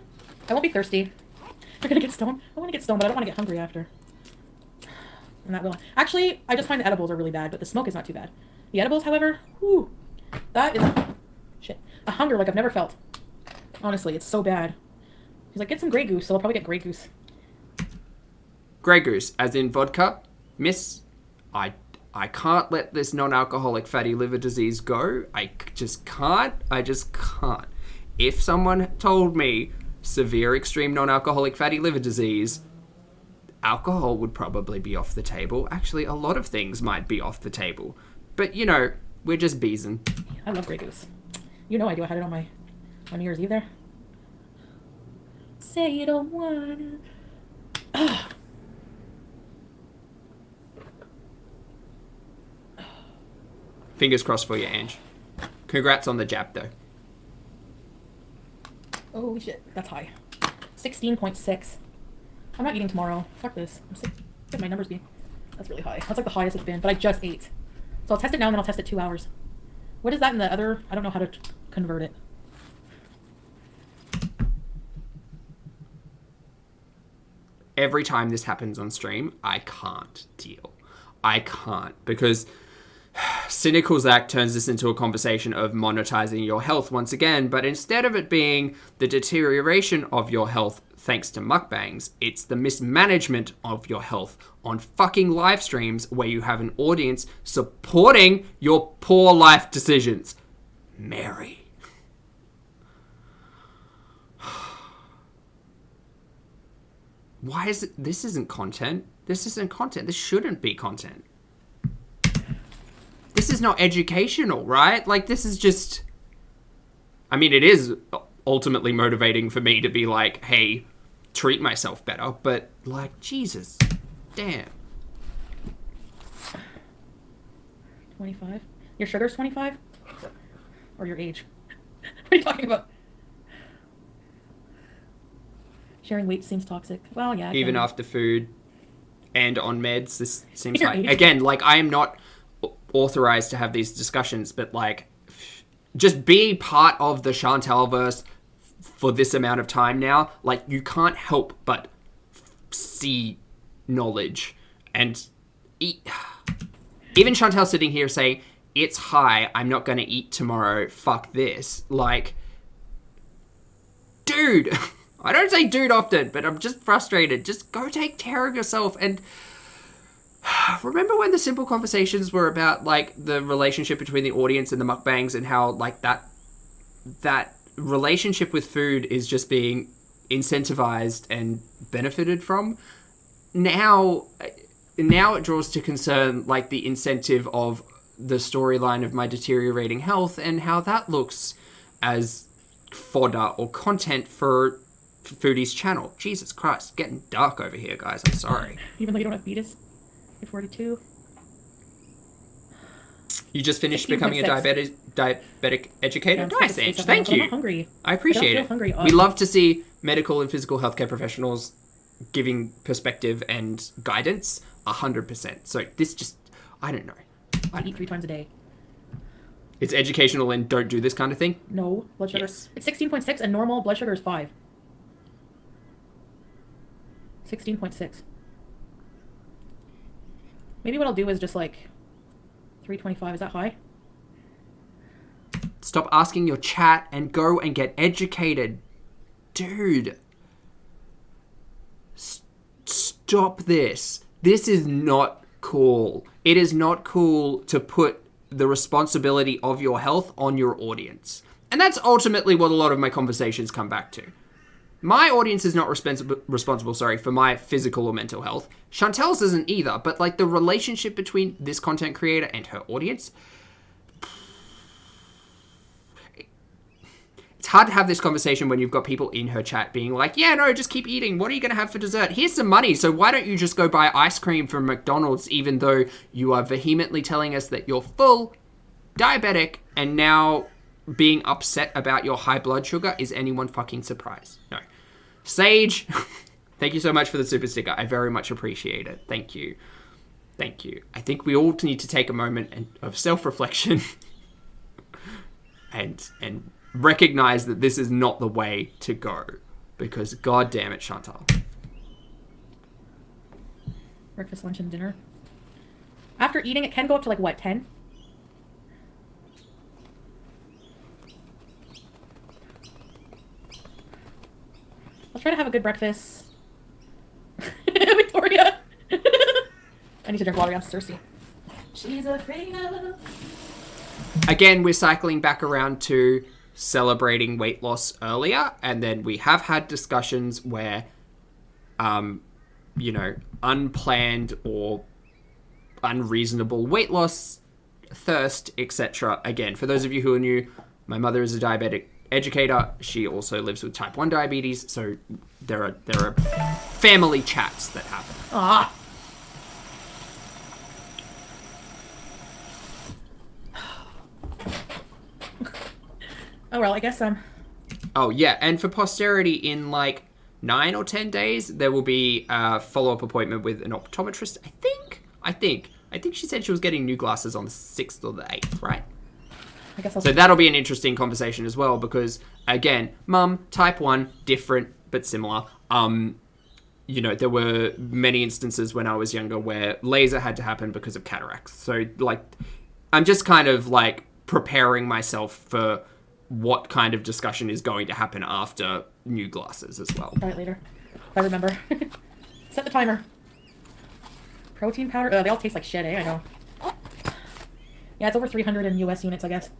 Speaker 2: I won't be thirsty. We're gonna get stoned. I want to get stoned, but I don't want to get hungry after. And that will. Actually, I just find the edibles are really bad, but the smoke is not too bad. The edibles, however, whew, that is shit. A hunger like I've never felt. Honestly, it's so bad. He's like, get some Grey Goose, so I'll probably get Grey Goose.
Speaker 1: Grey Goose, as in vodka. Miss, I can't let this non-alcoholic fatty liver disease go. I just can't. If someone told me severe extreme non-alcoholic fatty liver disease, alcohol would probably be off the table. Actually, a lot of things might be off the table. But, you know, we're just beezing.
Speaker 2: I love Grey Goose. You know I do. I had it on my New Year's Eve there. Say you don't wanna.
Speaker 1: Fingers crossed for you, Ange. Congrats on the jab, though.
Speaker 2: Oh shit, that's high. 16.6. I'm not eating tomorrow. Fuck this. I'm sick. What my numbers be? That's really high. That's like the highest it's been, but I just ate. So I'll test it now and then I'll test it 2 hours. What is that in the other? I don't know how to convert it.
Speaker 1: Every time this happens on stream, I can't deal. I can't, because Cynical Zach turns this into a conversation of monetizing your health once again, but instead of it being the deterioration of your health thanks to mukbangs, it's the mismanagement of your health on fucking live streams where you have an audience supporting your poor life decisions. Mary. Why is it? This isn't content. This isn't content. This shouldn't be content. This is not educational, right? Like, this is just... I mean, it is ultimately motivating for me to be like, hey, treat myself better. But, like, Jesus. Damn.
Speaker 2: 25? Your sugar's 25? Or your age? What are you talking about? Sharing weight seems toxic. Well, yeah. it
Speaker 1: Even
Speaker 2: can be.
Speaker 1: after food and on meds, this seems
Speaker 2: You're
Speaker 1: like...
Speaker 2: eating.
Speaker 1: Again, like, I am not authorized to have these discussions, but, like, just be part of the Chantalverse for this amount of time now. Like, you can't help but see knowledge and eat. Even Chantal sitting here saying, it's high, I'm not going to eat tomorrow, fuck this. Like, dude, I don't say dude often, but I'm just frustrated. Just go take care of yourself. And remember when the simple conversations were about, like, the relationship between the audience and the mukbangs, and how, like, that relationship with food is just being incentivized and benefited from? Now it draws to concern, like, the incentive of the storyline of my deteriorating health and how that looks as fodder or content for Foodie's channel. Jesus Christ, getting dark over here, guys. I'm sorry.
Speaker 2: Even though you don't have betas. You're 42.
Speaker 1: You just finished becoming a diabetic educator?
Speaker 2: Yeah,
Speaker 1: Nice, Ange. Thank
Speaker 2: I'm
Speaker 1: you.
Speaker 2: not hungry.
Speaker 1: I appreciate
Speaker 2: I
Speaker 1: it.
Speaker 2: don't feel hungry.
Speaker 1: We love to see medical and physical healthcare professionals giving perspective and guidance 100%. So this just, I don't know.
Speaker 2: I eat 3 times a day.
Speaker 1: It's educational and don't do this kind of thing?
Speaker 2: No, blood sugar.
Speaker 1: Yes.
Speaker 2: It's 16.6 and normal blood sugar is 5. 16.6. Maybe what I'll do is just like 325. Is that high?
Speaker 1: Stop asking your chat and go and get educated. Dude. Stop this. This is not cool. It is not cool to put the responsibility of your health on your audience. And that's ultimately what a lot of my conversations come back to. My audience is not responsible, for my physical or mental health. Chantel's isn't either, but, like, the relationship between this content creator and her audience, it's hard to have this conversation when you've got people in her chat being like, yeah, no, just keep eating. What are you going to have for dessert? Here's some money, so why don't you just go buy ice cream from McDonald's, even though you are vehemently telling us that you're full, diabetic, and now being upset about your high blood sugar? Is anyone fucking surprised? No. Sage, thank you so much for the super sticker. I very much appreciate it. Thank you. Thank you. I think we all need to take a moment of self-reflection and recognize that this is not the way to go, because god damn it, Chantal.
Speaker 2: Breakfast, lunch, and dinner. After eating, it can go up to like what, 10? I'll try to have a good breakfast. Victoria! I need to drink water, I'm thirsty. She's afraid of...
Speaker 1: Again, we're cycling back around to celebrating weight loss earlier, and then we have had discussions where, unplanned or unreasonable weight loss, thirst, etc. Again, for those of you who are new, my mother is a diabetic educator. She also lives with type 1 diabetes, so there are family chats that happen.
Speaker 2: Ah! Oh, well, I guess
Speaker 1: Oh, yeah, and for posterity, in like 9 or 10 days, there will be a follow-up appointment with an optometrist, I think she said she was getting new glasses on the 6th or the 8th, right?
Speaker 2: I guess I'll...
Speaker 1: So that'll be an interesting conversation as well, because, again, mum, type 1, different but similar. There were many instances when I was younger where laser had to happen because of cataracts. So, like, I'm just kind of, like, preparing myself for what kind of discussion is going to happen after new glasses as well.
Speaker 2: Try it later, if I remember. Set the timer. Protein powder. They all taste like shit, eh? I know. Yeah, it's over 300 in US units, I guess.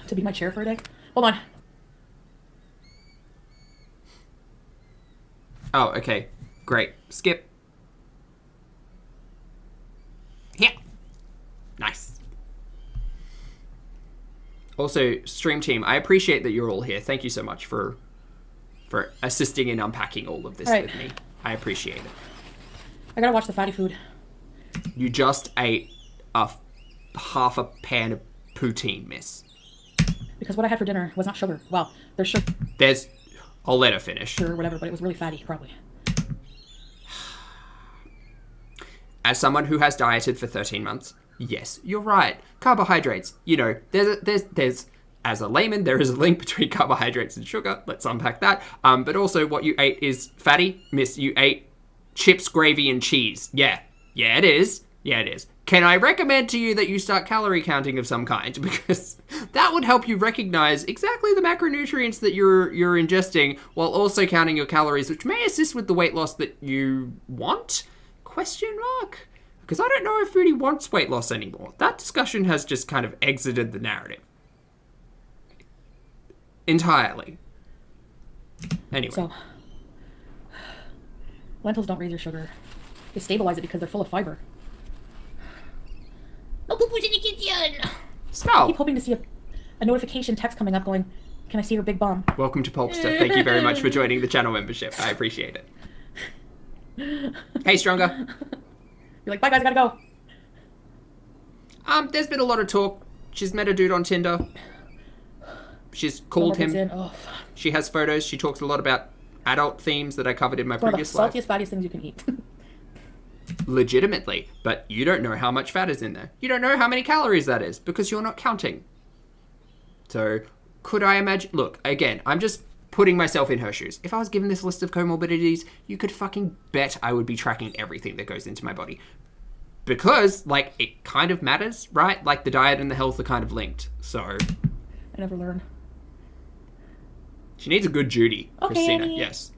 Speaker 2: To be my chair for a day. Hold on.
Speaker 1: Oh, okay. Great. Skip. Yeah. Nice. Also, stream team, I appreciate that you're all here. Thank you so much for assisting in unpacking all of this with me. I appreciate it.
Speaker 2: I gotta watch the fatty food.
Speaker 1: You just ate half a pan of poutine, miss.
Speaker 2: Because because what I had for dinner was not sugar. Well, there's sugar
Speaker 1: I'll let her finish.
Speaker 2: or whatever, but it was really fatty, probably.
Speaker 1: As someone who has dieted for 13 months, yes, you're right. Carbohydrates, there's as a layman, there is a link between carbohydrates and sugar. Let's unpack that. But also what you ate is fatty. Miss, you ate chips, gravy, and cheese. Yeah, it is. Can I recommend to you that you start calorie counting of some kind? Because that would help you recognize exactly the macronutrients that you're ingesting while also counting your calories, which may assist with the weight loss that you want? Question mark? Because I don't know if Foodie wants weight loss anymore. That discussion has just kind of exited the narrative. Entirely. Anyway.
Speaker 2: So, lentils don't raise your sugar. They stabilize it because they're full of fiber.
Speaker 3: No poo-poo's in the kitchen.
Speaker 2: I
Speaker 1: Stop.
Speaker 2: keep hoping to see a notification text coming up going, can I see your big bum?
Speaker 1: Welcome to Pulpster. Thank you very much for joining the channel membership. I appreciate it. Hey, Stronger.
Speaker 2: You're like, bye guys, I gotta go.
Speaker 1: There's been a lot of talk. She's met a dude on Tinder. She's called him.
Speaker 2: Oh, fuck.
Speaker 1: She has photos. She talks a lot about adult themes that I covered in my
Speaker 2: It's one of the
Speaker 1: previous life.
Speaker 2: saltiest, fattiest things you can eat.
Speaker 1: Legitimately. But you don't know how much fat is in there. You don't know how many calories that is because you're not counting. So, could I imagine... Look, again, I'm just putting myself in her shoes. If I was given this list of comorbidities, you could fucking bet I would be tracking everything that goes into my body. Because, like, it kind of matters, right? Like, the diet and the health are kind of linked. So...
Speaker 2: I never learn.
Speaker 1: She needs a good Judy,
Speaker 2: Okay,
Speaker 1: Christina.
Speaker 2: Annie.
Speaker 1: Yes.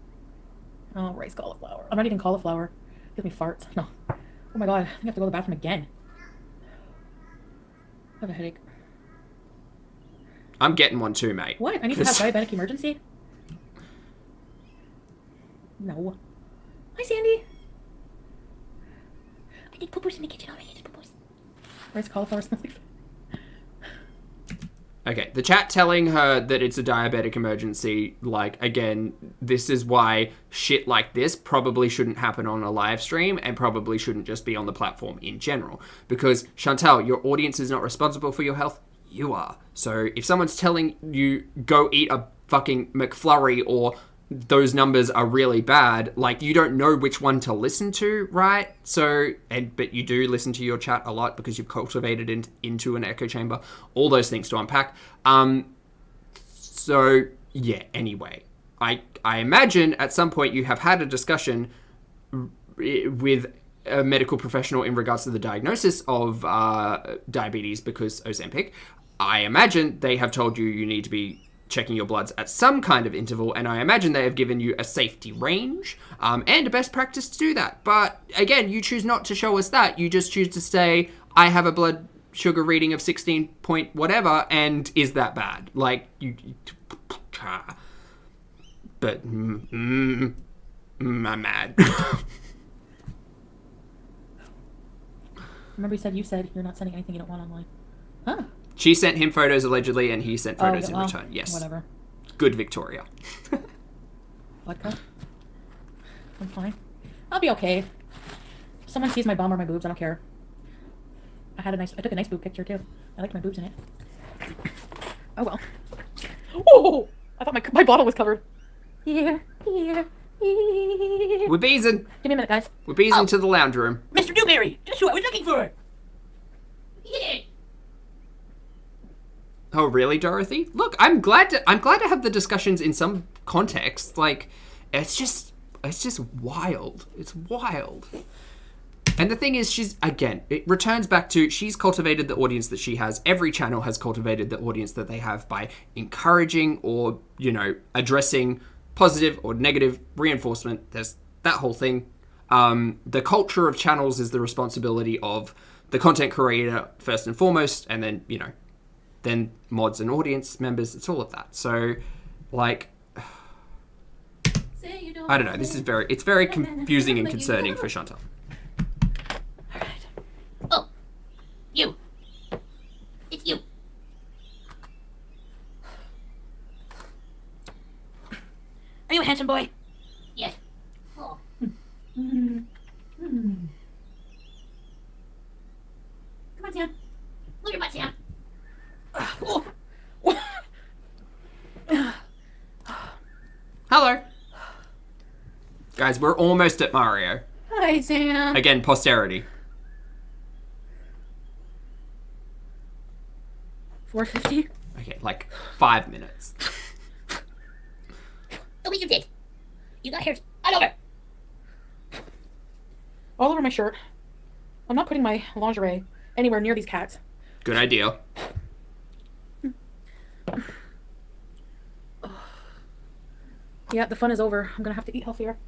Speaker 2: Oh, rice cauliflower. I'm not eating cauliflower. Gives me farts. No. Oh my god, I think I have to go to the bathroom again. I have a headache.
Speaker 1: I'm getting one too, mate.
Speaker 2: What? I need to have diabetic emergency? No. Hi, Sandy.
Speaker 3: I did poo-poo's in the kitchen already. I did poo-poo's.
Speaker 2: Rice cauliflower smells like...
Speaker 1: Okay, the chat telling her that it's a diabetic emergency, like, again, this is why shit like this probably shouldn't happen on a live stream and probably shouldn't just be on the platform in general. Because, Chantal, your audience is not responsible for your health. You are. So if someone's telling you, go eat a fucking McFlurry or those numbers are really bad, like, you don't know which one to listen to, right? So, but you do listen to your chat a lot because you've cultivated into an echo chamber. All those things to unpack. So, yeah, anyway. I imagine at some point you have had a discussion with a medical professional in regards to the diagnosis of diabetes because Ozempic. I imagine they have told you need to be checking your bloods at some kind of interval, and I imagine they have given you a safety range and a best practice to do that. But again, you choose not to show us that. You just choose to say, I have a blood sugar reading of 16 point whatever, and is that bad? Like, but I'm mad.
Speaker 2: Remember you said you're not sending anything you don't want online. Huh.
Speaker 1: She sent him photos allegedly, and he sent photos in return. Yes.
Speaker 2: Whatever.
Speaker 1: Good, Victoria.
Speaker 2: Vodka? I'm fine. I'll be okay. If someone sees my bum or my boobs, I don't care. I took a nice boob picture too. I liked my boobs in it. Oh well. Oh! I thought my bottle was covered.
Speaker 3: Here.
Speaker 1: We're beezing.
Speaker 2: Give me a minute, guys.
Speaker 1: We're beezing to the lounge room.
Speaker 3: Mr. Dewberry, just who I was looking for. Yeah.
Speaker 1: Oh, really, Dorothy? Look, I'm glad to have the discussions in some context. Like, it's just wild. It's wild. And the thing is, it returns back to, she's cultivated the audience that she has. Every channel has cultivated the audience that they have by encouraging or, addressing positive or negative reinforcement. There's that whole thing. The culture of channels is the responsibility of the content creator first and foremost, and then, then mods and audience members. It's all of that. So, like, I don't know. It's very confusing and concerning for Chantal.
Speaker 3: Alright. Oh. You. It's you. Are you a handsome boy? Yes. Oh. Come on, Sam. Move your butt, Sam. Oh.
Speaker 1: Hello. Guys, we're almost at Mario.
Speaker 3: Hi, Sam.
Speaker 1: Again, posterity.
Speaker 2: 450.
Speaker 1: Okay, like 5 minutes.
Speaker 3: Look what you did. You got hairs all over.
Speaker 2: All over my shirt. I'm not putting my lingerie anywhere near these cats.
Speaker 1: Good idea.
Speaker 2: Yeah, the fun is over. I'm gonna have to eat healthier.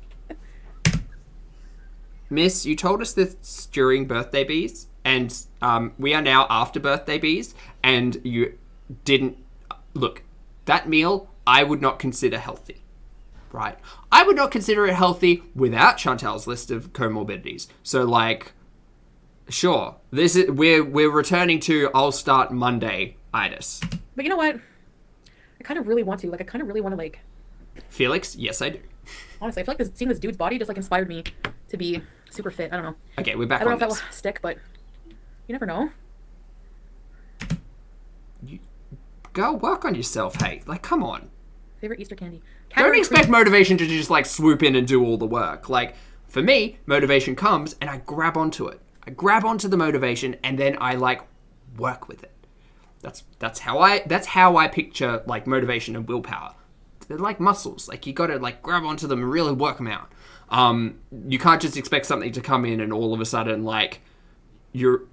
Speaker 1: Miss, you told us this during birthday bees, and we are now after birthday bees, and you didn't... Look, that meal I would not consider healthy, right? I would not consider it healthy without Chantal's list of comorbidities. So, like, sure, this is we're returning to I'll start Monday-itis.
Speaker 2: But you know what? I kind of really want to. Like, I kind of really want to, like...
Speaker 1: Felix, yes, I do.
Speaker 2: Honestly, I feel like seeing this dude's body just, like, inspired me to be super fit. I don't know.
Speaker 1: Okay, we're back
Speaker 2: I don't
Speaker 1: on
Speaker 2: know if
Speaker 1: this.
Speaker 2: that will stick, but you never know.
Speaker 1: You go work on yourself, hey. Like, come on.
Speaker 2: Favorite Easter candy?
Speaker 1: Don't expect motivation to just, like, swoop in and do all the work. Like, for me, motivation comes and I grab onto it. I grab onto the motivation and then I, like, work with it. That's how I picture, like, motivation and willpower. They're like muscles. Like, you gotta, like, grab onto them and really work them out. You can't just expect something to come in and all of a sudden, like,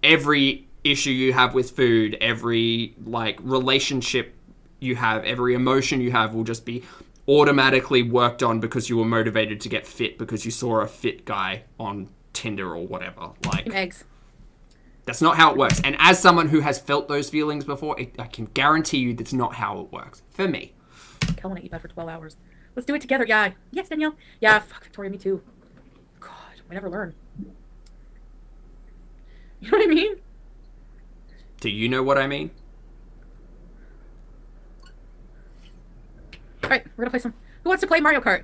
Speaker 1: every issue you have with food, every, like, relationship you have, every emotion you have will just be automatically worked on because you were motivated to get fit because you saw a fit guy on Tinder or whatever. Like,
Speaker 2: eggs.
Speaker 1: That's not how it works. And as someone who has felt those feelings before, I can guarantee you that's not how it works. For me.
Speaker 2: I want to eat that for 12 hours. Let's do it together. Yeah. Yes, Danielle. Yeah, fuck, Victoria, me too. God, we never learn. You know what I mean?
Speaker 1: Do you know what I mean?
Speaker 2: All right, we're going to play some... Who wants to play Mario Kart?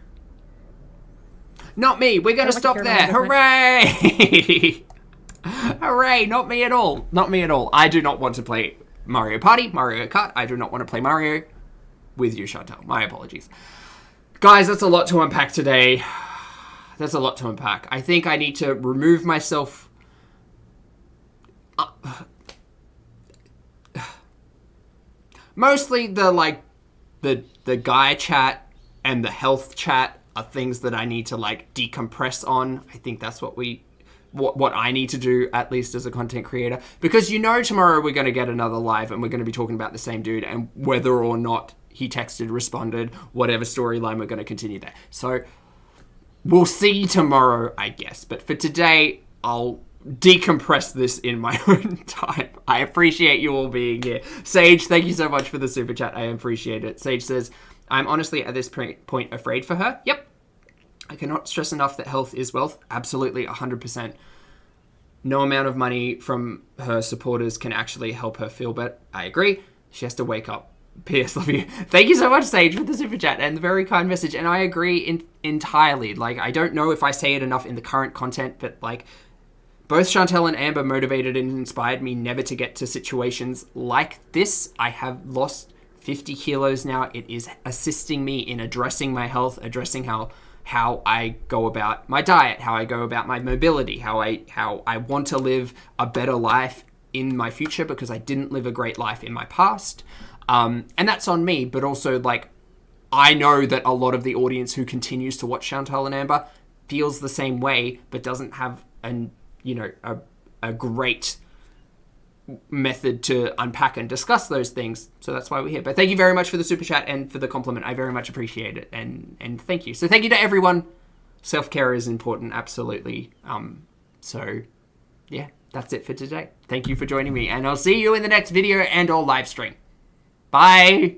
Speaker 1: Not me. We're going to stop there. Hooray! Hooray! Not me at all. Not me at all. I do not want to play Mario Party, Mario Kart. I do not want to play Mario with you, Chantal. My apologies. Guys, that's a lot to unpack today. That's a lot to unpack. I think I need to remove myself... Mostly the guy chat and the health chat are things that I need to, like, decompress on. I think that's what I need to do, at least as a content creator. Because tomorrow we're going to get another live and we're going to be talking about the same dude and whether or not he texted, responded, whatever storyline, we're going to continue there. So we'll see tomorrow, I guess. But for today, I'll decompress this in my own time. I appreciate you all being here. Sage, thank you so much for the super chat. I appreciate it. Sage says, I'm honestly at this point afraid for her. Yep. I cannot stress enough that health is wealth. Absolutely, 100%. No amount of money from her supporters can actually help her feel better. I agree. She has to wake up. P.S. Love you. Thank you so much, Sage, for the super chat and the very kind message. And I agree entirely. Like, I don't know if I say it enough in the current content, but, like, both Chantal and Amber motivated and inspired me never to get to situations like this. I have lost 50 kilos now. It is assisting me in addressing my health, addressing how I go about my diet, how I go about my mobility, how I want to live a better life in my future because I didn't live a great life in my past. And that's on me, but also, like, I know that a lot of the audience who continues to watch Chantal and Amber feels the same way, but doesn't have a great method to unpack and discuss those things. So that's why we're here. But thank you very much for the super chat and for the compliment. I very much appreciate it. And thank you. So thank you to everyone. Self-care is important. Absolutely. So yeah, that's it for today. Thank you for joining me and I'll see you in the next video and or live stream. Bye.